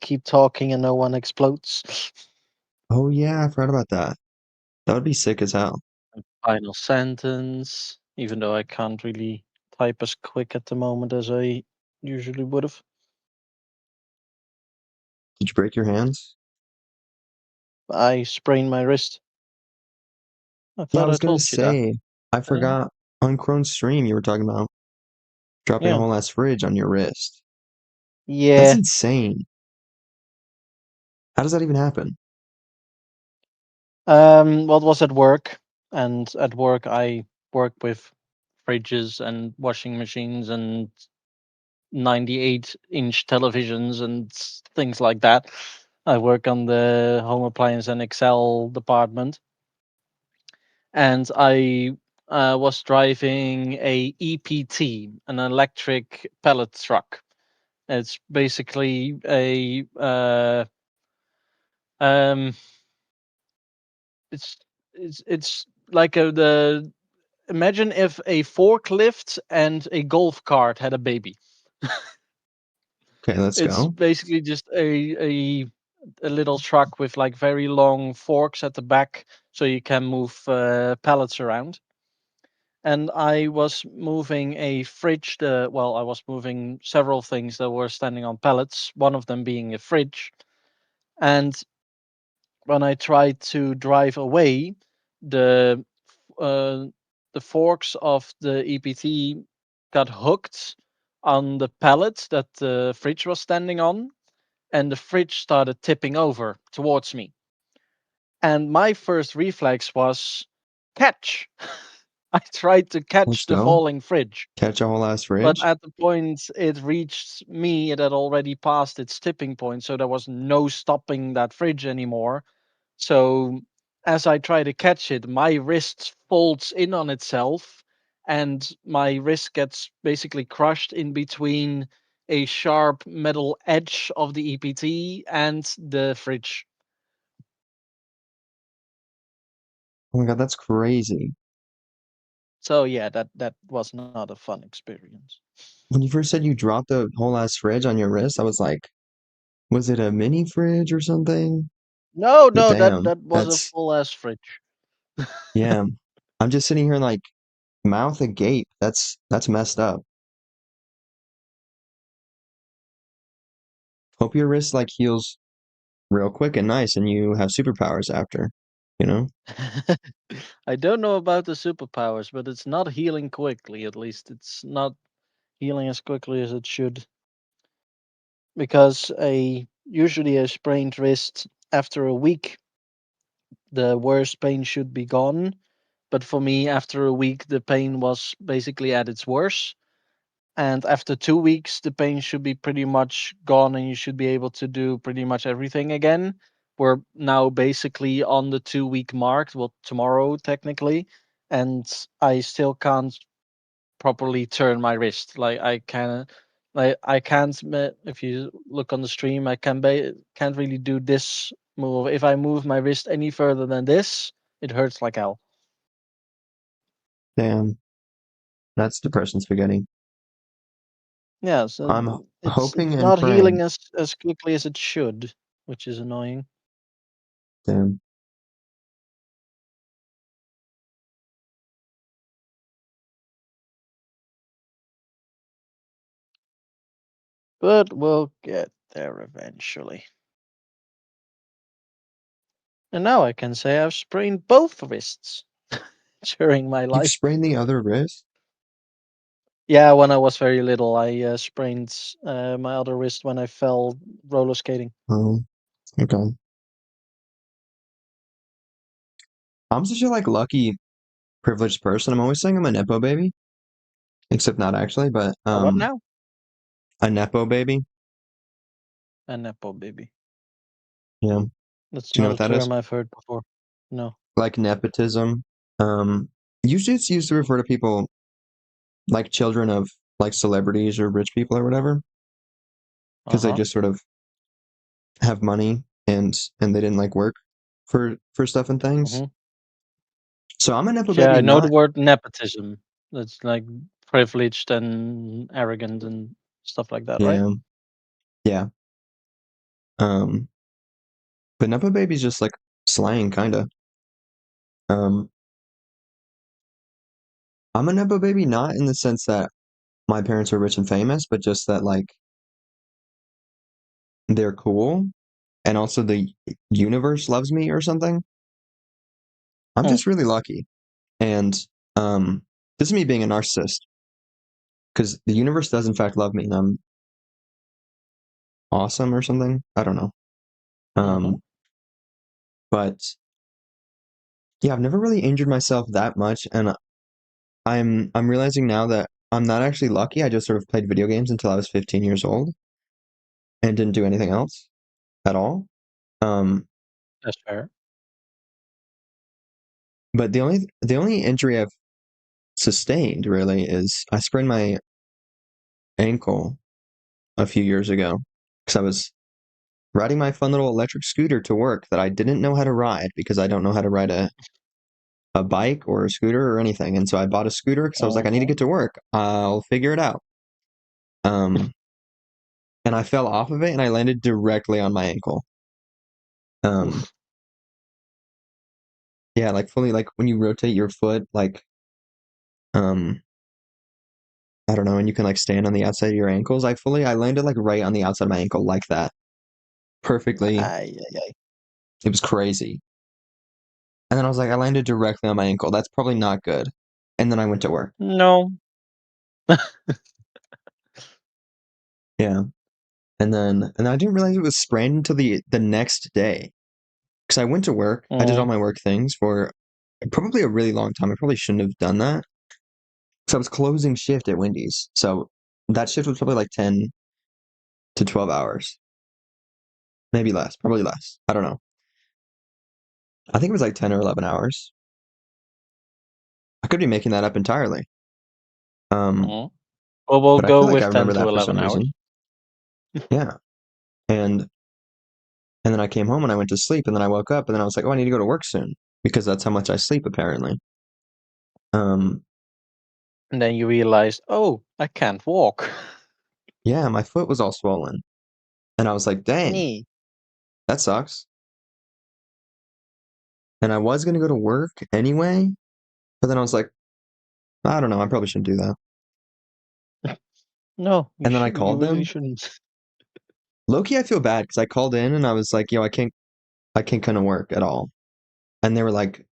Keep Talking and No One Explodes. Oh yeah, I forgot about that. That would be sick as hell. Final Sentence, even though I can't really type as quick at the moment as I usually would have. Did you break your hands? I sprained my wrist. I Yeah, I thought I was gonna told you that. say, I forgot on Crone's stream you were talking about dropping a Yeah. whole ass fridge on your wrist. That's Yeah. insane. How does that even happen? Well, it was at work, and at work I work with fridges and washing machines and 98-inch televisions and things like that. I work on the home appliance and Excel department, and I was driving a EPT, an electric pallet truck. It's basically a um, it's it's like the imagine if a forklift and a golf cart had a baby. Okay, let's It's go. basically just a little truck with like very long forks at the back, so you can move pallets around. And I was moving a fridge. Well, I was moving several things that were standing on pallets. One of them being a fridge. And when I tried to drive away, the uh, the forks of the EPT got hooked on the pallet that the fridge was standing on, and the fridge started tipping over towards me. And my first reflex was catch. I tried to Let's catch the go. falling fridge, Catch a whole ass but fridge. at the point it reached me, it had already passed its tipping point, so there was no stopping that fridge anymore. So as I try to catch it, my wrist folds in on itself, and my wrist gets basically crushed in between a sharp metal edge of the EPT and the fridge. Oh my god, that's crazy. So yeah, that was not a fun experience. When you first said you dropped a whole ass fridge on your wrist, I was like, was it a mini fridge or something? No, But no, that damn, that was a that's full ass fridge. yeah. I'm just sitting here like mouth agape. That's messed up. Hope your wrist like heals real quick and nice and you have superpowers after, you know? I don't know about the superpowers, but it's not healing quickly. At least it's not healing as quickly as it should. because usually a sprained wrist after a week, the worst pain should be gone. But for me, after a week, the pain was basically at its worst. And after 2 weeks, the pain should be pretty much gone, and you should be able to do pretty much everything again. We're now basically on the 2 week mark, well, tomorrow technically, and I still can't properly turn my wrist. I can't. If you look on the stream, I can't really do this move. If I move my wrist any further than this, it hurts like hell. Damn, that's depression spaghetti. Yeah, so I'm hoping it's and not praying. healing as quickly as it should, which is annoying. Damn. But we'll get there eventually. And now I can say I've sprained both wrists during my You've life. sprained the other wrist? Yeah, when I was very little, I sprained my other wrist when I fell roller skating. Oh, okay. I'm such a like lucky, privileged person. I'm always saying I'm a nepo baby, except not actually, but What now? a nepo baby. A nepo baby. Yeah. That's Do you know not what a that is? term I've heard before. No. Like nepotism. Usually it's used to refer to people like children of like celebrities or rich people or whatever, because they Uh-huh. just sort of have money and they didn't like work for stuff and things. Mm-hmm. So I'm a nepo Yeah, baby, I know the not word nepotism. That's like privileged and arrogant and stuff like that, right? yeah, yeah. Um, but nepo baby's just like slang, kinda. Um, I'm a nepo baby, not in the sense that my parents are rich and famous, but just that like they're cool, and also the universe loves me or something. I'm Mm. just really lucky, and this is me being a narcissist because the universe does in fact love me, and I'm awesome or something. I don't know. Mm-hmm. But yeah, I've never really injured myself that much, and I'm realizing now that I'm not actually lucky. I just sort of played video games until I was 15 years old and didn't do anything else at all. Um, That's fair. but the only injury I've sustained really is I sprained my ankle a few years ago because I was riding my fun little electric scooter to work that I didn't know how to ride because I don't know how to ride a bike or a scooter or anything. And so I bought a scooter because I was like, I need to Mm-hmm. get to work. I'll figure it out. Um, and I fell off of it and I landed directly on my ankle. Um, Oof. yeah, like fully like when you rotate your foot, like um, I don't know, and you can like stand on the outside of your ankles. I landed like right on the outside of my ankle like that. Perfectly. Ay, ay, ay. It was crazy. And then I was like, I landed directly on my ankle. That's probably not good. And then I went to work. No. Yeah. And I didn't realize it was sprained until the next day. Because I went to work. I did all Mm. my work things for probably a really long time. I probably shouldn't have done that. Because I was closing shift at Wendy's. So that shift was probably like 10 to 12 hours. Maybe less. Probably less. I don't know. I think it was like 10 or 11 hours. I could be making that up entirely. Um, Mm. Well, we'll but I go feel like I with remember 10 to that for some 11 hours. reason. Yeah. And and then I came home and I went to sleep and then I woke up and then I was like, oh, I need to go to work soon because that's how much I sleep apparently. Um, And then you realized, oh, I can't walk. yeah, my foot was all swollen. And I was like, dang, Nee. that sucks. And I was going to go to work anyway, but then I was like, I don't know, I probably shouldn't do that. No, you And then I shouldn't. You called really them. shouldn't. Low-key, I feel bad because I called in and I was like, yo, I can't come to work at all. And they were like,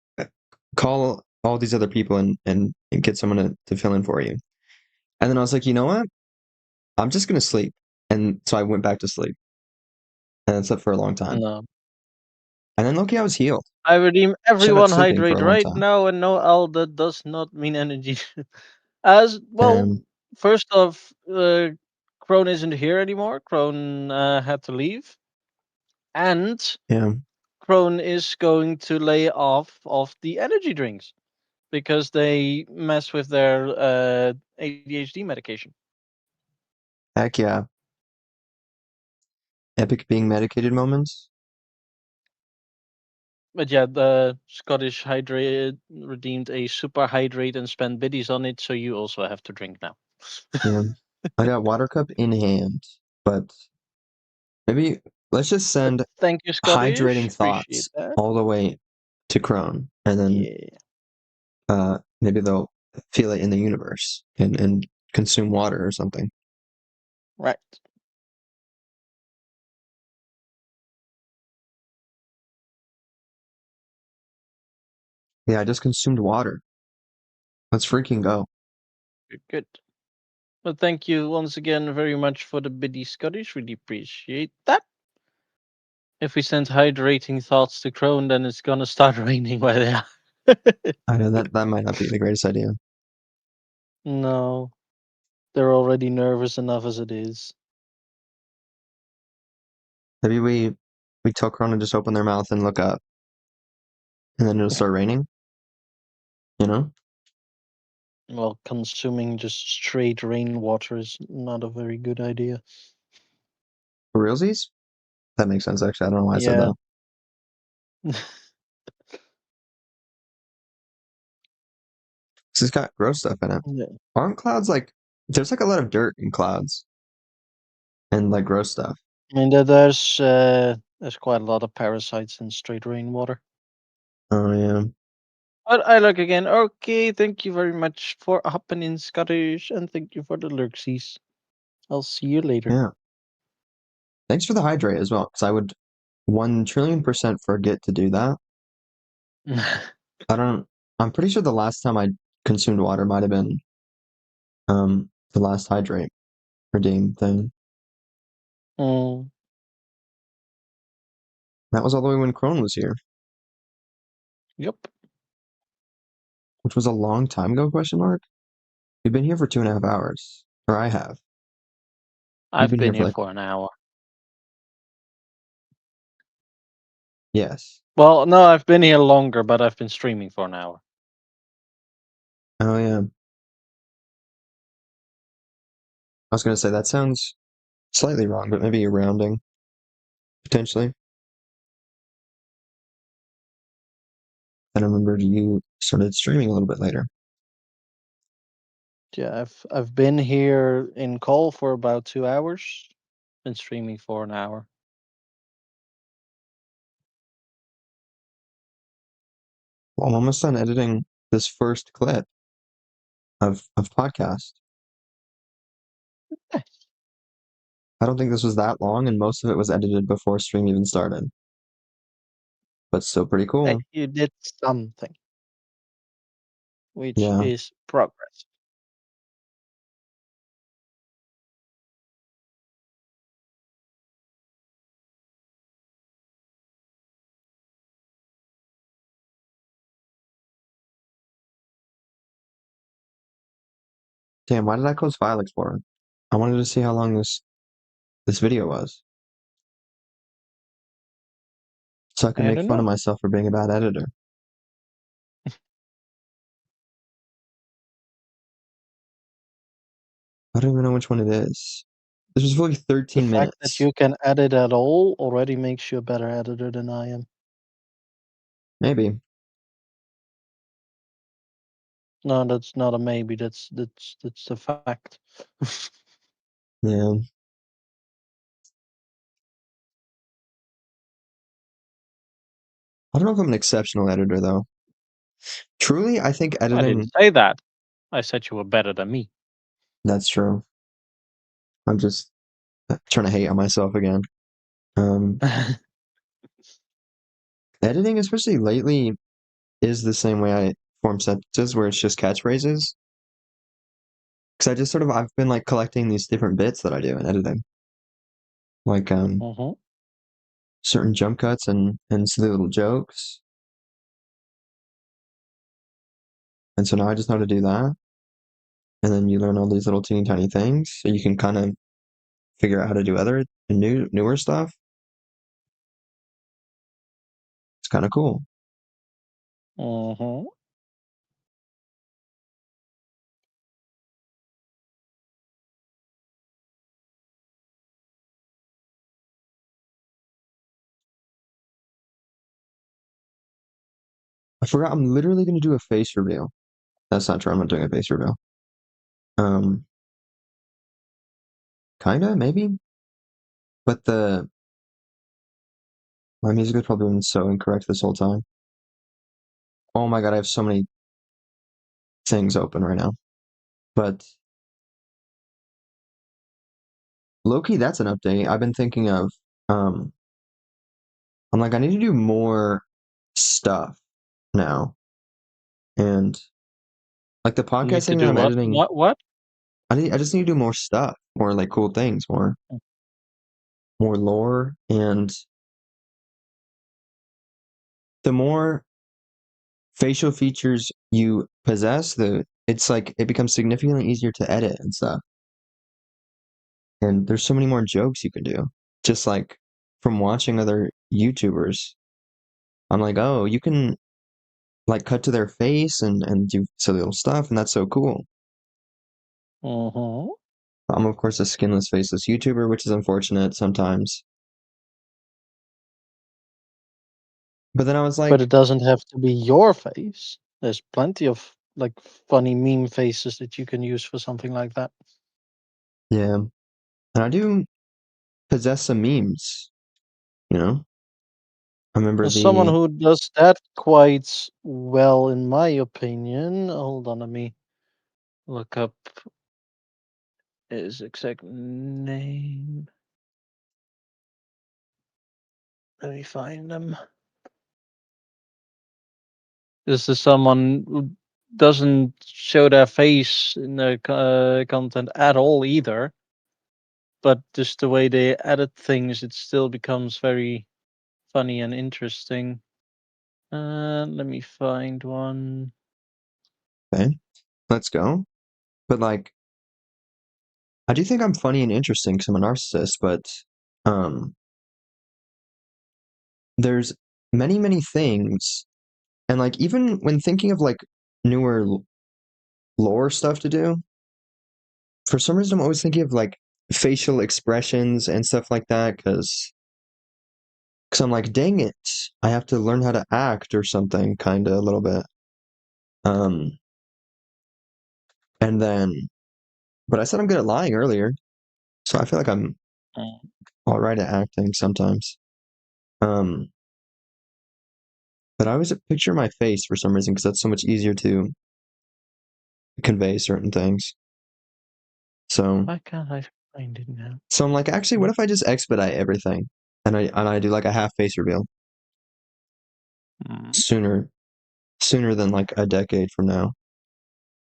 call all these other people and get someone to fill in for you. And then I was like, you know what? I'm just going to sleep. And so I went back to sleep. And I slept for a long time. No. And then Loki, I was healed. I redeem Shut up everyone sleeping for a hydrate long right time. now, and no L, that does not mean energy. As well, And first off, Crone isn't here anymore. Crone had to leave. And yeah, Crone is going to lay off of the energy drinks because they mess with their ADHD medication. heck yeah. Epic being medicated moments. But yeah, the Scottish Hydrate redeemed a super hydrate and spent biddies on it, so you also have to drink now. Yeah. I got water cup in hand, but maybe let's just send Thank you, Scottish. hydrating Appreciate thoughts that. all the way to Crone, and then Yeah. maybe they'll feel it in the universe and consume water or something. Right. Yeah, I just consumed water. Let's freaking go. Good. Well, thank you once again very much for the biddy, Scottish. Really appreciate that. If we send hydrating thoughts to Crone, then it's gonna start raining where they are. I know that might not be the greatest idea. No, they're already nervous enough as it is. Maybe we tell Crone to just open their mouth and look up, and then it'll start raining. You know? Well, consuming just straight rainwater is not a very good idea. For realsies? That makes sense, actually. I don't know why I said Yeah. that. It's got gross stuff in it. Yeah. Aren't clouds like there's like a lot of dirt in clouds and like gross stuff. I mean, there's quite a lot of parasites in straight rainwater. Oh yeah. But I look again. Okay, thank you very much for hopping in, Scottish, and thank you for the lurksies. I'll see you later. Yeah. Thanks for the hydrate as well, because I would 1,000,000,000% forget to do that. I'm pretty sure the last time I consumed water might have been the last hydrate redeem thing. Mm, That was all the way when Crone was here, yep. which was a long time ago, question mark? We've been here for 2.5 hours. Or I have. You've I've been here been for here like for an hour. yes. Well, no, I've been here longer, but I've been streaming for an hour. Oh yeah. I was gonna say that sounds slightly wrong, but maybe you're rounding. Potentially. And I remembered you started streaming a little bit later. Yeah, I've been here in call for about 2 hours. Been streaming for an hour. Well, I'm almost done editing this first clip of podcast. Nice. I don't think this was that long, and most of it was edited before stream even started. But still pretty Hey, cool. you did something, which Yeah. is progress. Damn, why did I close File Explorer? I wanted to see how long this video was. So I could I make don't fun of know. myself for being a bad editor. I don't even know which one it is. This was really The 13 fact that minutes. you can edit at all already makes you a better editor than I am. Maybe. No, that's not a maybe. That's the fact. Yeah. I don't know if I'm an exceptional editor though. Truly, I think I didn't editing, say that. I said you were better than me. that's true. I'm just trying to hate on myself again. Um, Editing, especially lately, is the same way I form sentences where it's just catchphrases. Because I've been like collecting these different bits that I do in editing. like certain jump cuts and silly little jokes. And so now I just know how to do that. And then you learn all these little teeny tiny things, so you can kind of figure out how to do other and newer stuff. It's kind of cool. I forgot I'm literally going to do a face reveal. That's not true. I'm not doing a face reveal. Um, Kinda, maybe. But my music has probably been so incorrect this whole time. Oh my god, I have so many things open right now. But low-key, that's an update. I've been thinking of, I'm like, I need to do more stuff now. And like the You need to podcasting that do I'm what? editing, What? I just need to do more stuff, more like cool things, more lore, and the more facial features you possess, it's like it becomes significantly easier to edit and stuff. And there's so many more jokes you can do. Just like from watching other YouTubers, I'm like, oh, you can like cut to their face and do silly little stuff, and that's so cool. I'm of course a skinless, faceless YouTuber, which is unfortunate sometimes. But then I was But like, it doesn't have to be your face. There's plenty of like funny meme faces that you can use for something like that. yeah, and I do possess some memes, you know? I remember As someone the who does that quite well, in my opinion. Hold on, let me look up his exact name. Let me find them. This is someone who doesn't show their face in their content at all either. But just the way they edit things, it still becomes very funny and interesting. Let me find one. okay, let's go. But like, I do think I'm funny and interesting because I'm a narcissist, but um, there's many things, and like even when thinking of like newer lore stuff to do, for some reason I'm always thinking of like facial expressions and stuff like that because I'm like, dang it, I have to learn how to act or something, kind of a little bit. Um, and then, but I said I'm good at lying earlier, so I feel like I'm Mm. all right at acting sometimes. Um, but I always picture my face for some reason because that's so much easier to convey certain things. So, Why can't I find it now? so I'm like, actually, what if I just expedite everything and I do like a half face reveal Mm. sooner than like a decade from now,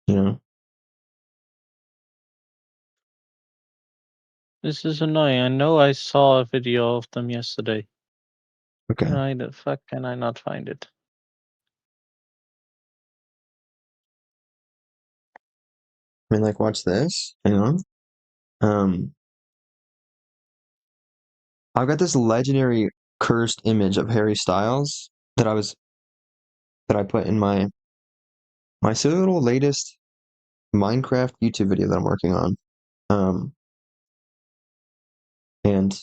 you know? This is annoying. I know I saw a video of them yesterday. Okay. Why the fuck can I not find it? I mean, like, watch this. Hang on. Um, I've got this legendary cursed image of Harry Styles that I put in my silly little latest Minecraft YouTube video that I'm working on. Um, and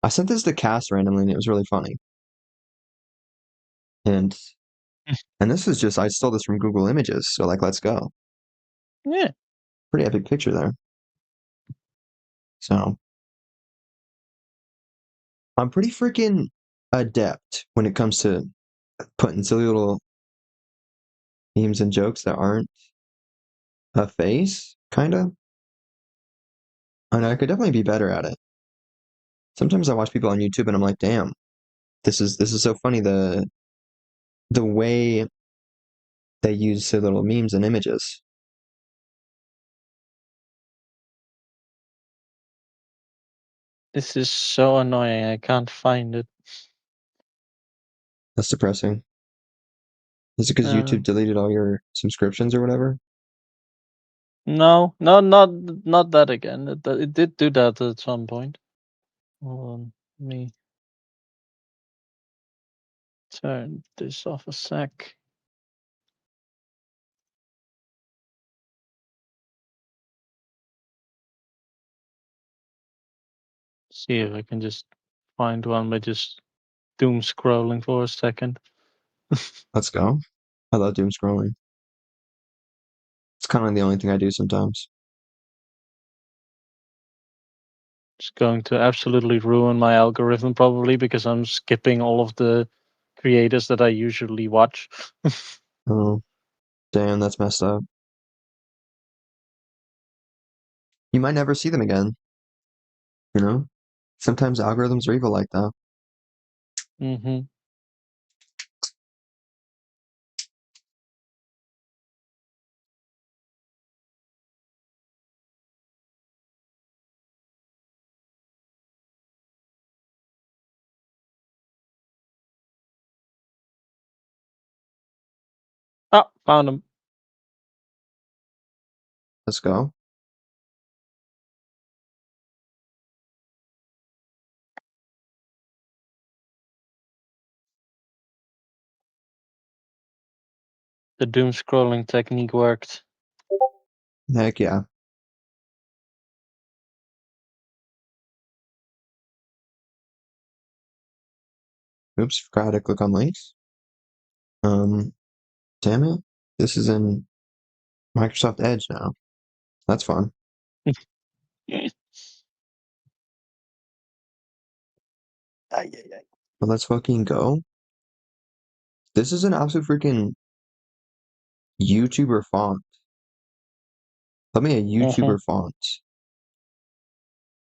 I sent this to Cass randomly, and it was really funny. And this is just I stole this from Google Images, so like, let's go. Yeah. Pretty epic picture there. So I'm pretty freaking adept when it comes to putting silly little memes and jokes that aren't a face, kind of. And I could definitely be better at it. Sometimes I watch people on YouTube and I'm like, damn, this is so funny the way they use silly little memes and images. This is so annoying. I can't find it. That's depressing. Is it because YouTube deleted all your subscriptions or whatever? No, not that again. It did do that at some point. Hold on, let me turn this off a sec. See if I can just find one by just doom scrolling for a second. Let's go. I love doom scrolling. It's kind of the only thing I do sometimes. It's going to absolutely ruin my algorithm probably because I'm skipping all of the creators that I usually watch. Oh, damn, that's messed up. You might never see them again, you know? Sometimes algorithms are evil like that. Mm-hmm. Ah, found them. Let's go. The doom scrolling technique worked. Heck yeah. Oops, forgot how to click on links. Damn it. This is in Microsoft Edge now. That's fun. Ay, ay, ay. But let's fucking go. This is an absolute freaking YouTuber font. Let me a Mm-hmm. YouTuber font.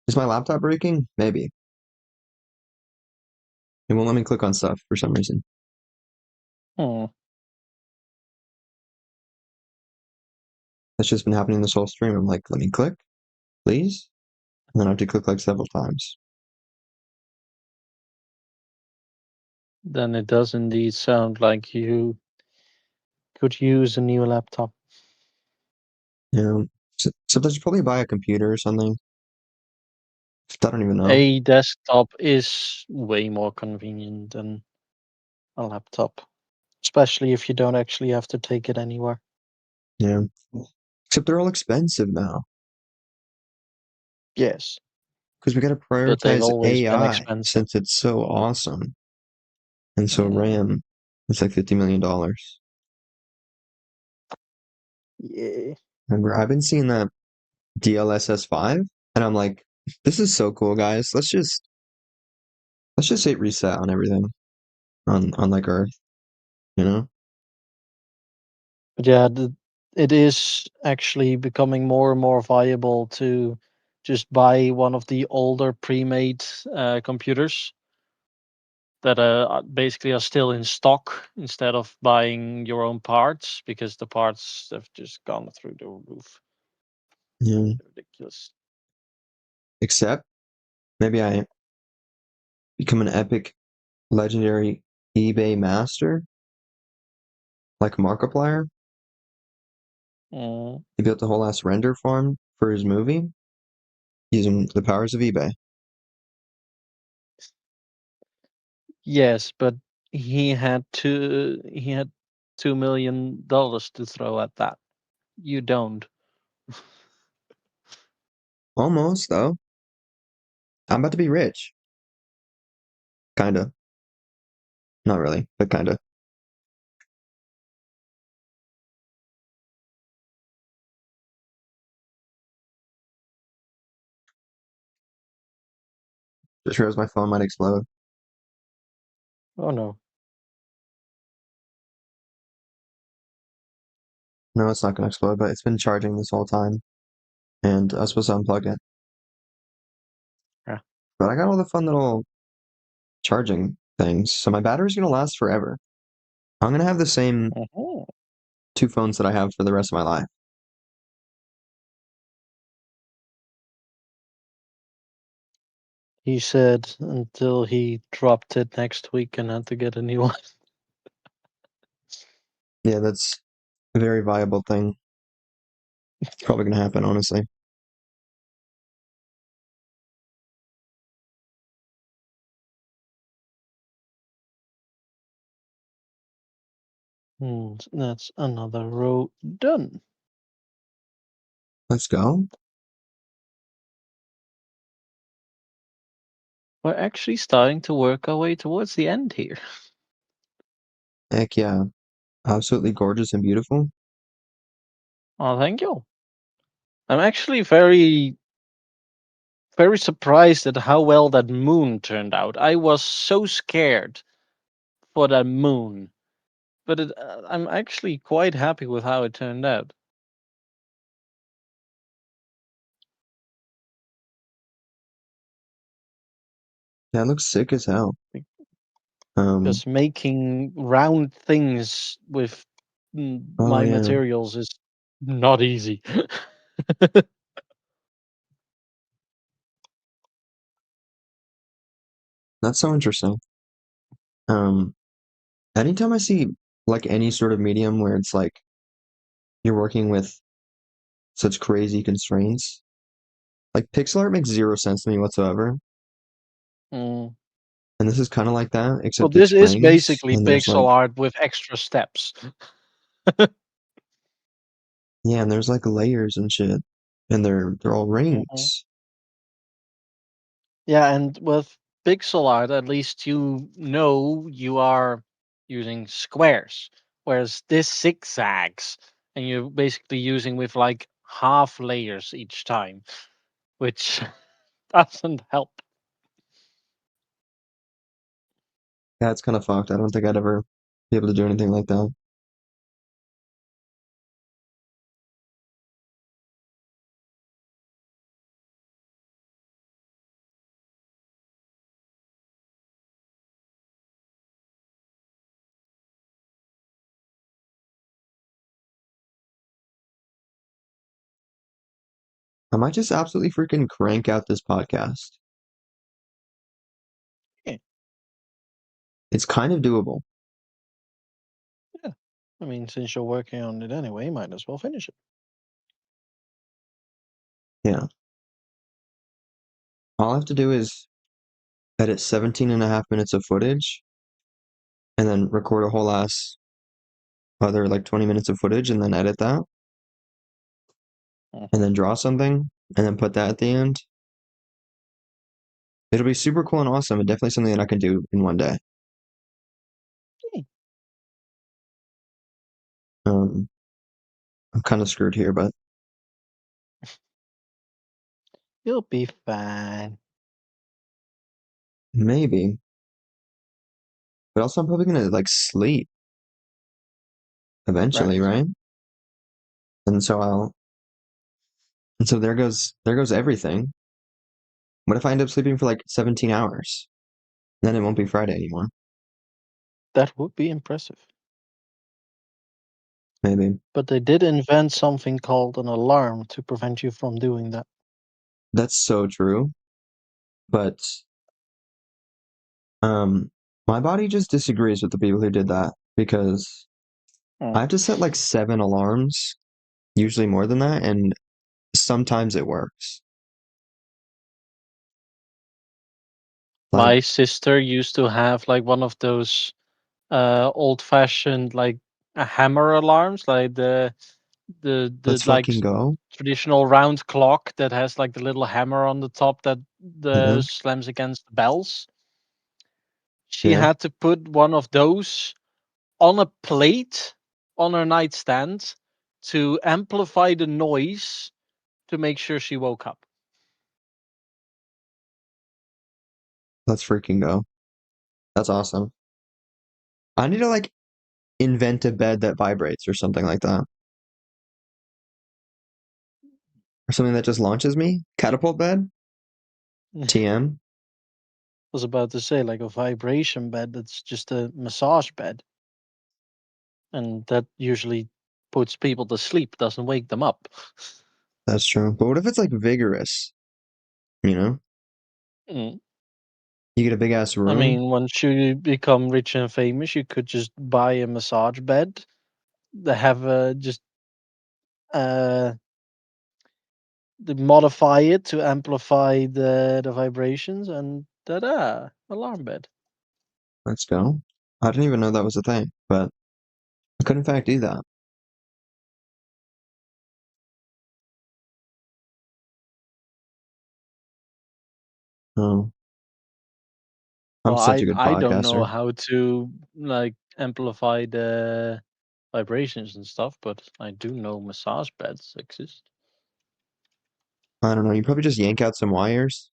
Is my laptop breaking? Maybe. It won't let me click on stuff for some reason. Hmm. That's just been happening this whole stream. I'm like, let me click, please. And then I have to click like several times. Then it does indeed sound like you could use a new laptop. You know, sometimes you probably buy a computer or something. I don't even know. A desktop is way more convenient than a laptop, especially if you don't actually have to take it anywhere. Yeah. Except they're all expensive now. Yes, Because we got to but they've prioritize always been AI expensive. since it's so awesome. And so Mm, RAM, it's like $50 million. yeah. Remember, I've been seeing that DLSS 5, and I'm like, this is so cool, guys. Let's just hit reset on everything on like Earth, you know? But yeah, it is actually becoming more and more viable to just buy one of the older pre-made computers that basically are still in stock instead of buying your own parts because the parts have just gone through the roof. Yeah. Ridiculous. Except maybe I become an epic, legendary eBay master, like Markiplier. Mm, He built a whole ass render farm for his movie using the powers of eBay. yes, but he had $2 million to throw at that. You don't. Almost, though. I'm about to be rich. Kinda. Not really, but kinda. Just realized my phone might explode. Oh no. No, it's not gonna explode, but it's been charging this whole time. And I was supposed to unplug it. Yeah. But I got all the fun little charging things, so my battery's gonna last forever. I'm gonna have the same Mhm. 2 phones that I have for the rest of my life. He said until he dropped it next week and had to get a new one. Yeah, that's a very viable thing. It's probably gonna happen, honestly. And that's another row done. Let's go. We're actually starting to work our way towards the end here. Heck yeah. Absolutely gorgeous and beautiful. Oh, thank you. I'm actually very, very surprised at how well that moon turned out. I was so scared for that moon, but I'm actually quite happy with how it turned out. Yeah, it looks sick as hell. Um, Because making round things with oh my yeah, materials is not easy. that's so interesting. Um, anytime I see like any sort of medium where it's like you're working with such crazy constraints, like pixel art makes zero sense to me whatsoever. Mm. And this is kind of like that, Well, except it's this is frames basically and there's like, pixel art with extra steps. yeah, and there's like layers and shit, and they're all Mhm. rings. Yeah, and with pixel art, at least you are using squares, whereas this zigzags, and you're basically using with like half layers each time, which doesn't help. Yeah, it's kind of fucked. I don't think I'd ever be able to do anything like that. I might just absolutely freaking crank out this podcast. Yeah, It's kind of doable. yeah. I mean, since you're working on it anyway, might as well finish it. Yeah. All I have to do is edit 17 and a half minutes of footage and then record a whole ass other like 20 minutes of footage and then edit that and Mhm. then draw something and then put that at the end. It'll be super cool and awesome and definitely something that I can do in one day. Yeah, Um, I'm kind of screwed here, but you'll be fine. maybe. But also, I'm probably gonna like sleep eventually, Right. right? And so I'll, and so there goes everything. What if I end up sleeping for like 17 hours? Then it won't be Friday anymore. That would be impressive. Maybe. But they did invent something called an alarm to prevent you from doing that. That's so true. But um, my body just disagrees with the people who did that because I Mm. have to set like 7 alarms, usually more than that, and sometimes it works. My Like sister used to have like one of those old fashioned like hammer alarms, like the let's like fucking go. traditional round clock that has like the little hammer on the top that Yeah, the slams against the bells. She yeah, had to put one of those on a plate on her nightstand to amplify the noise to make sure she woke up. let's freaking go. That's awesome. I need to like invent a bed that vibrates or something like that. Or something that just launches me. Catapult bed? TM? Was about to say like a vibration bed that's just a massage bed, and that usually puts people to sleep, doesn't wake them up. That's true. But what if it's like vigorous? You know? Mm. You get a big ass I room. mean, once you become rich and famous, you could just buy a massage bed. They have just uh modify it to amplify the vibrations, and ta-da, alarm bed. Let's go. I didn't even know that was a thing, but I could in fact do that. Oh, I'm Well, such I a good I don't know podcaster. how to like amplify the vibrations and stuff, but I do know massage beds exist. I don't know. You probably just yank out some wires,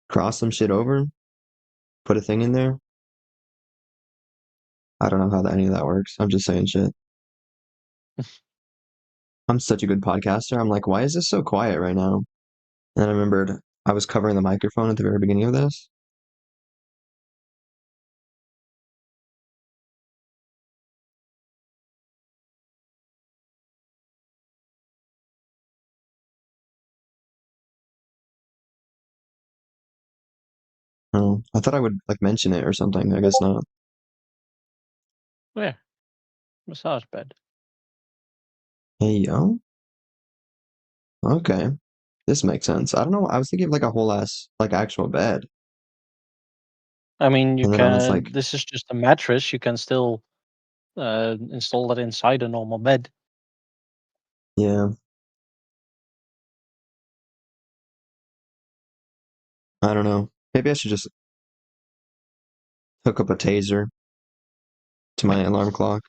cross some shit over, put a thing in there. I don't know how any of that works. I'm just saying shit. I'm such a good podcaster. I'm like, why is this so quiet right now? And then I remembered I was covering the microphone at the very beginning of this. Oh, I thought I would like mention it or something. I guess not. Where? Massage bed. Hey, yo. Okay. This makes sense. I don't know. I was thinking of like a whole ass, like actual bed. I mean, you And then I was like, can. This is just a mattress. You can still install it inside a normal bed. yeah, I don't know. Maybe I should just hook up a taser to my alarm clock,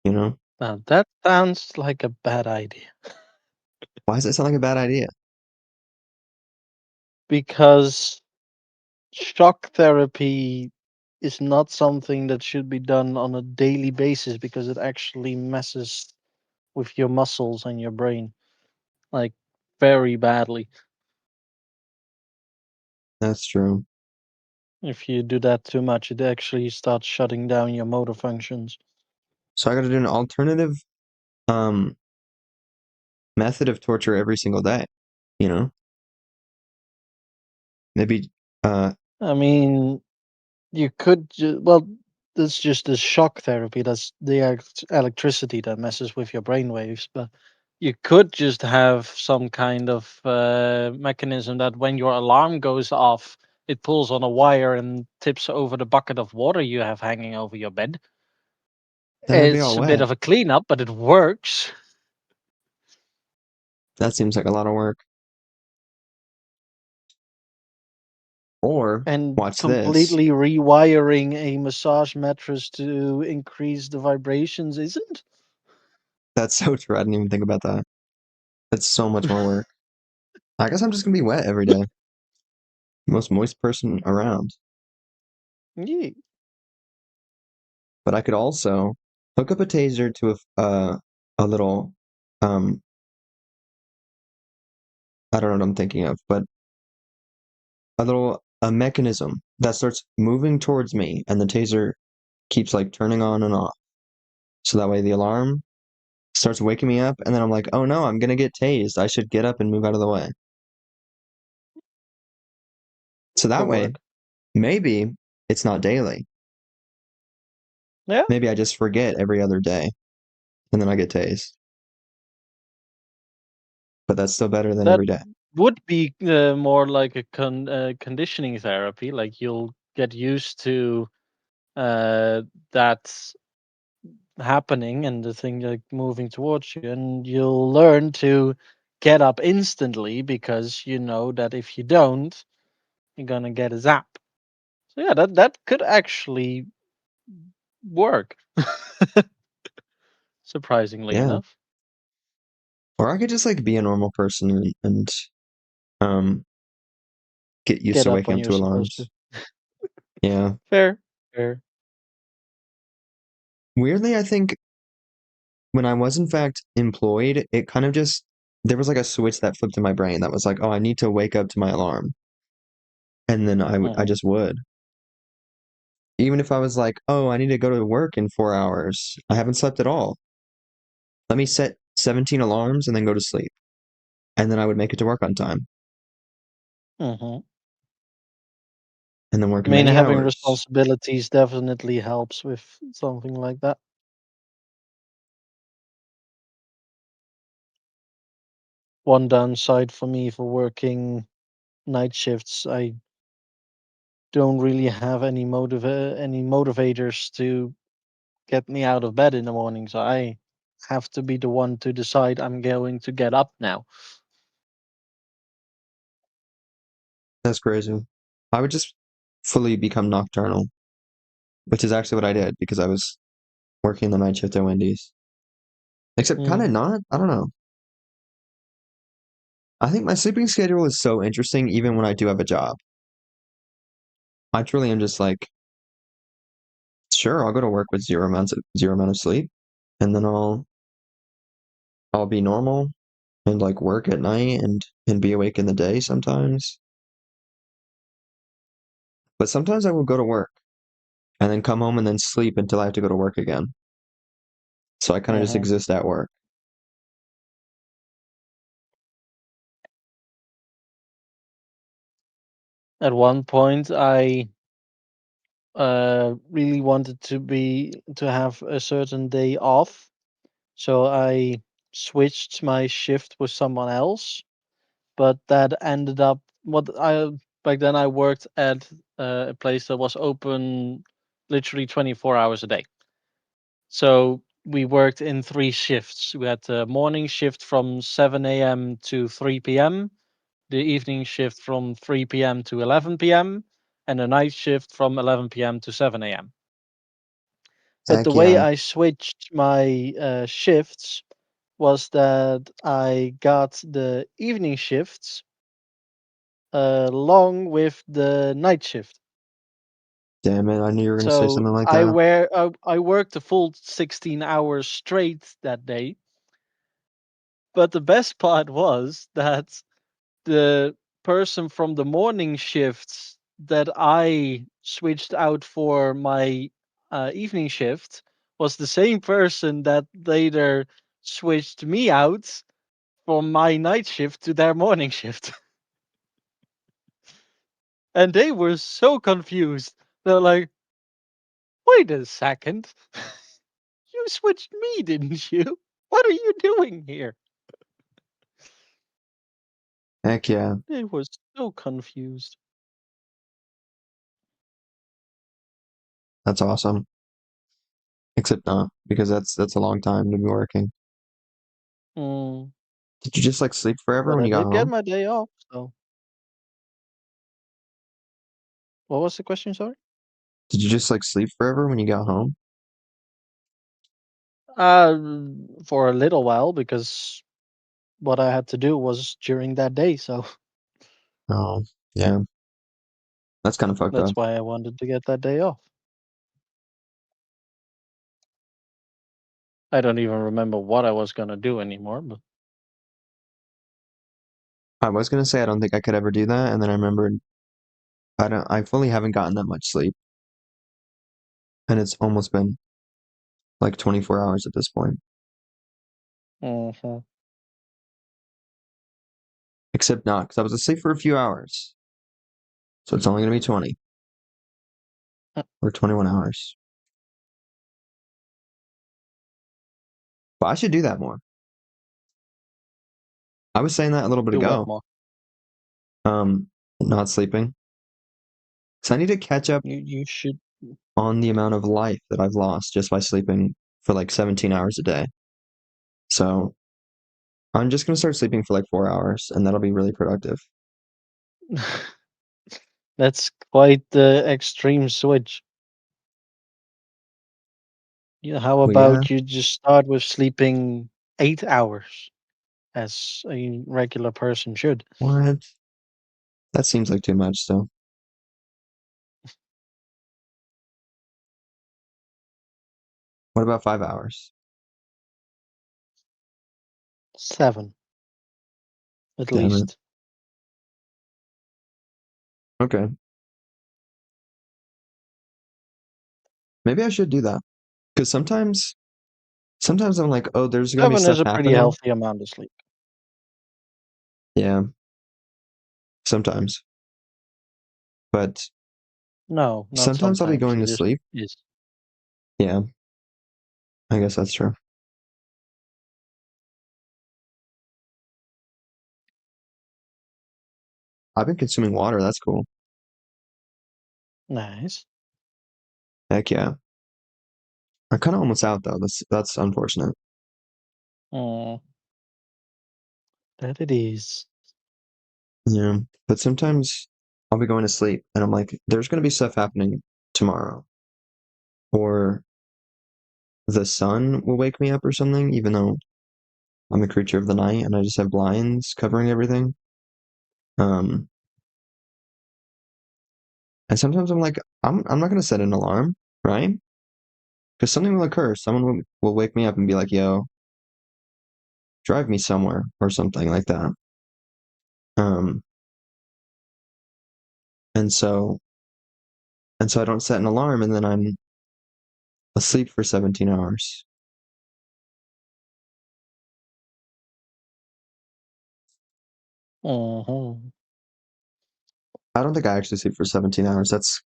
you know? Now that sounds like a bad idea Why does that sound like a bad idea? because shock therapy is not something that should be done on a daily basis because it actually messes with your muscles and your brain like very badly. That's true. If you do that too much, it actually starts shutting down your motor functions. So I gotta do an alternative um method of torture every single day, you know? Maybe uh I mean, you could, well, that's just the shock therapy. That's the electricity that messes with your brain waves. But you could just have some kind of mechanism that when your alarm goes off, it pulls on a wire and tips over the bucket of water you have hanging over your bed. then I'd be all It's a bit wet. of a cleanup, but it works. That seems like a lot of work. Or And watch this. completely rewiring a massage mattress to increase the vibrations isn't. That's so true. I didn't even think about that. That's so much more work. I guess I'm just gonna be wet every day. Most moist person around. Yeah. But I could also hook up a taser to a little um I don't know what I'm thinking of, but a mechanism that starts moving towards me and the taser keeps like turning on and off. So that way the alarm starts waking me up and then I'm like, "Oh no, I'm gonna get tased. I should get up and move out of the way." So Could that way, work. maybe it's not daily. Yeah. Maybe I just forget every other day and then I get tased. But that's still better than That every day. would be more like a conditioning therapy. Like you'll get used to uh, that happening and the thing like moving towards you, and you'll learn to get up instantly because you know that if you don't, you're gonna get a zap. So yeah, that could actually work. Surprisingly Yeah. enough, Or I could just like be a normal person and um get used get to up waking when up you're to supposed to. alarms. Yeah. Fair, fair. Weirdly, I think when I was in fact employed, it kind of just there was like a switch that flipped in my brain that was like, "Oh, I need to wake up to my alarm." And then I Hmm. just would. Even if I was like, "Oh, I need to go to work in 4 hours. I haven't slept at all. Let me set 17 alarms and then go to sleep." And then I would make it to work on time. Hmm. and then work I mean, many having hours. responsibilities definitely helps with something like that. One downside for me for working night shifts, I don't really have any motivators to get me out of bed in the morning, so I have to be the one to decide I'm going to get up now. That's crazy. I would just fully become nocturnal, which is actually what I did because I was working the night shift at Wendy's. Except kind of Mm. not. I don't know. I think my sleeping schedule is so interesting even when I do have a job. I truly am just like, sure, I'll go to work with zero amount of sleep, and then I'll be normal and like work at night and be awake in the day sometimes. But sometimes I will go to work and then come home and then sleep until I have to go to work again. So I kind of just Hmm. exist at work. At one point, I really wanted to have a certain day off, so I switched my shift with someone else. But that ended up what I back then I worked at a place that was open literally 24 hours a day. So we worked in three shifts. We had the morning shift from 7 a.m. to 3 p.m., the evening shift from 3 p.m. to 11 p.m., and the night shift from 11 p.m. to 7 a.m. But the Heck way yeah. I switched my shifts was that I got the evening shifts along with the night shift. Damn it. I knew you were going to say So something like that. I worked the full 16 hours straight that day. But the best part was that the person from the morning shifts that I switched out for my evening shift was the same person that later switched me out from my night shift to their morning shift. And they were so confused. They're like, wait a second. You switched me, didn't you? What are you doing here? Heck yeah. They were so confused. That's awesome. Except not, because that's a long time to be working. Mm, Did you just like sleep forever but when I you got did get home? my day off, so what was the question, sorry? Did you just like sleep forever when you got home? Uh, for a little while because what I had to do was during that day, so Oh, yeah. That's kind of fucked that's up. why I wanted to get that day off. I don't even remember what I was gonna do anymore, but I was gonna say I don't think I could ever do that, and then I remembered I fully haven't gotten that much sleep, and it's almost been like 24 hours at this point. mhm. Except not, because I was asleep for a few hours. So it's only gonna be 20 or 21 hours. But I should do that more. I was saying that a little bit Do what ago. more? Um, not sleeping. So I need to catch up You should. on the amount of life that I've lost just by sleeping for like 17 hours a day. So I'm just gonna start sleeping for like 4 hours, and that'll be really productive. That's quite the extreme switch. Yeah, how Well, yeah, about you just start with sleeping 8 hours as a regular person should? what? That seems like too much still. What about 5 hours? 7, at Damn it. least. Okay. Maybe I should do that. Because sometimes I'm like, oh, there's gonna be 7 is stuff a pretty happening. healthy amount of sleep. Yeah, sometimes. But No, not Sometimes I'll be sometimes. going It to just sleep. is. Yeah, I guess that's true. I've been consuming water. That's cool. Nice. Heck yeah. I'm kind of almost out though. That's unfortunate. Mm. That it is. Yeah, but sometimes I'll be going to sleep and I'm like, there's going to be stuff happening tomorrow, or the sun will wake me up or something, even though I'm a creature of the night and I just have blinds covering everything. Um, and sometimes I'm like, I'm not going to set an alarm, right? Because something will occur. Someone will wake me up and be like, yo, drive me somewhere or something like that. Um, and so I don't set an alarm and then I'm asleep for 17 hours. Mm-hmm. I don't think I actually sleep for 17 hours. That's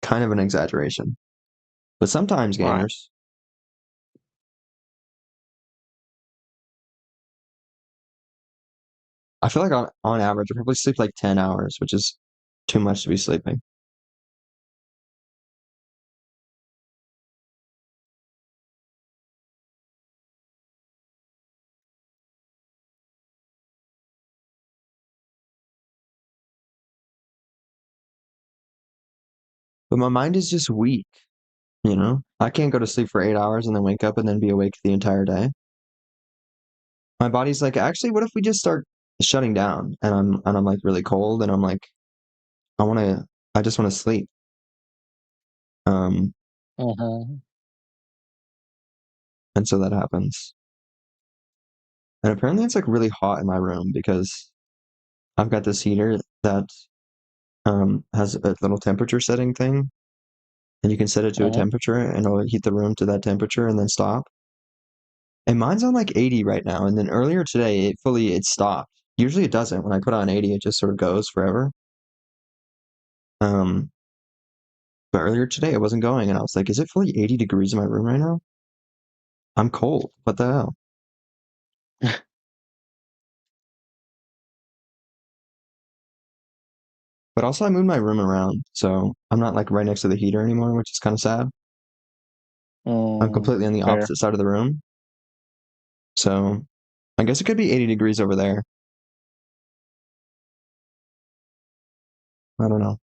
kind of an exaggeration. But sometimes Right. gamers, I feel like on average, I probably sleep like 10 hours, which is too much to be sleeping. But my mind is just weak, you know? I can't go to sleep for 8 hours and then wake up and then be awake the entire day. My body's like, actually, what if we just start shutting down? And I'm like really cold and I'm like, I just want to sleep. Um, Mm-hmm. and so that happens. And apparently it's like really hot in my room because I've got this heater that has a little temperature setting thing, and you can set it to a Mm-hmm. temperature and it'll heat the room to that temperature and then stop. And mine's on like 80 right now, and then earlier today it stopped. Usually it doesn't. When I put on 80, it just sort of goes forever. Um, but earlier today it wasn't going, and I was like, is it fully 80 degrees in my room right now? I'm cold. What the hell? But also I moved my room around, so I'm not like right next to the heater anymore, which is kind of sad. I'm completely on the Fair. opposite side of the room. So I guess it could be 80 degrees over there. I don't know.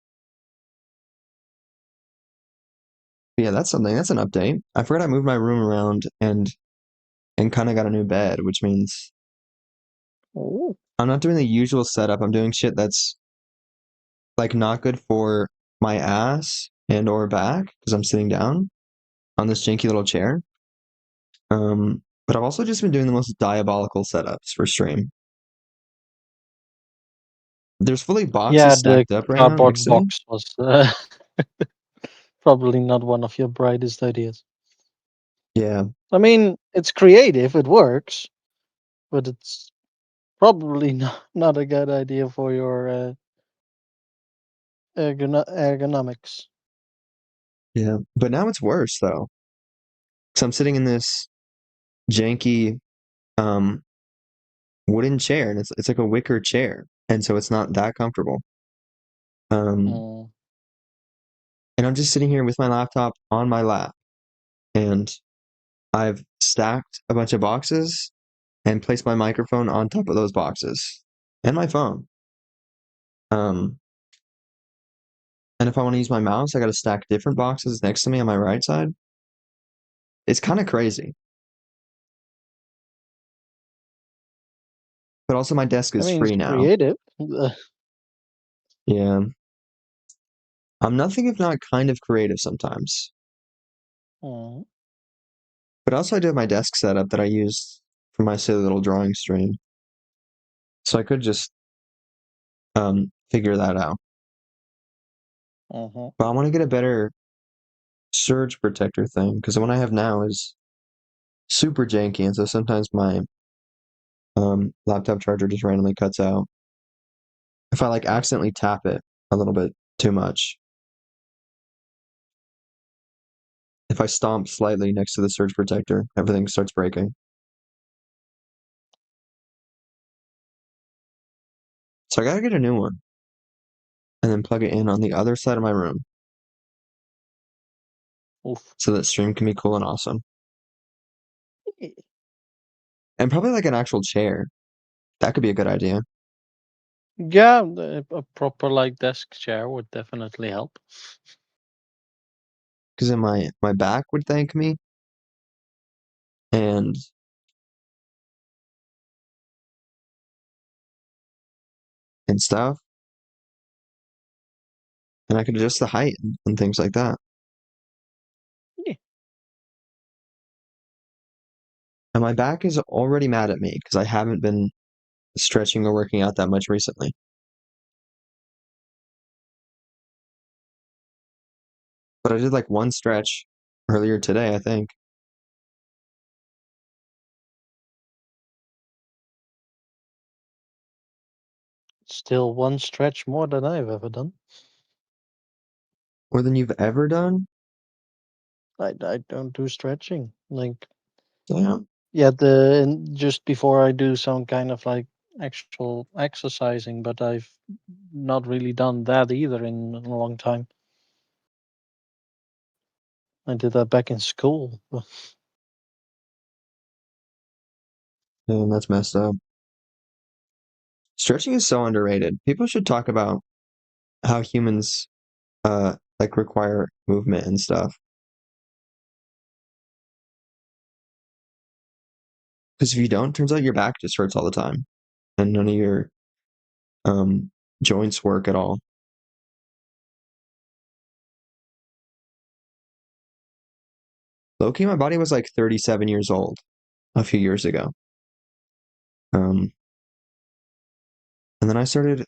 But yeah, that's something. That's an update. I forgot I moved my room around and kind of got a new bed, which means Ooh. I'm not doing the usual setup. I'm doing shit that's like not good for my ass and or back because I'm sitting down on this janky little chair. But I've also just been doing the most diabolical setups for stream. There's fully boxes Yeah, the stacked up right now cardboard next to me. box was probably not one of your brightest ideas. Yeah, I mean, it's creative, it works, but it's probably not a good idea for your ergonomics. yeah. But now it's worse though. So I'm sitting in this janky um wooden chair and it's like a wicker chair. And so it's not that comfortable. Um Mm. and I'm just sitting here with my laptop on my lap and I've stacked a bunch of boxes and placed my microphone on top of those boxes and my phone. Um and if I want to use my mouse, I got to stack different boxes next to me on my right side. It's kind of crazy. But also my desk I is mean, it's free now. creative. Yeah. I'm nothing if not kind of creative sometimes. Mm. But also I do have my desk setup that I use for my silly little drawing stream. So I could just figure that out. Mm-hmm. But I want to get a better surge protector thing because the one I have now is super janky, and so sometimes my laptop charger just randomly cuts out. If I like accidentally tap it a little bit too much. If I stomp slightly next to the surge protector, everything starts breaking. So I gotta get a new one. And then plug it in on the other side of my room. Oof. So that stream can be cool and awesome. Eh, And probably like an actual chair. That could be a good idea. Yeah, a proper like desk chair would definitely help. Because then my back would thank me. And stuff. And I could adjust the height and things like that. Yeah. And my back is already mad at me because I haven't been stretching or working out that much recently. But I did like one stretch earlier today, I think. Still one stretch more than I've ever done. More than you've ever done? I don't do stretching. Like, Damn. yeah, just before I do some kind of like actual exercising, but I've not really done that either in a long time. I did that back in school. Damn, that's messed up. Stretching is so underrated. People should talk about how humans like require movement and stuff. Because if you don't, turns out your back just hurts all the time. And none of your joints work at all. Low-key, my body was like 37 years old a few years ago. And then I started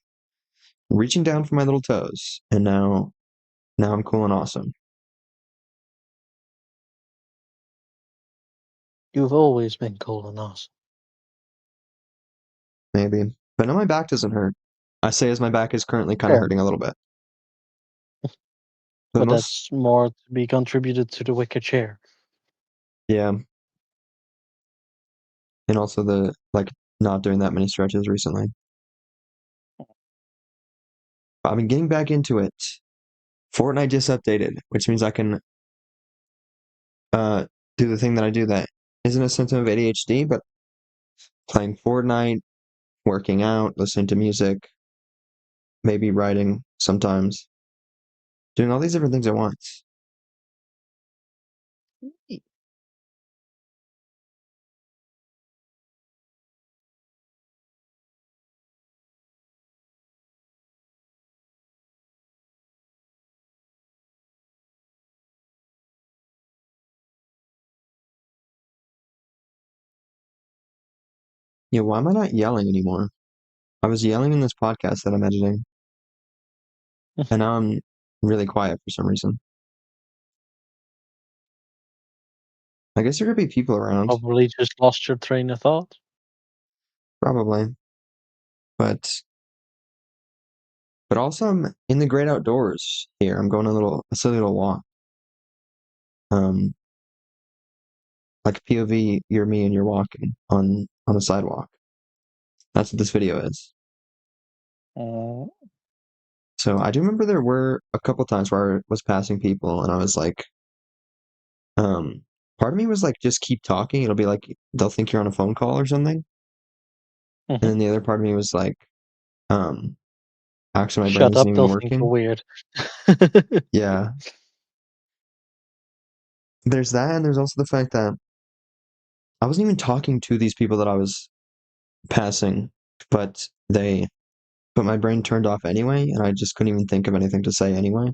reaching down for my little toes, and now I'm cool and awesome. You've always been cool and awesome. Maybe. But now my back doesn't hurt. I say as my back is currently kind of Fair. hurting a little bit. But But most, that's more to be contributed to the wicker chair. yeah. And also the, like, not doing that many stretches recently. But I've been getting back into it. Fortnite just updated, which means I can do the thing that I do that isn't a symptom of ADHD, but playing Fortnite, working out, listening to music, maybe writing sometimes, doing all these different things at once. Yeah, why am I not yelling anymore? I was yelling in this podcast that I'm editing, and now I'm really quiet for some reason. I guess there could be people around, Probably just lost your train of thought. probably, but also I'm in the great outdoors here. I'm going a silly little walk. Like POV, you're me and you're walking on a sidewalk. That's what this video is. Uh, So I do remember there were a couple times where I was passing people and I was like, part of me was like, just keep talking. It'll be like they'll think you're on a phone call or something. And mhm. then the other part of me was like, actually my brain Shut isn't up, even they'll think you're working. weird. Yeah. There's that, and there's also the fact that I wasn't even talking to these people that I was passing, but my brain turned off anyway, and I just couldn't even think of anything to say anyway.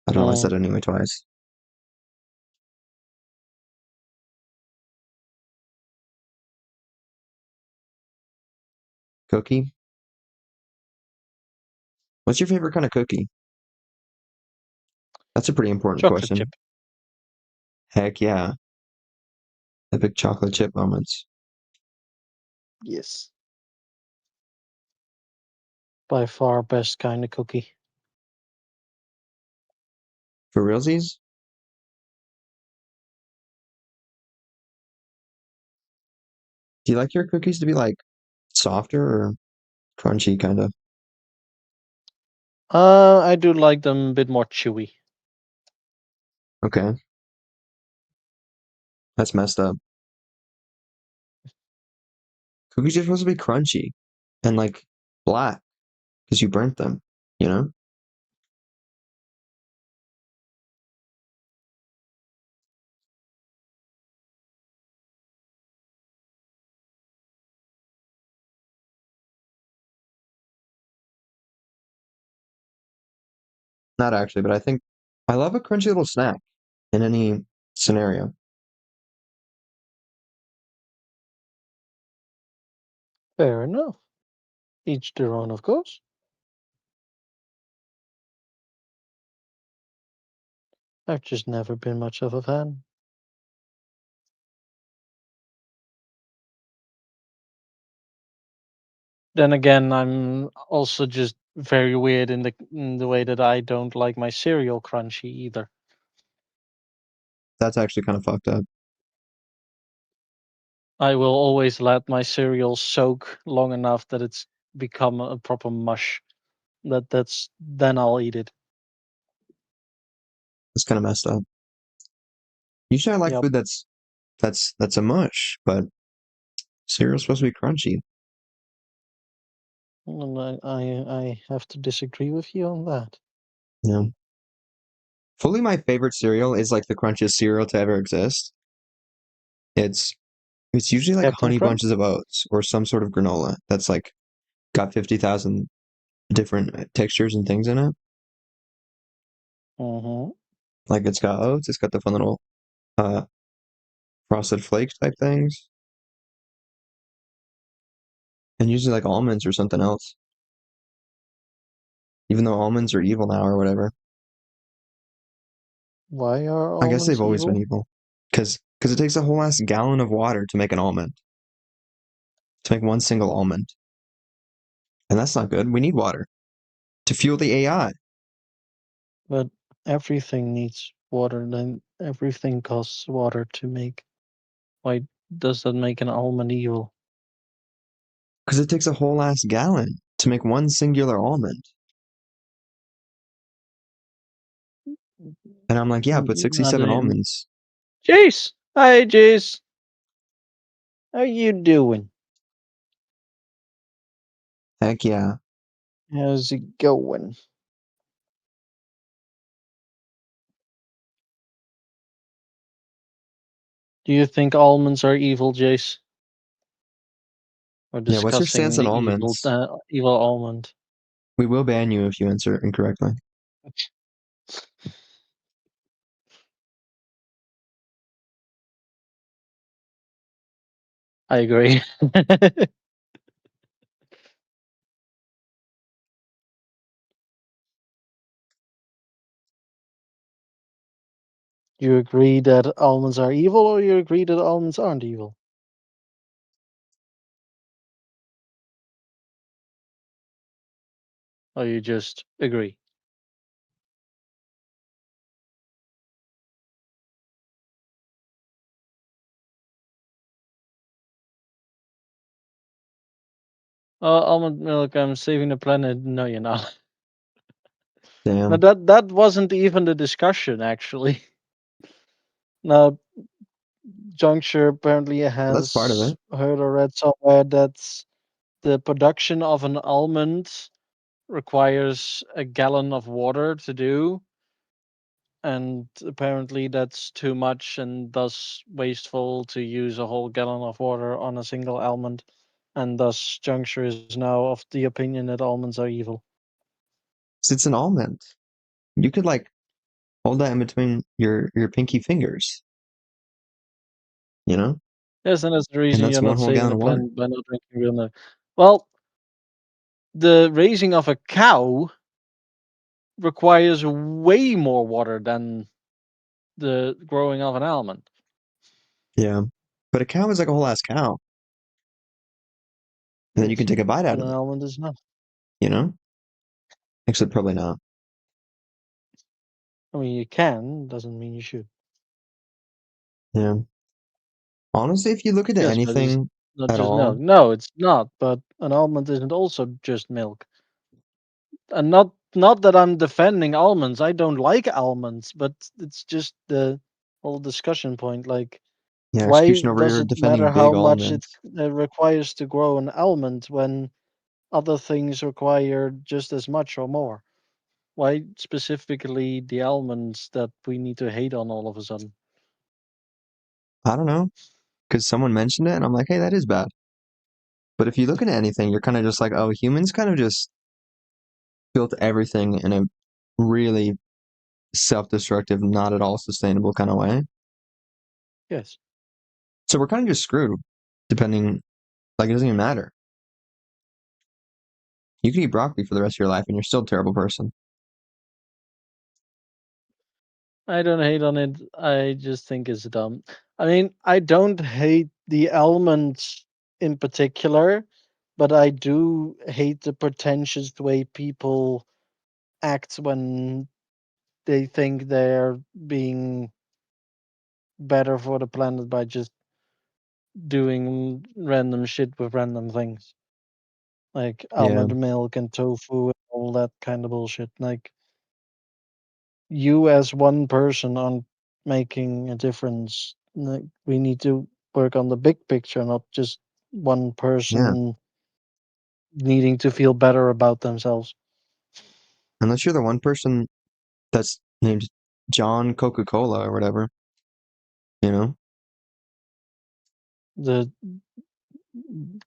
I don't know, I said Mm, anyway twice. Cookie? What's your favorite kind of cookie? That's a pretty important chocolate chip. question. Heck yeah. Epic chocolate chip moments. Yes. By far best kind of cookie. For realsies? Do you like your cookies to be like softer or crunchy kind of? I do like them a bit more chewy. Okay. That's messed up. Cookies are supposed to be crunchy and like black because you burnt them, you know? Not actually, but I think I love a crunchy little snack in any scenario. Fair enough. Each their own, of course. I've just never been much of a fan. Then again, I'm also just very weird in the way that I don't like my cereal crunchy either. That's actually kind of fucked up. I will always let my cereal soak long enough that it's become a proper mush. That's then I'll eat it. It's kind of messed up. Usually I like Yep. food that's a mush, but cereal's supposed to be crunchy. And I have to disagree with you on that. Yeah. Fully my favorite cereal is like the crunchiest cereal to ever exist. It's it's usually like Captain honey Crunch? bunches of oats or some sort of granola that's like got 50,000 different textures and things in it. Mm-hmm. Like it's got oats, it's got the fun little uh frosted flakes type things, and usually like almonds or something else. Even though almonds are evil now or whatever. Why are I guess they've almonds always been evil? evil. Because it takes a whole ass gallon of water to make an almond. To make one single almond. And that's not good. We need water to fuel the AI. But everything needs water, then everything costs water to make. Why does that make an almond evil? Because it takes a whole ass gallon to make one singular almond. And I'm like, yeah, put Not 67 in. almonds. Jace! Hi, Jace! How you doing? Heck yeah. How's it going? Do you think almonds are evil, Jace? We're Yeah, what's your discussing stance on the evil, almonds? evil almond. We will ban you if you answer incorrectly. I agree. You agree that almonds are evil, or you agree that almonds aren't evil? Or you just agree? Almond milk, I'm saving the planet. No, you're not. Now Damn. that wasn't even the discussion, actually. Now, Juncture apparently That's part of has it. heard or read somewhere that the production of an almond requires a gallon of water to do, and apparently that's too much and thus wasteful to use a whole gallon of water on a single almond, and thus Juncture is now of the opinion that almonds are evil. It's an almond. You could like hold that in between your pinky fingers, you know? Yes, and that's the And reason that's you're one not whole saving gallon the of water. planet by not drinking real milk. Well, the raising of a cow requires way more water than the growing of an almond. Yeah. But a cow is like a whole ass cow. And then you can Yes, take a bite out but of an it, almond is not. you know? Except probably not. I mean, you can, doesn't mean you should. Yeah. Honestly, if you look into Yes, but it's anything not at just all, milk. No, it's not. But an almond isn't also just milk. And not that I'm defending almonds. I don't like almonds, but it's just the whole discussion point. Like, yeah, why execution over does here it matter defending how big much it almonds. requires to grow an almond when other things require just as much or more? Why specifically the almonds that we need to hate on all of a sudden? I don't know, because someone mentioned it, and I'm like, hey, that is bad. But if you look into anything, you're kind of just like, oh, humans kind of just built everything in a really self-destructive, not at all sustainable kind of way. Yes. So we're kind of just screwed, depending, like, it doesn't even matter. You can eat broccoli for the rest of your life, and you're still a terrible person. I don't hate on it. I just think it's dumb. I mean, I don't hate the almonds in particular, but I do hate the pretentious way people act when they think they're being better for the planet by just doing random shit with random things like Yeah, almond milk and tofu and all that kind of bullshit. Like, you as one person aren't making a difference. Like, we need to work on the big picture, not just one yeah. person needing to feel better about themselves. Unless you're the one person that's named John Coca-Cola or whatever, you know? The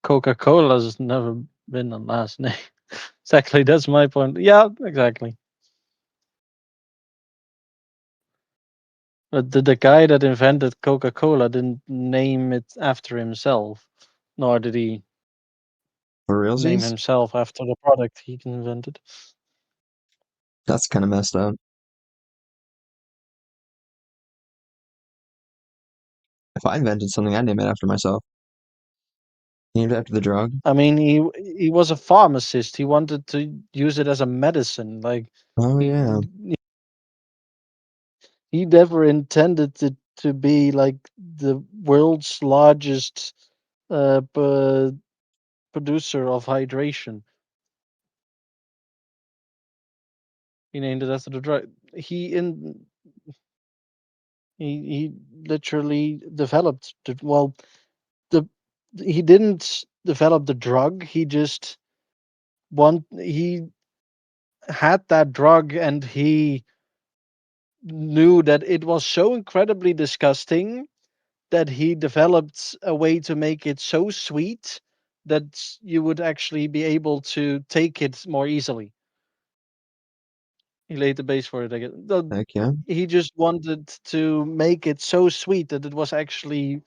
Coca Cola's never been a last name. Exactly, that's my point. Yeah, exactly. But the guy that invented Coca Cola didn't name it after himself, nor did he For name realsies, himself after the product he invented. that's kind of messed up. If I invented something, I'd name it after myself. Named after the drug. I mean, he was a pharmacist. He wanted to use it as a medicine. Like, Oh he yeah, he never intended it to be like the world's largest producer of hydration. He named it after the drug. He literally developed the he didn't develop the drug. He had that drug, and he knew that it was so incredibly disgusting that he developed a way to make it so sweet that you would actually be able to take it more easily. He laid the base for it again. heck yeah, He just wanted to make it so sweet that it was actually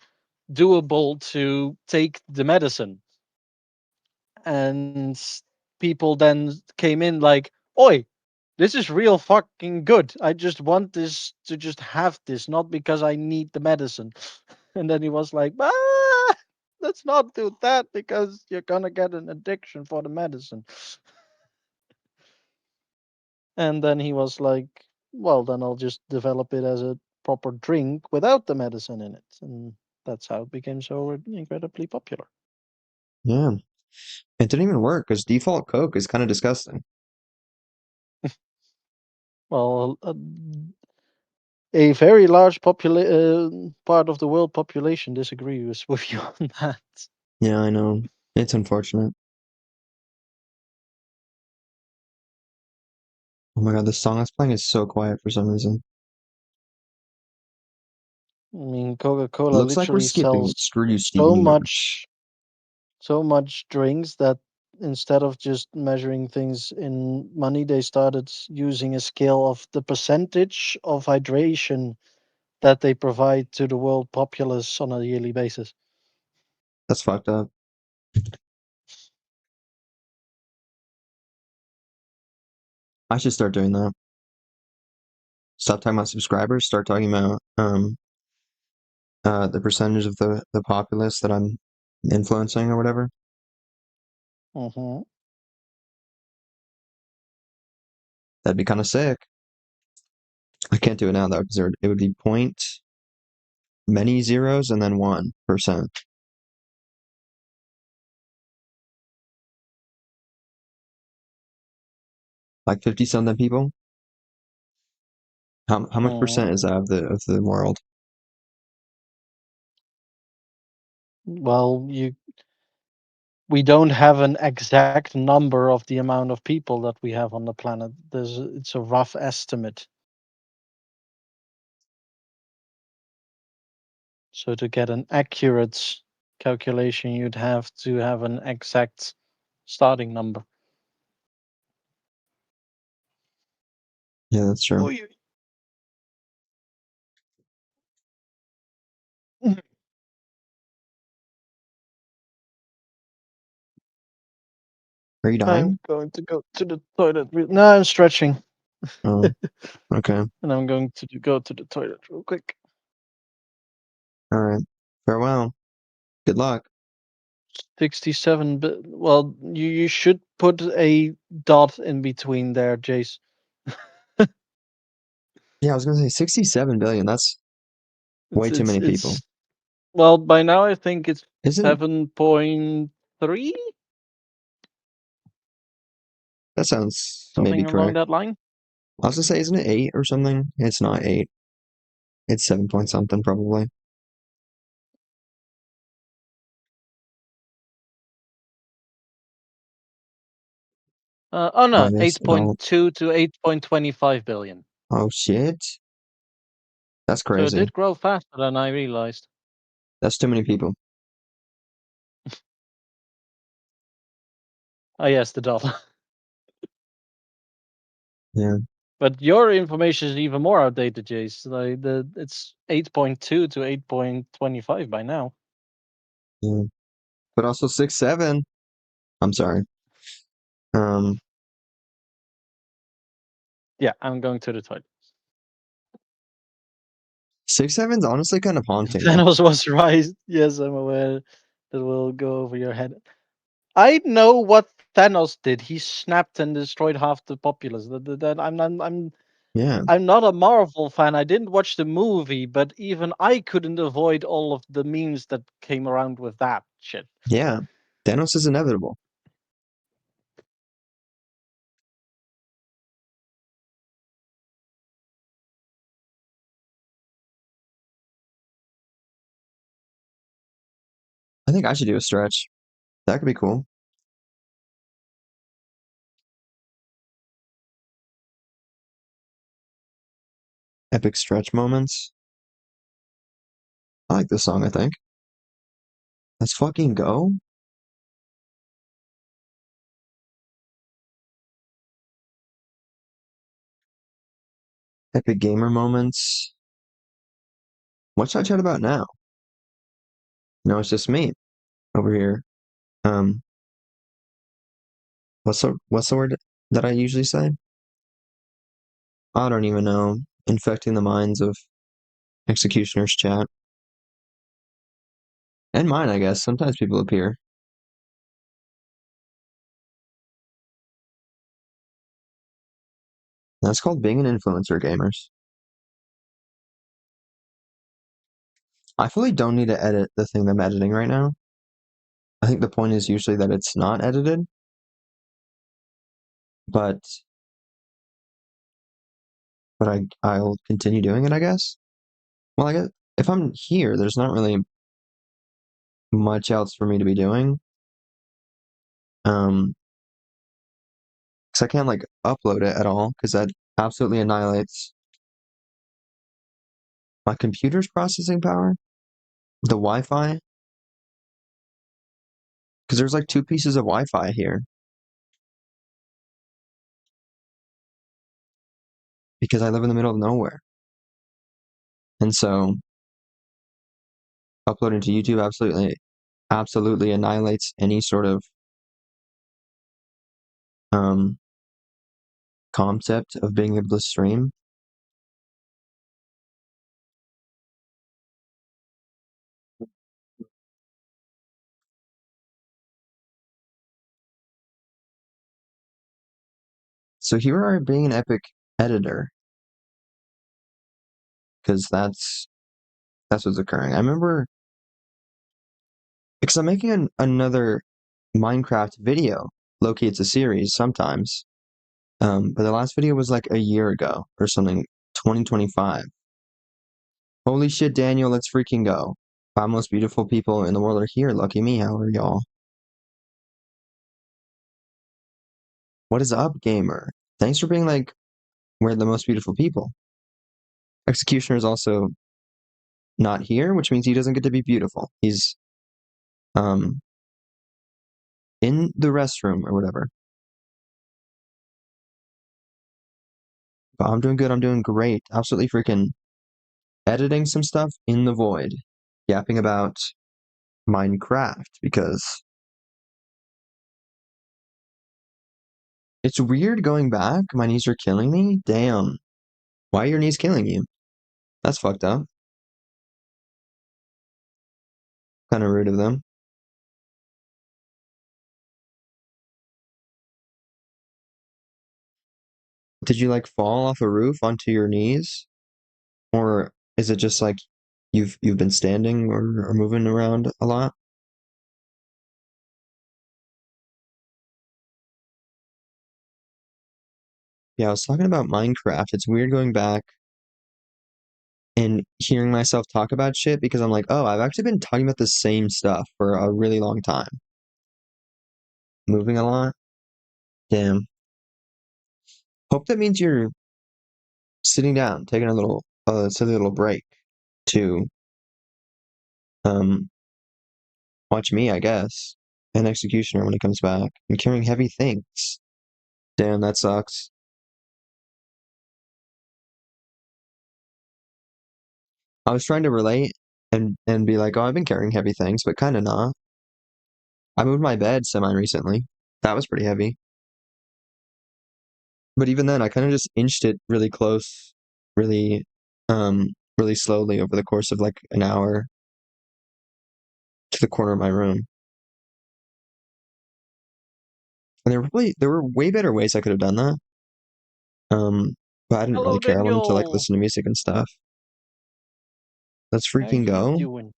doable to take the medicine. And people then came in like, "Oi, this is real fucking good. I just want this to just have this, not because I need the medicine." And then he was like, let's not do that because you're gonna get an addiction for the medicine. And then he was like, well, then I'll just develop it as a proper drink without the medicine in it. And that's how it became so incredibly popular. yeah. It didn't even work because default Coke is kind of disgusting. Well, a very large part of the world population disagrees with you on that. Yeah, I know. It's unfortunate. Oh my god, the song that's playing is so quiet for some reason. I mean, Coca-Cola Looks like we're literally skipping sells it. Screw you, Stevie so Universe. much so much drinks that instead of just measuring things in money, they started using a scale of the percentage of hydration that they provide to the world populace on a yearly basis. That's fucked up. I should start doing that. Stop talking about subscribers. Start talking about the percentage of the populace that I'm influencing or whatever. Hmm. That'd be kind of sick. I can't do it now though, because it would be point many zeros and then 1%. Like 50 something people. How much percent is that of the world? Well, we don't have an exact number of the amount of people that we have on the planet. It's a rough estimate. So to get an accurate calculation, you'd have to have an exact starting number. Yeah, that's true. Are you I'm dying? going to go to the toilet. No, I'm stretching, Oh, okay. and I'm going to go to the toilet real quick. All right. Farewell. Good luck. 67. But well, you should put a dot in between there, Jace. Yeah, I was gonna say 67 billion. That's way too many people. It's well, by now I think it's Isn't 7.3, that sounds maybe something along correct? that line. I was gonna say, isn't it 8 or something? It's not 8. It's 7 point something probably. Oh no, Minus adult. 8.2 to 8.25 billion. Oh shit. That's So it crazy. did grow faster than I realized. That's too many people. Oh yes, the dot. Yeah. But your information is even more outdated, Jace. Like it's 8.2 to 8.25 by now. Yeah. But also 6-7. I'm sorry. Um, Yeah, I'm going to the toilet. 6-7's honestly kind of haunting though. Thanos was right. Yes, I'm aware that will go over your head. I know what Thanos did. He snapped and destroyed half the populace. Yeah. I'm not a Marvel fan. I didn't watch the movie, but even I couldn't avoid all of the memes that came around with that shit. Yeah. Thanos is inevitable. I think I should do a stretch. That could be cool. Epic stretch moments. I like this song, I think. Let's fucking go. Epic gamer moments. What should I chat about now? No, it's just me over here. Um, what's the word that I usually say? I don't even know. Infecting the minds of executioners chat. And mine, I guess. Sometimes people appear. That's called being an influencer, gamers. I fully don't need to edit the thing that I'm editing right now. I think the point is usually that it's not edited, but I'll continue doing it, I guess. Well, I guess if I'm here, there's not really much else for me to be doing. Because I can't like upload it at all, because that absolutely annihilates my computer's processing power, the Wi-Fi. Because there's like 2 pieces of Wi-Fi here. Because I live in the middle of nowhere. And so uploading to YouTube absolutely annihilates any sort of um concept of being able to stream. So here are being an epic editor. because that's what's occurring. I remember because I'm making another Minecraft video. Low-key, it's a series sometimes. But the last video was like a year ago or something, 2025. Holy shit, Daniel, let's freaking go. 5 most beautiful people in the world are here. Lucky me. How are y'all? What is up, gamer? Thanks for being like, we're the most beautiful people. Executioner is also not here, which means he doesn't get to be beautiful. He's in the restroom or whatever. But I'm doing good. I'm doing great. Absolutely freaking editing some stuff in the void. Yapping about Minecraft because it's weird going back. My knees are killing me. Damn. Why are your knees killing you? That's fucked up. Kind of rude of them. Did you like fall off a roof onto your knees? Or is it just like you've been standing or moving around a lot? Yeah, I was talking about Minecraft. It's weird going back and hearing myself talk about shit because I'm like, oh, I've actually been talking about the same stuff for a really long time. Moving a lot? Damn. Hope that means you're sitting down, taking a silly little break to watch me, I guess, and Executioner when he comes back, and carrying heavy things. Damn, that sucks. I was trying to relate and be like, oh, I've been carrying heavy things, but kind of not. I moved my bed semi-recently. That was pretty heavy. But even then, I kind of just inched it really close, really, really slowly over the course of like an hour to the corner of my room. And there were way better ways I could have done that. But I didn't Hello, really care. I wanted to like Daniel. listen to music and stuff. Let's How freaking you go. doing?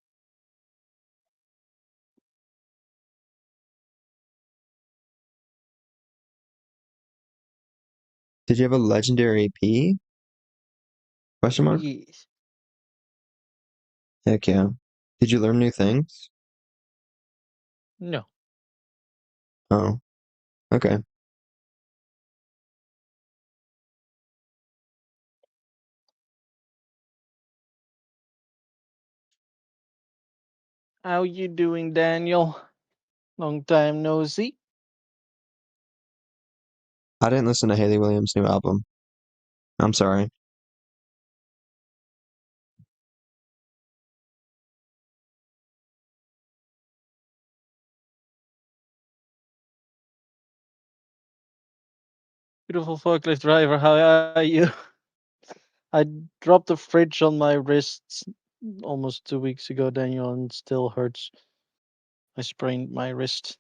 Did you have a legendary P? Question mark? Yes. Heck yeah. Did you learn new things? No. Oh, okay. How you doing, Daniel? Long time no see. I didn't listen to Haley Williams' new album. I'm sorry. Beautiful forklift driver, how are you? I dropped the fridge on my wrists almost 2 weeks ago, Daniel, and it still hurts. I sprained my wrist.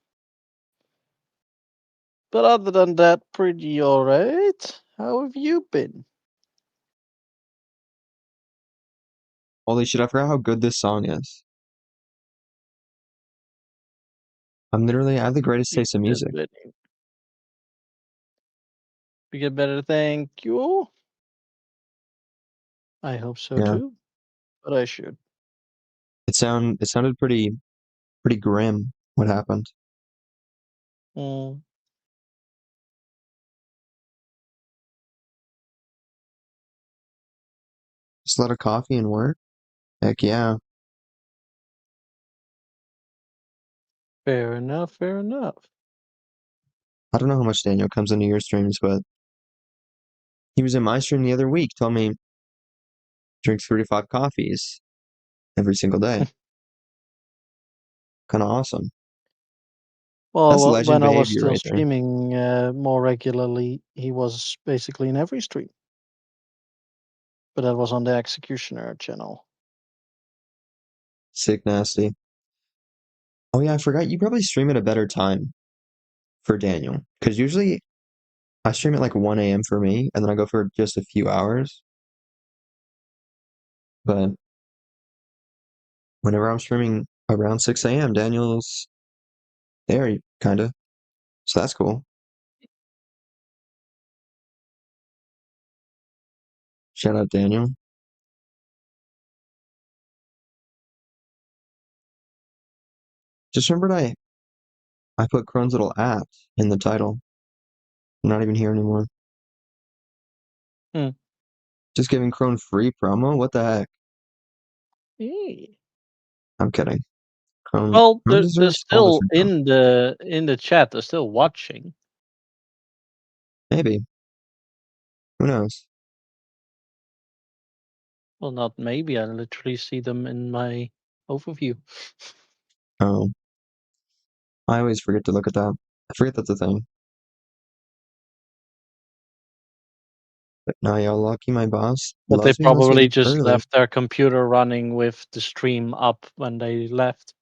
But other than that, pretty alright. How have you been? Holy shit, I forgot how good this song is. I have the greatest You taste in get music. better. You get better, thank you. I hope so Yeah. too. But I should. It sounded pretty grim what happened. Mm, Just a lot of coffee and work? Heck yeah. fair enough, fair enough. I don't know how much Daniel comes into your streams, but he was in my stream the other week, told me drink 3 to 5 coffees every single day. Kind of awesome. That's Well, legend when I was behavior still right there. streaming more regularly, he was basically in every stream. But that was on the Executioner channel. Sick nasty. Oh yeah, I forgot you probably stream at a better time for Daniel. Because usually I stream at like 1 a.m. for me, and then I go for just a few hours. But whenever I'm streaming around 6 a.m., Daniel's there, kind of. So that's cool. Shout out Daniel. Just remembered I put Crone's little app in the title. I'm not even here anymore. Hmm. Just giving Crone free promo? What the heck? Yeah. I'm kidding. Crone Well, they're deserves all the still free promo. in the chat. They're still watching. Maybe. Who knows? Well, not maybe. I literally see them in my overview. Oh, I always forget to look at that. I forget that's a thing. But now y'all lucky my boss But they loves me and lets me probably leave just early. left their computer running with the stream up when they left.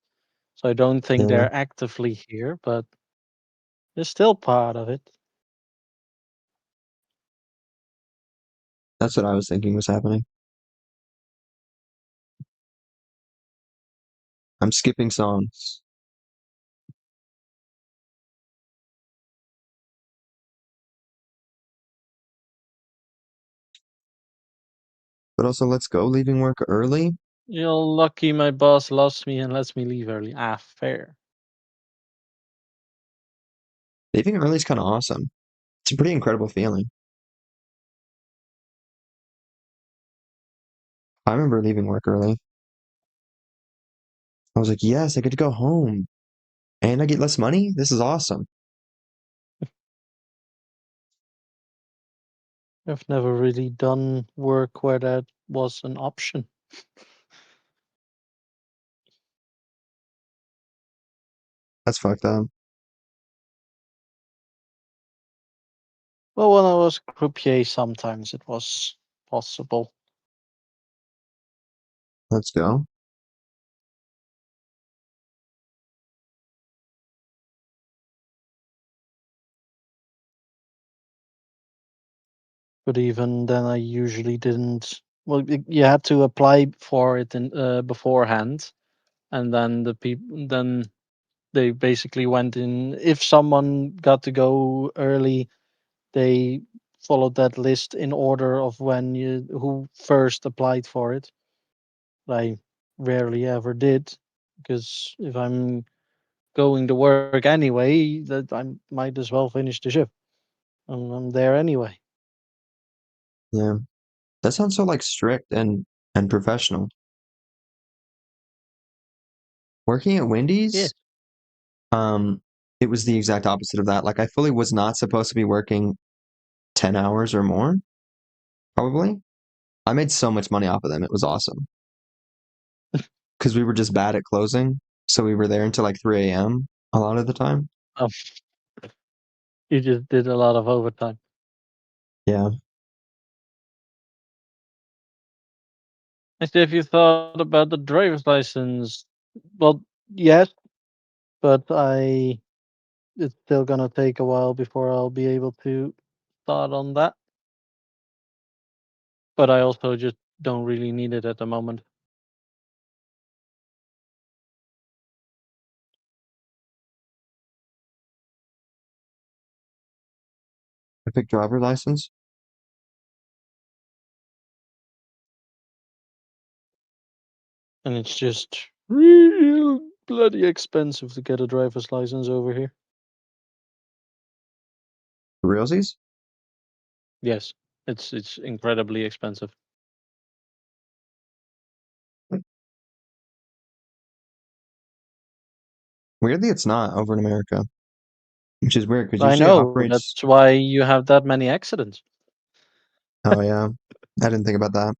So I don't think Yeah, they're actively here, but they're still part of it. that's what I was thinking was happening. I'm skipping songs. But also, let's go. Leaving work early. You're lucky my boss loves me and lets me leave early. Ah, fair. Leaving early is kind of awesome. It's a pretty incredible feeling. I remember leaving work early. I was like, yes, I get to go home. And I get less money? This is awesome. I've never really done work where that was an option. That's fucked up. Well, when I was croupier, sometimes it was possible. Let's go. But even then, I usually didn't. Well, you had to apply for it in, beforehand, and then then they basically went in. If someone got to go early, they followed that list in order of when you who first applied for it. I rarely ever did, because if I'm going to work anyway, that I might as well finish the shift. I'm there anyway. Yeah. That sounds so like strict and professional. Working at Yeah. Wendy's, um, it was the exact opposite of that. Like I fully was not supposed to be working 10 hours or more, probably. I made so much money off of them. It was awesome. Because we were just bad at closing. So we were there until like 3 a.m. a lot of the time. Um, you just did a lot of overtime. Yeah. I see if you thought about the driver's license. Well, yes, but it's still gonna take a while before I'll be able to start on that. But I also just don't really need it at the moment. I picked driver license. And it's just real bloody expensive to get a driver's license over here. For realsies? Yes, it's incredibly expensive. Weirdly, it's not over in America, which is weird because I usually it know, operates. that's why you have that many accidents. Oh, yeah. I didn't think about that.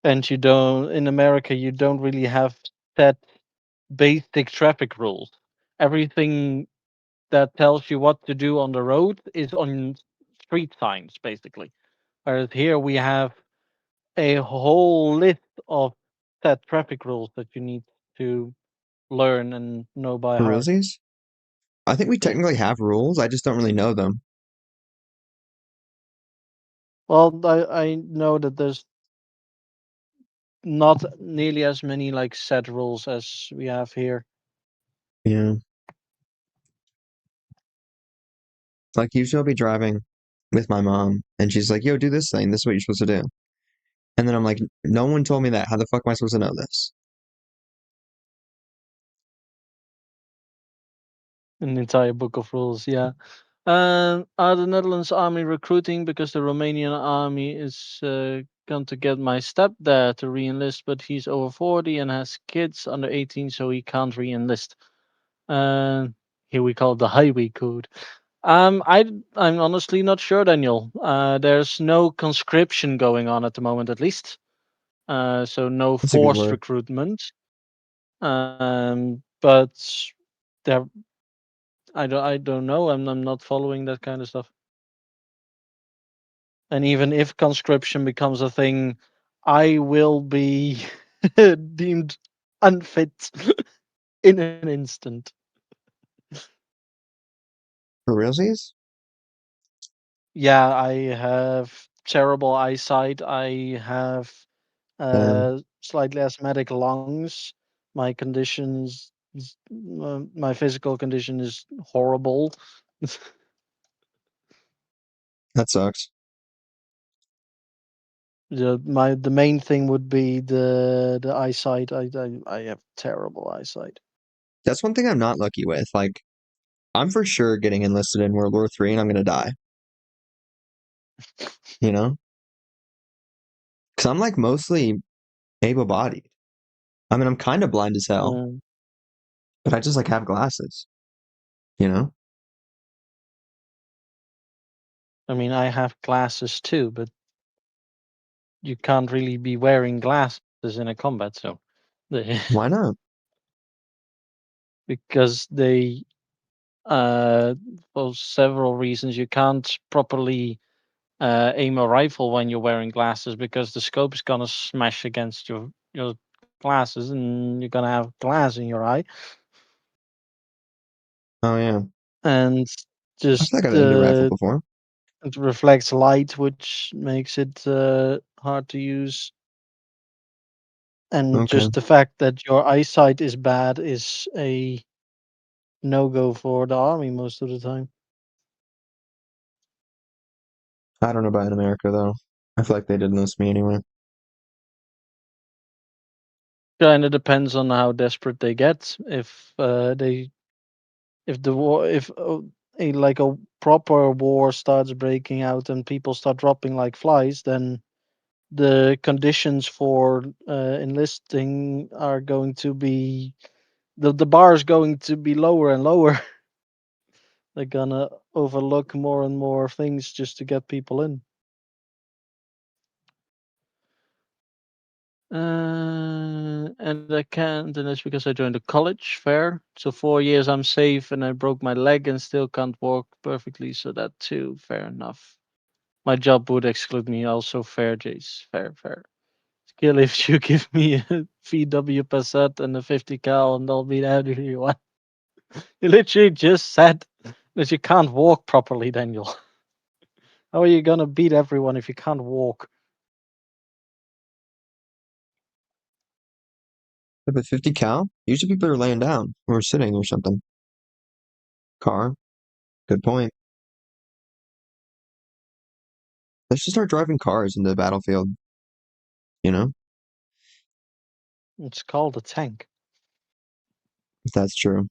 And you don't in America you don't really have set basic traffic rules. Everything that tells you what to do on the road is on street signs, basically. Whereas here we have a whole list of set traffic rules that you need to learn and know by For heart. realsies? I think we technically have rules. I just don't really know them. Well, I know that there's not nearly as many like set rules as we have here. Yeah. Like usually I'll be driving with my mom and she's like, yo, do this thing. This is what you're supposed to do. And then I'm like, no one told me that. How the fuck am I supposed to know this? An entire book of rules, yeah. Are the Netherlands army recruiting because the Romanian army is going to get my stepdad to re-enlist, but he's over 40 and has kids under 18, so he can't re-enlist. Here we call it the highway code. I'm honestly not sure, Daniel. There's no conscription going on at the moment, at least. So no That's a good forced word. recruitment. But there, I don't know. I'm not following that kind of stuff. And even if conscription becomes a thing, I will be deemed unfit in an instant. For realsies? Yeah, I have terrible eyesight. I have Damn. slightly asthmatic lungs. My my physical condition is horrible. That sucks. The main thing would be the eyesight. I have terrible eyesight. That's one thing I'm not lucky with. Like, I'm for sure getting enlisted in World War III and I'm gonna die, you know? Because I'm like mostly able-bodied. I mean, I'm kind of blind as hell, Mm. but I just like have glasses, you know? I mean, I have glasses too, but you can't really be wearing glasses in a combat zone. Why not? Because they for several reasons you can't properly aim a rifle when you're wearing glasses because the scope is gonna smash against your glasses and you're gonna have glass in your eye Oh yeah. and I just feel like I've aimed a rifle before. it reflects light which makes it hard to use, and Okay. just the fact that your eyesight is bad is a no go for the army most of the time. I don't know about in America though. I feel like they did enlist me anyway. Kind of depends on how desperate they get. If the war if a like a proper war starts breaking out and people start dropping like flies, then the conditions for enlisting are going to be the bar is going to be lower and lower. They're gonna overlook more and more things just to get people in. And I can't, and that's because I joined a college fair. So 4 years I'm safe, and I broke my leg and still can't walk perfectly. So that too, fair enough. My job would exclude me. Also fair, Jace. Fair, fair. Skill if you give me a VW Passat and a 50 cal, and I'll be out of here. What? You literally just said that you can't walk properly, Daniel. How are you gonna beat everyone if you can't walk? Yeah, but 50 cal? Usually people are laying down or sitting or something. Car. Good point. Let's just start driving cars into the battlefield, you know? It's called a tank. If that's true.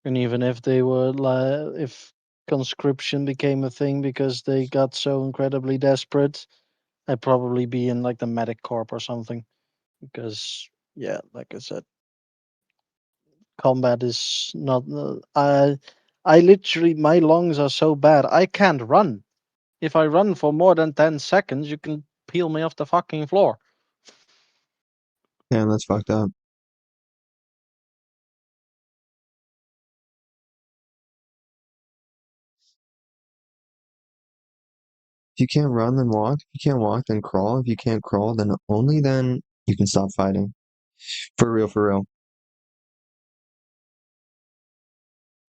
And even if they were if conscription became a thing because they got so incredibly desperate, I'd probably be in like the medic corps or something, because yeah, like I said, combat is not. I literally, my lungs are so bad I can't run. If I run for more than 10 seconds, you can peel me off the fucking floor. Damn, that's fucked up. If you can't run, then walk. If you can't walk, then crawl. If you can't crawl, then only then you can stop fighting. For real, for real.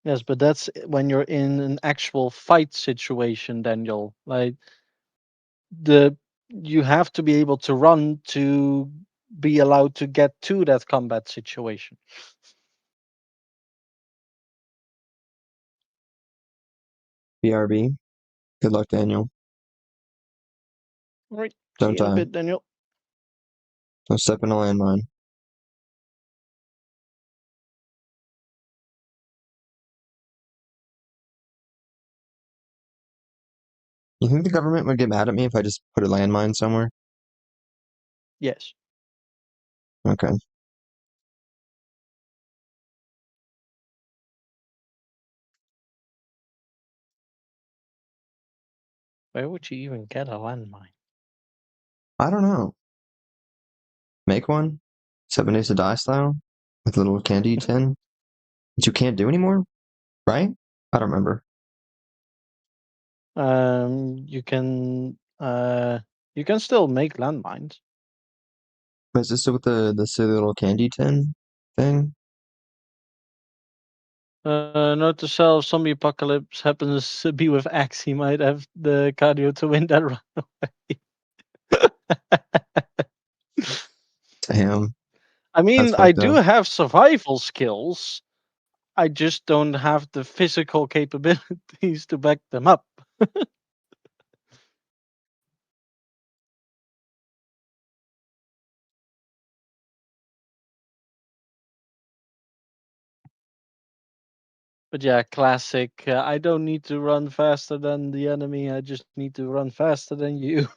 Yes, but that's when you're in an actual fight situation, Daniel. Like you have to be able to run to be allowed to get to that combat situation. BRB. Good luck, Daniel. All right. See Don't you in a die. bit, Daniel. Don't step in a landmine. You think the government would get mad at me if I just put a landmine somewhere? Yes. Okay. Where would you even get a landmine? I don't know. Make one? 7 Days to Die style? With a little candy tin? That you can't do anymore? Right? I don't remember. You can still make landmines. But is this still with the silly little candy tin thing? Note to self: zombie apocalypse happens to be with Axe. He might have the cardio to win that runaway. Damn. I That's mean, I fucked do up. have survival skills. I just don't have the physical capabilities to back them up. But yeah, classic. I don't need to run faster than the enemy. I just need to run faster than you.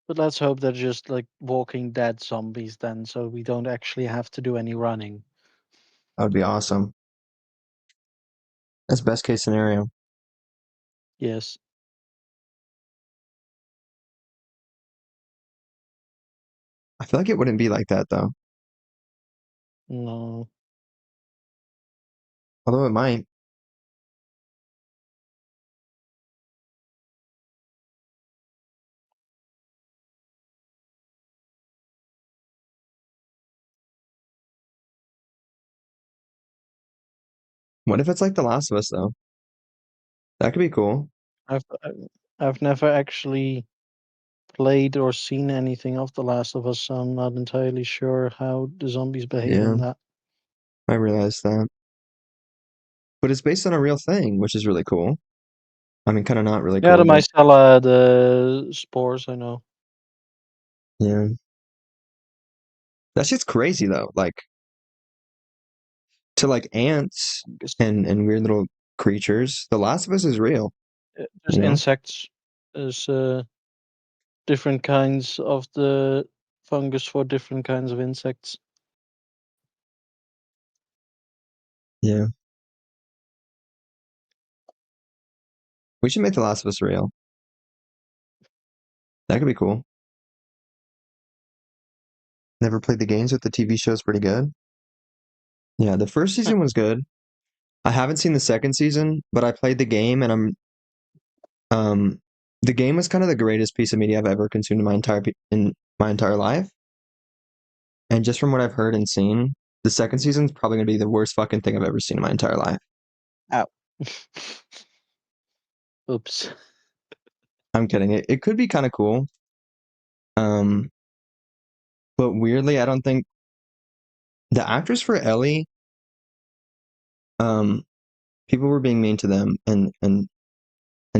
But let's hope they're just like Walking Dead zombies then, so we don't actually have to do any running. That would be awesome. That's best case scenario. Yes. I feel like it wouldn't be like that though. No. Although it might. What if it's like The Last of Us though? That could be cool. I've I- I've never actually played or seen anything of The Last of Us, so I'm not entirely sure how the zombies behave Yeah, in that. I realized that. But it's based on a real thing, which is really cool. I mean, kind of not really Yeah, the cool, but mycella, the spores, I know. yeah. That shit's crazy though. Like to like ants Fungus. and weird little creatures. The Last of Us is real, There's you know? insects. There's different kinds of the fungus for different kinds of insects. Yeah. We should make The Last of Us real. That could be cool. Never played the games, but the TV show's pretty good. Yeah, the first season was good. I haven't seen the second season, but I played the game and the game was kind of the greatest piece of media I've ever consumed in my entire life. And just from what I've heard and seen, the second season's probably gonna be the worst fucking thing I've ever seen in my entire life. Ow. Oops. I'm kidding. It could be kind of cool. Um, but weirdly, I don't think the actress for Ellie, um, people were being mean to them and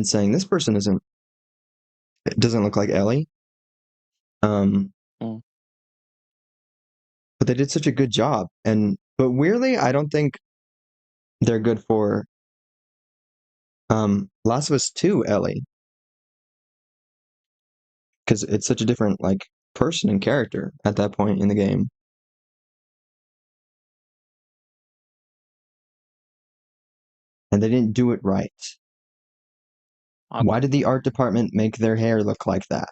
saying this person doesn't look like Ellie. Um, Mm. but they did such a good job, but weirdly, I don't think they're good for Last of Us 2, Ellie, because it's such a different like person and character at that point in the game. And they didn't do it right. Okay. Why did the art department make their hair look like that?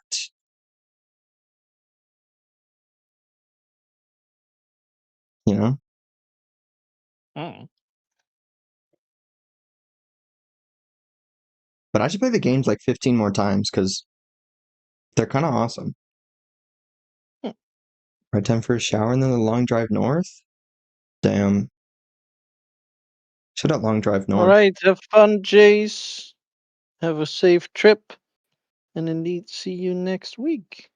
You know? Mm. But I should play the games like 15 more times because they're kind of awesome. Hmm. Right time for a shower and then the long drive north? Damn. Should have long drive All north. right, have fun, Jace. Have a safe trip, and indeed, see you next week.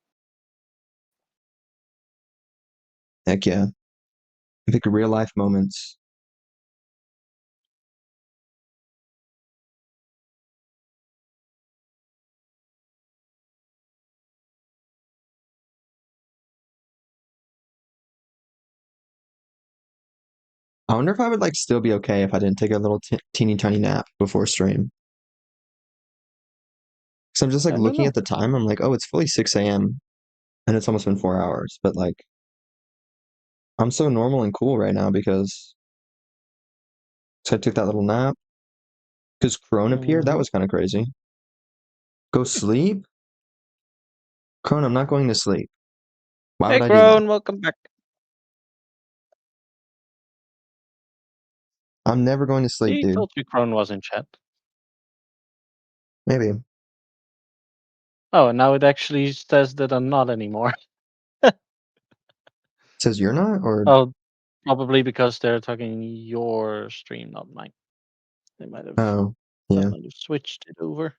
Heck yeah. Pick real life moments. I wonder if I would like still be okay if I didn't take a little teeny tiny nap before stream. Because I'm just like I don't looking know. at the time, I'm like, oh, it's fully 6 a.m. and it's almost been 4 hours. But like, I'm so normal and cool right now because so I took that little nap. Because Crone appeared, that Mhm. was kind of crazy. Go sleep? Crone, I'm not going to sleep. Why Hey, would I do that? Crone, welcome back. I'm never going to sleep, He dude. told you Crone was in chat. Maybe. It Oh, and now it actually says that I'm not anymore. says you're not, or Oh, probably because they're talking your stream, not mine. They might have oh, that yeah. might have switched it over.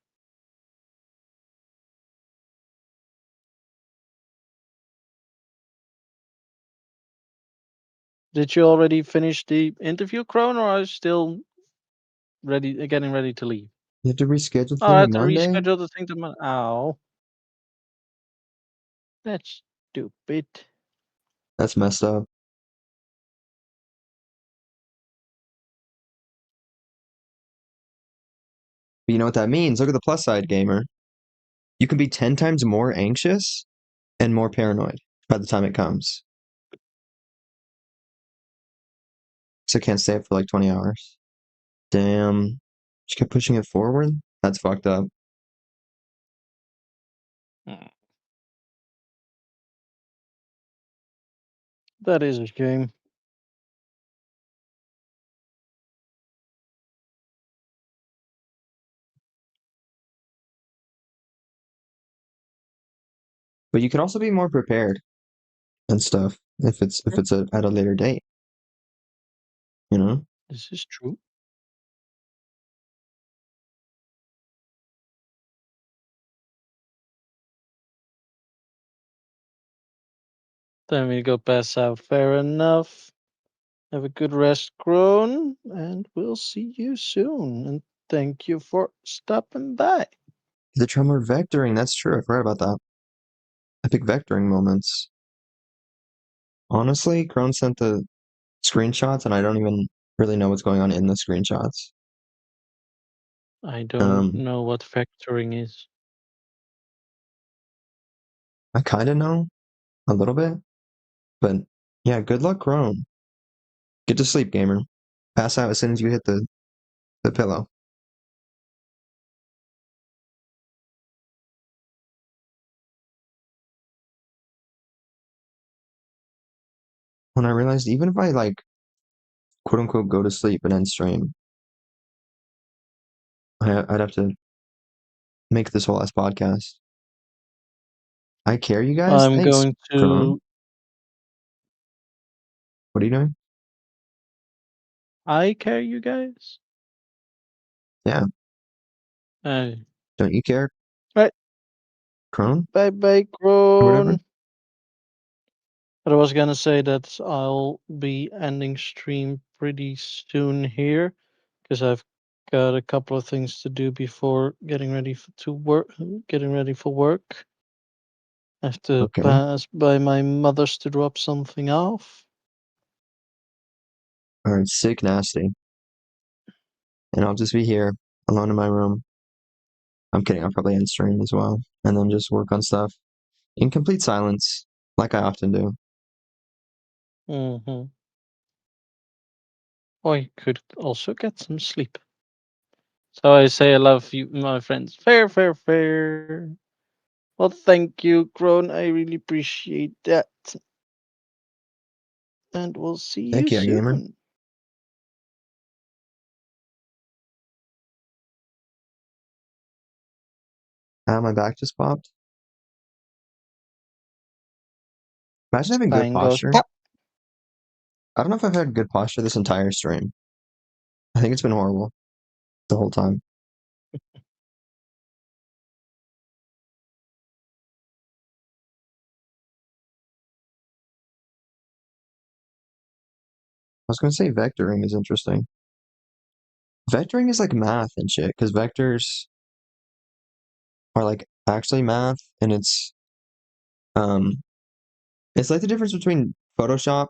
Did you already finish the interview, Crone, or are you still getting ready to leave? You have to reschedule the Oh, thing I to have to Monday? reschedule the thing to Monday. Ow, that's stupid. That's messed up. But you know what that means? Look at the plus side, gamer. You can be 10 times more anxious and more paranoid by the time it comes. So I can't stay up for like 20 hours. Damn. Just kept pushing it forward? That's fucked up. Hmm. That is a shame. But you can also be more prepared and stuff if it's at a later date, you know? This is true. Then we go pass out. Fair enough. Have a good rest, Crone, and we'll see you soon. And thank you for stopping by. The tremor vectoring, that's true. I forgot about that. Epic vectoring moments. Honestly, Crone sent the screenshots and I don't even really know what's going on in the screenshots. I don't Um, know what factoring is. I kind of know a little bit, but yeah, good luck, Crone. Get to sleep, gamer. Pass out as soon as you hit the pillow. When I realized even if I like quote unquote go to sleep and end stream, I'd have to make this whole ass podcast. I care, you guys. I'm Thanks, going Crone. to. What are you doing? I care, you guys. Yeah, Uh, don't you care, right. Crone, Bye bye, or whatever? Crone. But I was gonna say that I'll be ending stream pretty soon here because I've got a couple of things to do before getting ready to work. Getting ready for work. I have to Okay. pass by my mother's to drop something off. Alright, sick nasty. And I'll just be here, alone in my room. I'm kidding, I'll probably end stream as well. And then just work on stuff in complete silence, like I often do. Mm-hmm. Or you could also get some sleep. So I say I love you, my friends. Fair, fair, fair. Well, thank you, Crone. I really appreciate that. And we'll see you Heck yeah, gamer. soon. My back just popped. Imagine having good Spine goes posture. pop. I don't know if I've had good posture this entire stream. I think it's been horrible the whole time. I was going to say vectoring is interesting. Vectoring is like math and shit, because vectors are like actually math, and it's like the difference between Photoshop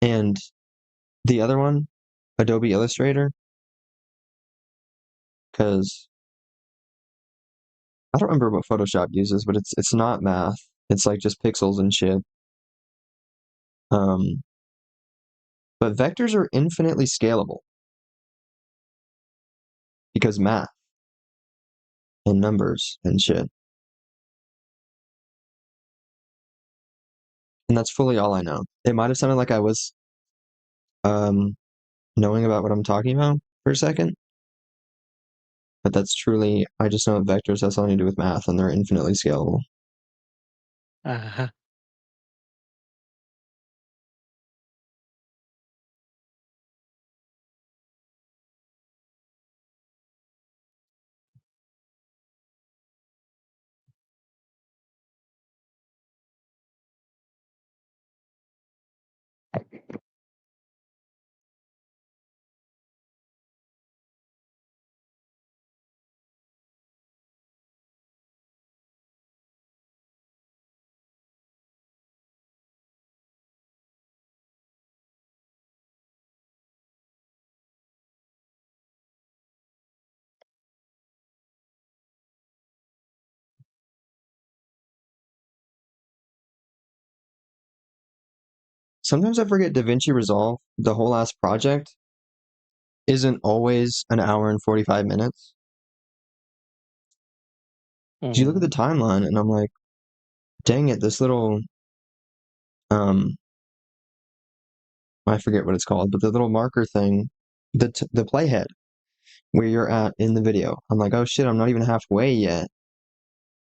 and the other one, Adobe Illustrator, because I don't remember what Photoshop uses, but it's not math. It's like just pixels and shit. But vectors are infinitely scalable because math and numbers and shit. And that's fully all I know. It might have sounded like I was knowing about what I'm talking about for a second, but that's truly, I just know that vectors have something to do with math and they're infinitely scalable. Uh-huh. Sometimes I forget DaVinci Resolve, the whole ass project, isn't always an hour and 45 minutes. You look at the timeline and I'm like, dang it, this little, I forget what it's called, but the little marker thing, the playhead where you're at in the video. I'm like, oh shit, I'm not even halfway yet.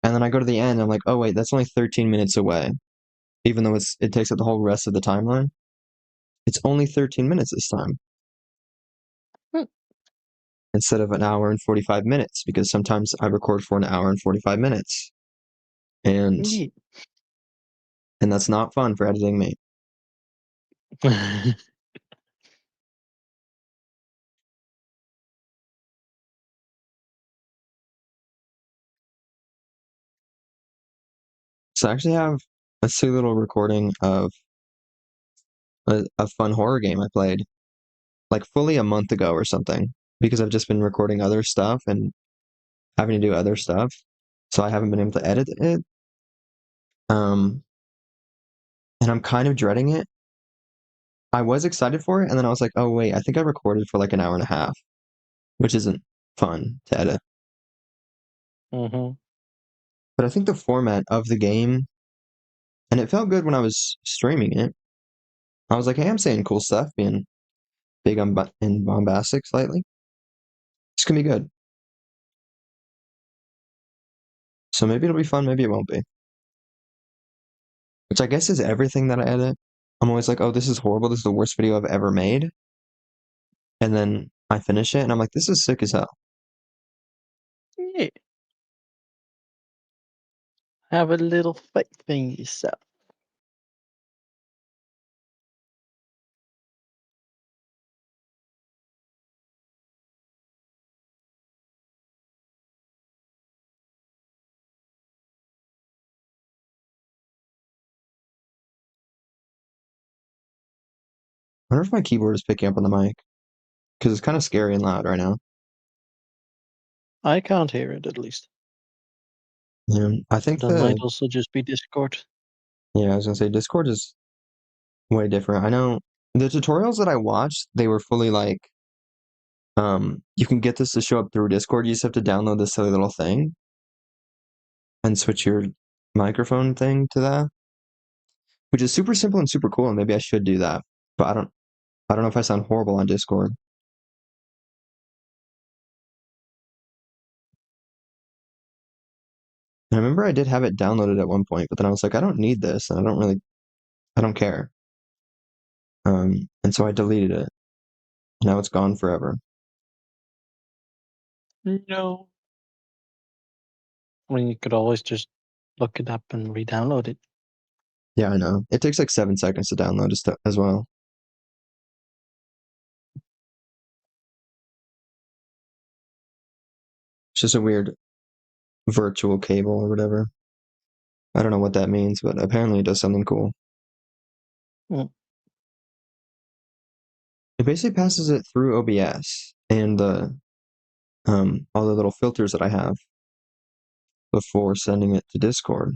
And then I go to the end, I'm like, oh wait, that's only 13 minutes away. Even though it takes up the whole rest of the timeline. It's only 13 minutes this time. Instead of an hour and 45 minutes, because sometimes I record for an hour and 45 minutes. And Yeah. that's not fun for editing me. So I actually have a silly little recording of a fun horror game I played like fully a month ago or something, because I've just been recording other stuff and having to do other stuff. So I haven't been able to edit it. And I'm kind of dreading it. I was excited for it, and then I was like, oh wait, I think I recorded for like an hour and a half, which isn't fun to edit. Mm-hmm. But I think the format of the game, and it felt good when I was streaming it. I was like, hey, I'm saying cool stuff, being big and bombastic slightly. This can be good. So maybe it'll be fun, maybe it won't be. Which I guess is everything that I edit. I'm always like, oh, this is horrible. This is the worst video I've ever made. And then I finish it and I'm like, this is sick as hell. Yeah. Have a little faith in yourself. I wonder if my keyboard is picking up on the mic. Because it's kind of scary and loud right now. I can't hear it at least. Yeah, I think That might also just be Discord. yeah, I was gonna say Discord is way different. I know the tutorials that I watched, they were fully like, you can get this to show up through Discord. You just have to download this silly little thing and switch your microphone thing to that, which is super simple and super cool. And maybe I should do that, but I don't know if I sound horrible on Discord. And I remember I did have it downloaded at one point, but then I was like, I don't need this, and I don't care. And so I deleted it. Now it's gone forever. No. I mean, you could always just look it up and re-download it. Yeah, I know. It takes like 7 seconds to download as well. It's just a weird virtual cable or whatever. I don't know what that means, but apparently it does something cool. Mm. It basically passes it through OBS and all the little filters that I have before sending it to Discord.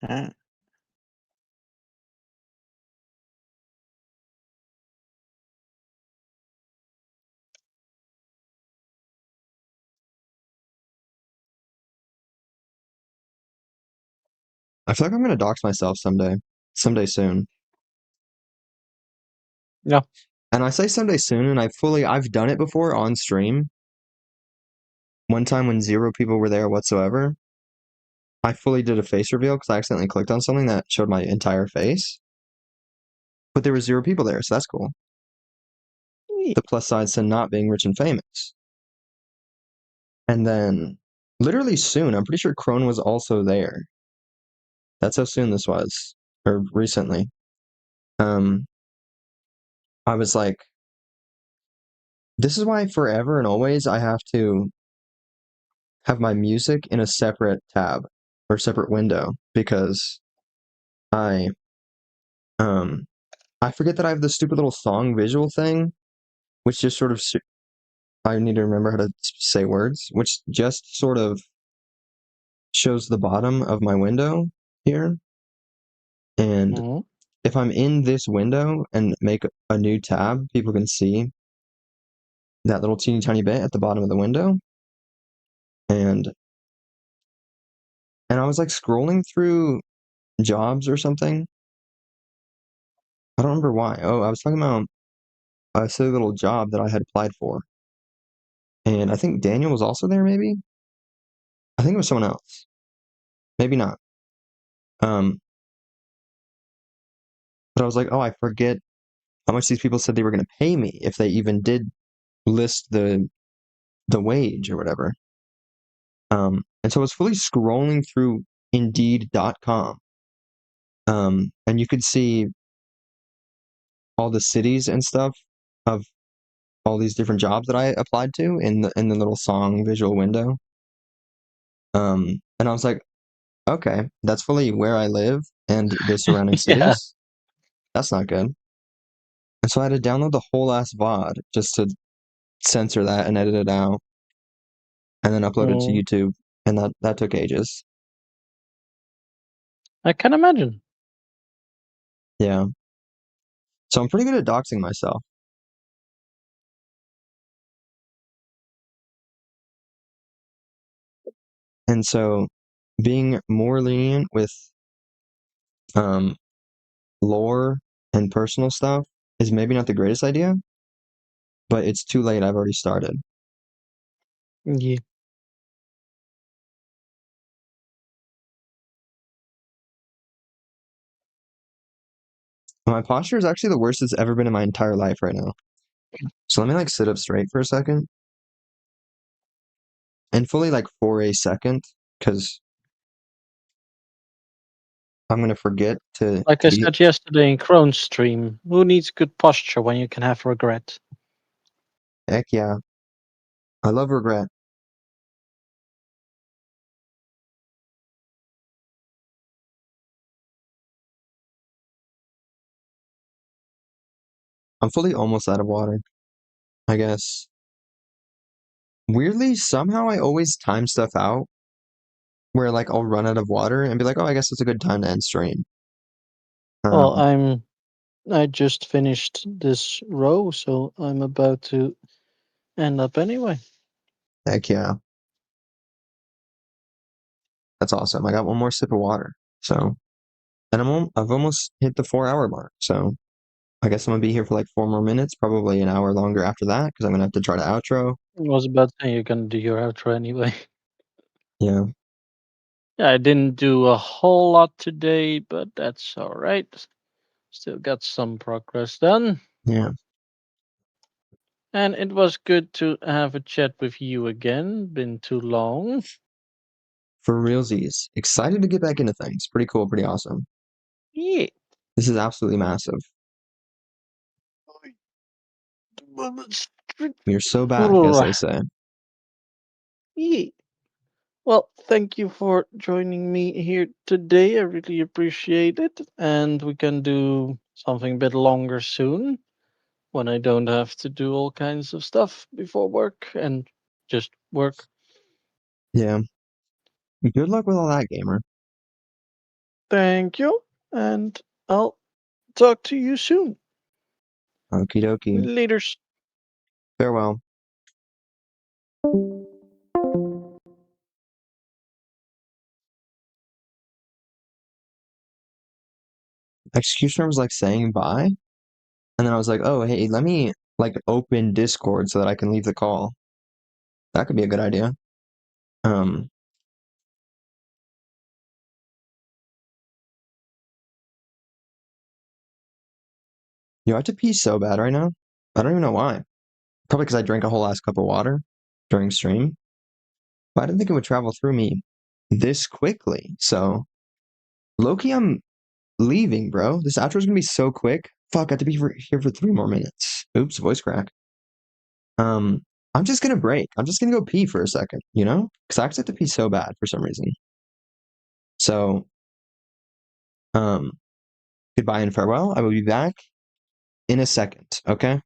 Ah. I feel like I'm gonna dox myself someday soon. Yeah. And I say someday soon, and I've done it before on stream. One time when 0 people were there whatsoever, I fully did a face reveal because I accidentally clicked on something that showed my entire face. But there were 0 people there, so that's cool. The plus sides to not being rich and famous. And then, literally soon, I'm pretty sure Crone was also there. That's how soon this was, or recently. I was like, this is why forever and always I have to have my music in a separate tab or separate window because I um I forget that I have the stupid little song visual thing, which just sort of I need to remember how to say words, which just sort of shows the bottom of my window here. And Mm-hmm. if I'm in this window and make a new tab, people can see that little teeny tiny bit at the bottom of the window. And I was like scrolling through jobs or something. I don't remember why. Oh, I was talking about a silly little job that I had applied for. And I think Daniel was also there, maybe? I think it was someone else. Maybe not. But I was like, oh, I forget how much these people said they were going to pay me if they even did list the wage or whatever. And so I was fully scrolling through Indeed.com. And you could see all the cities and stuff of all these different jobs that I applied to in the little song visual window. And I was like, okay, that's fully where I live and the surrounding Yeah. cities. That's not good. And so I had to download the whole ass VOD just to censor that and edit it out and then upload it to Mm. YouTube. And that took ages. I can imagine. Yeah. So I'm pretty good at doxing myself. And so being more lenient with lore and personal stuff is maybe not the greatest idea, but it's too late. I've already started. Yeah. My posture is actually the worst it's ever been in my entire life right now. So let me like sit up straight for a second. And fully like for a second, because I'm gonna forget to Like I be said yesterday in Crone's stream, who needs good posture when you can have regret? heck yeah. I love regret. I'm fully almost out of water, I guess. Weirdly, somehow I always time stuff out where like I'll run out of water and be like, oh, I guess it's a good time to end stream. Well, Um, I just finished this row, so I'm about to end up anyway. heck yeah. That's awesome. I got one more sip of water. So, and I've almost hit the 4 hour mark. So I guess I'm gonna be here for like 4 more minutes, probably an hour longer after that, because I'm gonna have to try to outro. I was about to say you're gonna do your outro anyway. Yeah. Yeah, I didn't do a whole lot today, but that's all right. Still got some progress done. Yeah. And it was good to have a chat with you again. Been too long. For realsies. Excited to get back into things. Pretty cool, pretty awesome. Yeah. This is absolutely massive. We are so back, as they Alright. say. Yeah. Well, thank you for joining me here today. I really appreciate it. And we can do something a bit longer soon when I don't have to do all kinds of stuff before work and just work. Yeah. Good luck with all that, gamer. Thank you. And I'll talk to you soon. Okie dokie. Later. Farewell. Executioner was like saying bye. And then I was like, oh, hey, let me like open Discord so that I can leave the call. That could be a good idea. Um, I have to pee so bad right now. I don't even know why. Probably because I drank a whole last cup of water during stream. But I didn't think it would travel through me this quickly. So, Loki, I'm leaving, bro. This outro's gonna be so quick. Fuck, I have to be here for 3 more minutes. Oops, voice crack. Um, I'm just gonna break. I'm just gonna go pee for a second, you know? Because I actually have to pee so bad for some reason. So, um, goodbye and farewell. I will be back in a second, okay?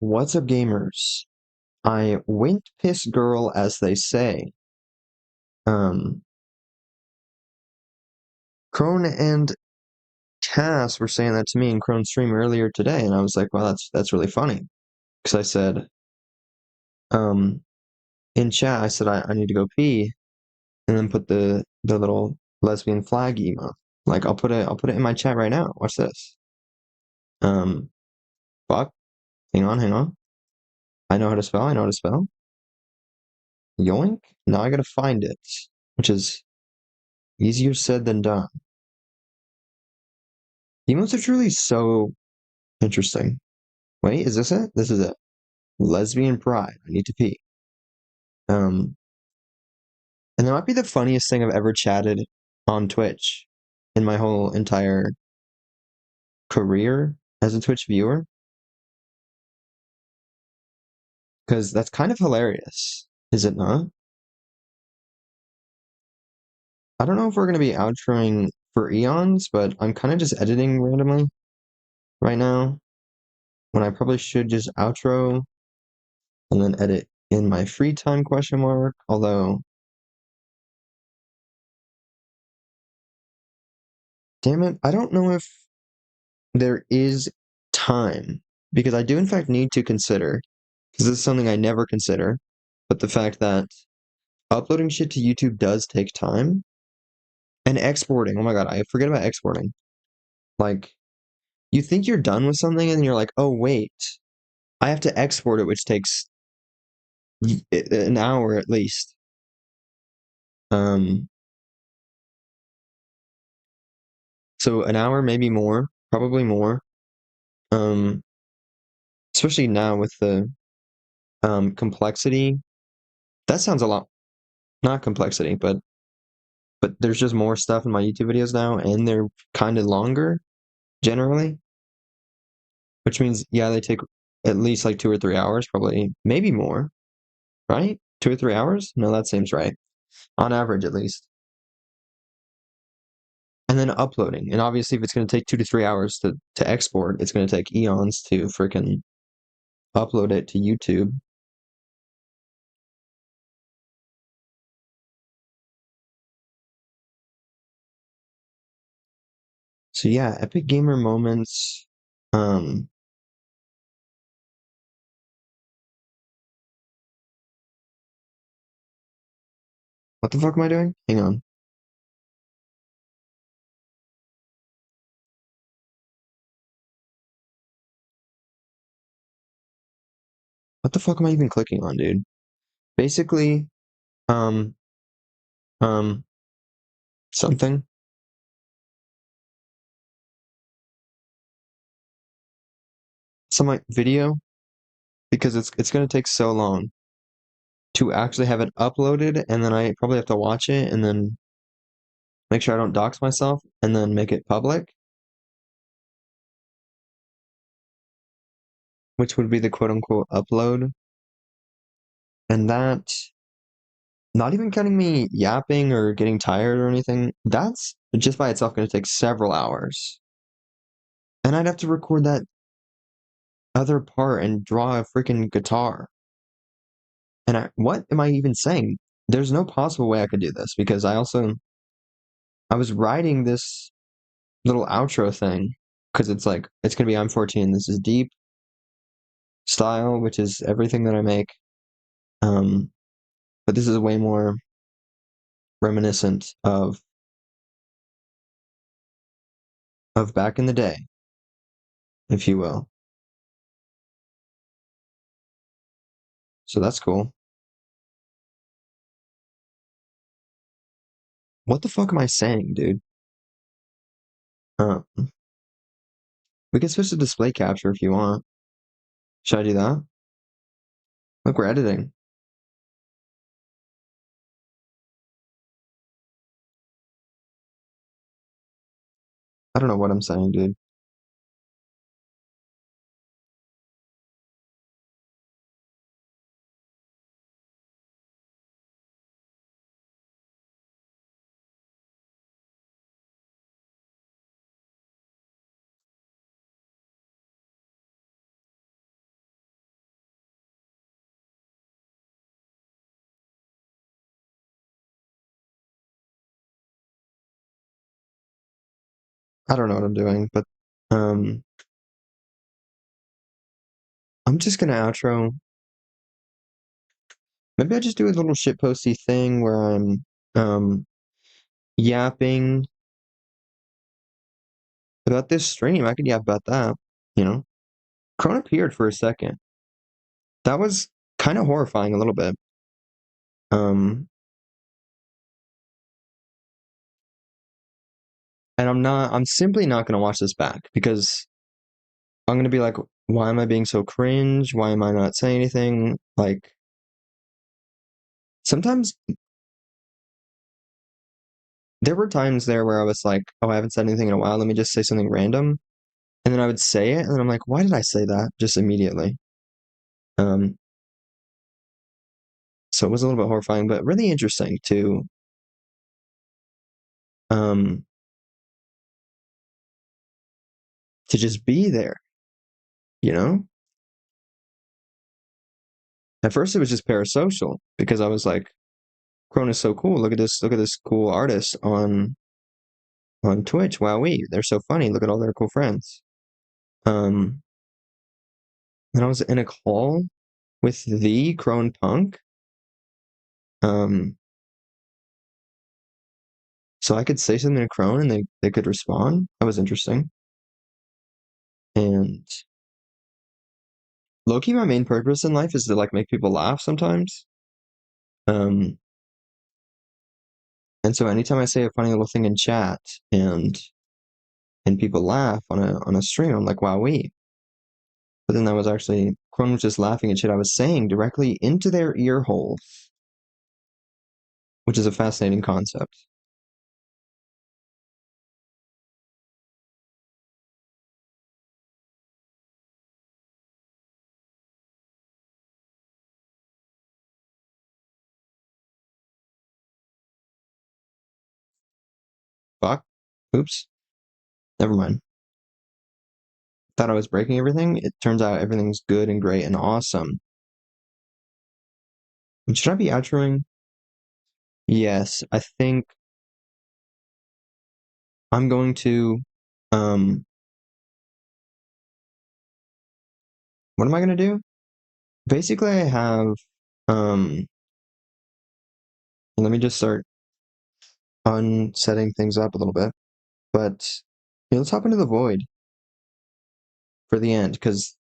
What's up, gamers? I went piss girl, as they say. Crone and Cass were saying that to me in Crone's stream earlier today, and I was like, "Wow, that's really funny." Because I said, in chat, I said I need to go pee, and then put the little lesbian flag emo. Like I'll put it in my chat right now. Watch this. Fuck. Hang on. I know how to spell. Yoink. Now I gotta find it, which is easier said than done. Emotes are truly so interesting. Wait, is this it? This is it. Lesbian pride. I need to pee. And that might be the funniest thing I've ever chatted on Twitch in my whole entire career as a Twitch viewer. Because that's kind of hilarious, is it not? I don't know if we're going to be outroing for eons, but I'm kind of just editing randomly right now when I probably should just outro and then edit in my free time ? Although, damn it, I don't know if there is time because I do in fact need to consider, because this is something I never consider, but the fact that uploading shit to YouTube does take time and exporting. Oh my God, I forget about exporting. Like, you think you're done with something and then you're like, oh wait, I have to export it, which takes an hour at least. So an hour, maybe more, probably more. Especially now with the complexity. That sounds a lot, not complexity, but there's just more stuff in my YouTube videos now, and they're kind of longer generally, which means yeah, they take at least like 2 or 3 hours, probably maybe more, right? 2 or 3 hours? No, that seems right. On average, at least. And then uploading. And obviously, if it's going to take 2 to 3 hours to export, it's going to take eons to freaking upload it to YouTube. So yeah, epic gamer moments. What the fuck am I doing? Hang on. What the fuck am I even clicking on, dude? Basically, um, um, something. Some like video, because it's gonna take so long to actually have it uploaded, and then I probably have to watch it and then make sure I don't dox myself and then make it public, which would be the quote unquote upload. And that, not even counting me yapping or getting tired or anything, that's just by itself gonna take several hours. And I'd have to record that other part and draw a freaking guitar. And what am I even saying? There's no possible way I could do this because I was writing this little outro thing because it's like, it's going to be I'm 14. This is deep style, which is everything that I make. But this is way more reminiscent of back in the day, if you will. So that's cool. What the fuck am I saying, dude? We can switch to display capture if you want. Should I do that? Look, we're editing. I don't know what I'm saying, dude. I don't know what I'm doing, but I'm just gonna outro. Maybe I just do a little shitposty thing where I'm yapping about this stream. I could yap about that, you know. Crone appeared for a second. That was kind of horrifying a little bit. And I'm simply not gonna watch this back because I'm gonna be like, why am I being so cringe? Why am I not saying anything? Like, sometimes there were times there where I was like, oh, I haven't said anything in a while. Let me just say something random. And then I would say it, and then I'm like, why did I say that? Just immediately. So it was a little bit horrifying, but really interesting to just be there, you know? At first it was just parasocial because I was like, Crone is so cool. Look at this cool artist on Twitch. Wowee, they're so funny. Look at all their cool friends. And I was in a call with the Crone Punk. So I could say something to Crone and they could respond. That was interesting. And low-key, my main purpose in life is to like make people laugh sometimes. And so anytime I say a funny little thing in chat and people laugh on a stream, I'm like, wowee. But then that was actually Crone was just laughing at shit I was saying directly into their ear holes, which is a fascinating concept. Fuck. Oops. Never mind. Thought I was breaking everything. It turns out everything's good and great and awesome. Should I be outroing? Yes, I think I'm going to what am I gonna do? Basically I have let me just start unsetting things up a little bit. But yeah, let's hop into the void for the end, because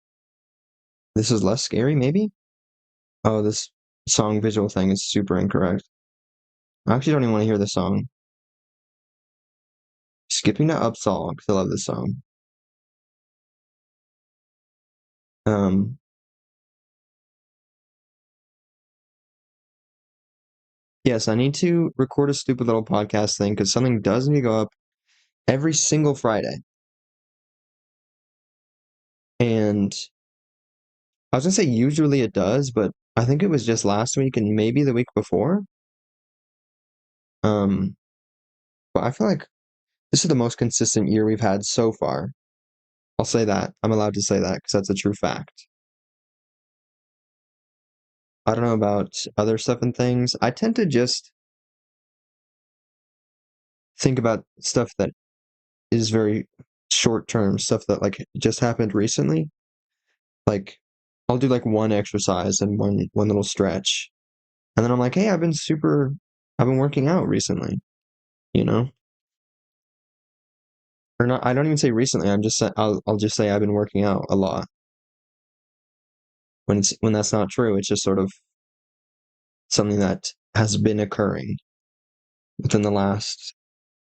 this is less scary, maybe? Oh, this song visual thing is super incorrect. I actually don't even want to hear the song. Skipping to Upsall, because I love this song. Yes, I need to record a stupid little podcast thing, because something does need to go up every single Friday. And I was gonna say usually it does, but I think it was just last week and maybe the week before. But I feel like this is the most consistent year we've had so far. I'll say that. I'm allowed to say that because that's a true fact. I don't know about other stuff and things. I tend to just think about stuff that is very short term, stuff that like just happened recently. Like I'll do like one exercise and one little stretch. And then I'm like, hey, I've been working out recently, you know? Or not, I don't even say recently, I'll just say I've been working out a lot. When that's not true, it's just sort of something that has been occurring within the last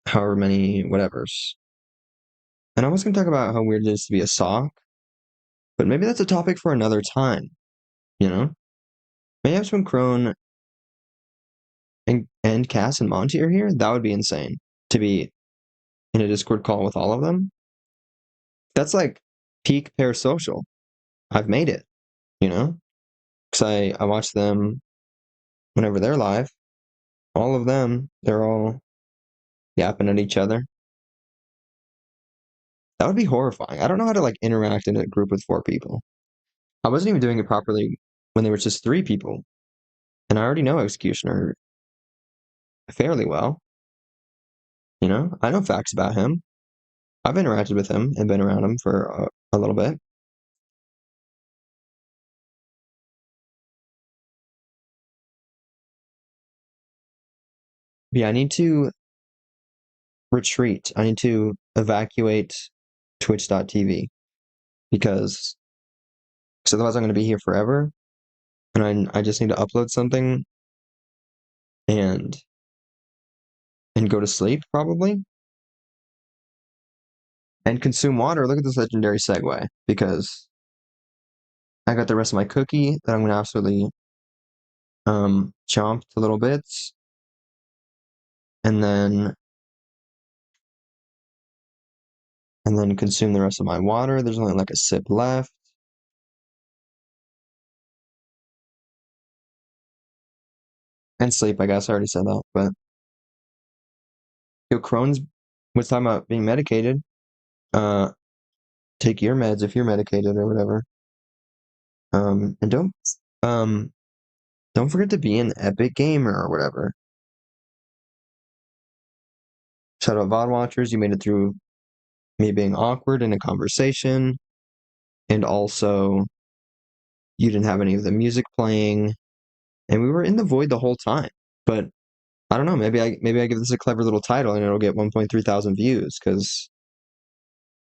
however many whatevers. And I was gonna talk about how weird it is to be a sock, but maybe that's a topic for another time, you know? Maybe when Crone and Cass and Monty are here, that would be insane to be in a Discord call with all of them. That's like peak parasocial. I've made it, you know? Because I watch them whenever they're live. All of them, they're all yapping at each other. That would be horrifying. I don't know how to like interact in a group with 4 people. I wasn't even doing it properly when there was just 3 people. And I already know Executioner fairly well. You know? I know facts about him. I've interacted with him and been around him for a little bit. Yeah, I need to retreat. I need to evacuate twitch.tv because otherwise I'm going to be here forever, and I just need to upload something and go to sleep probably and consume water. Look at this legendary segue, because I got the rest of my cookie that I'm going to absolutely chomp to little bits, and then consume the rest of my water. There's only like a sip left. And sleep, I guess. I already said that, but Crohn's was talking about being medicated. Take your meds if you're medicated or whatever. And don't forget to be an epic gamer or whatever. Shout out VOD watchers, you made it through me being awkward in a conversation, and also you didn't have any of the music playing, and we were in the void the whole time. But I don't know, maybe I give this a clever little title and it'll get 1.3 thousand views, because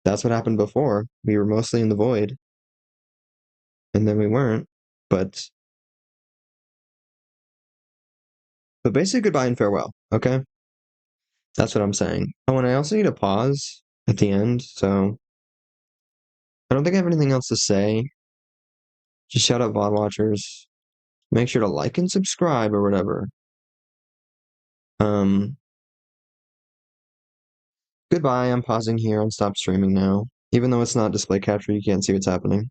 that's what happened before. We were mostly in the void, and then we weren't. But basically, goodbye and farewell. Okay, that's what I'm saying. Oh, and I also need a pause at the end, so I don't think I have anything else to say. Just shout out VOD watchers. Make sure to like and subscribe or whatever. Goodbye. I'm pausing here and stop streaming now. Even though it's not display capture, you can't see what's happening.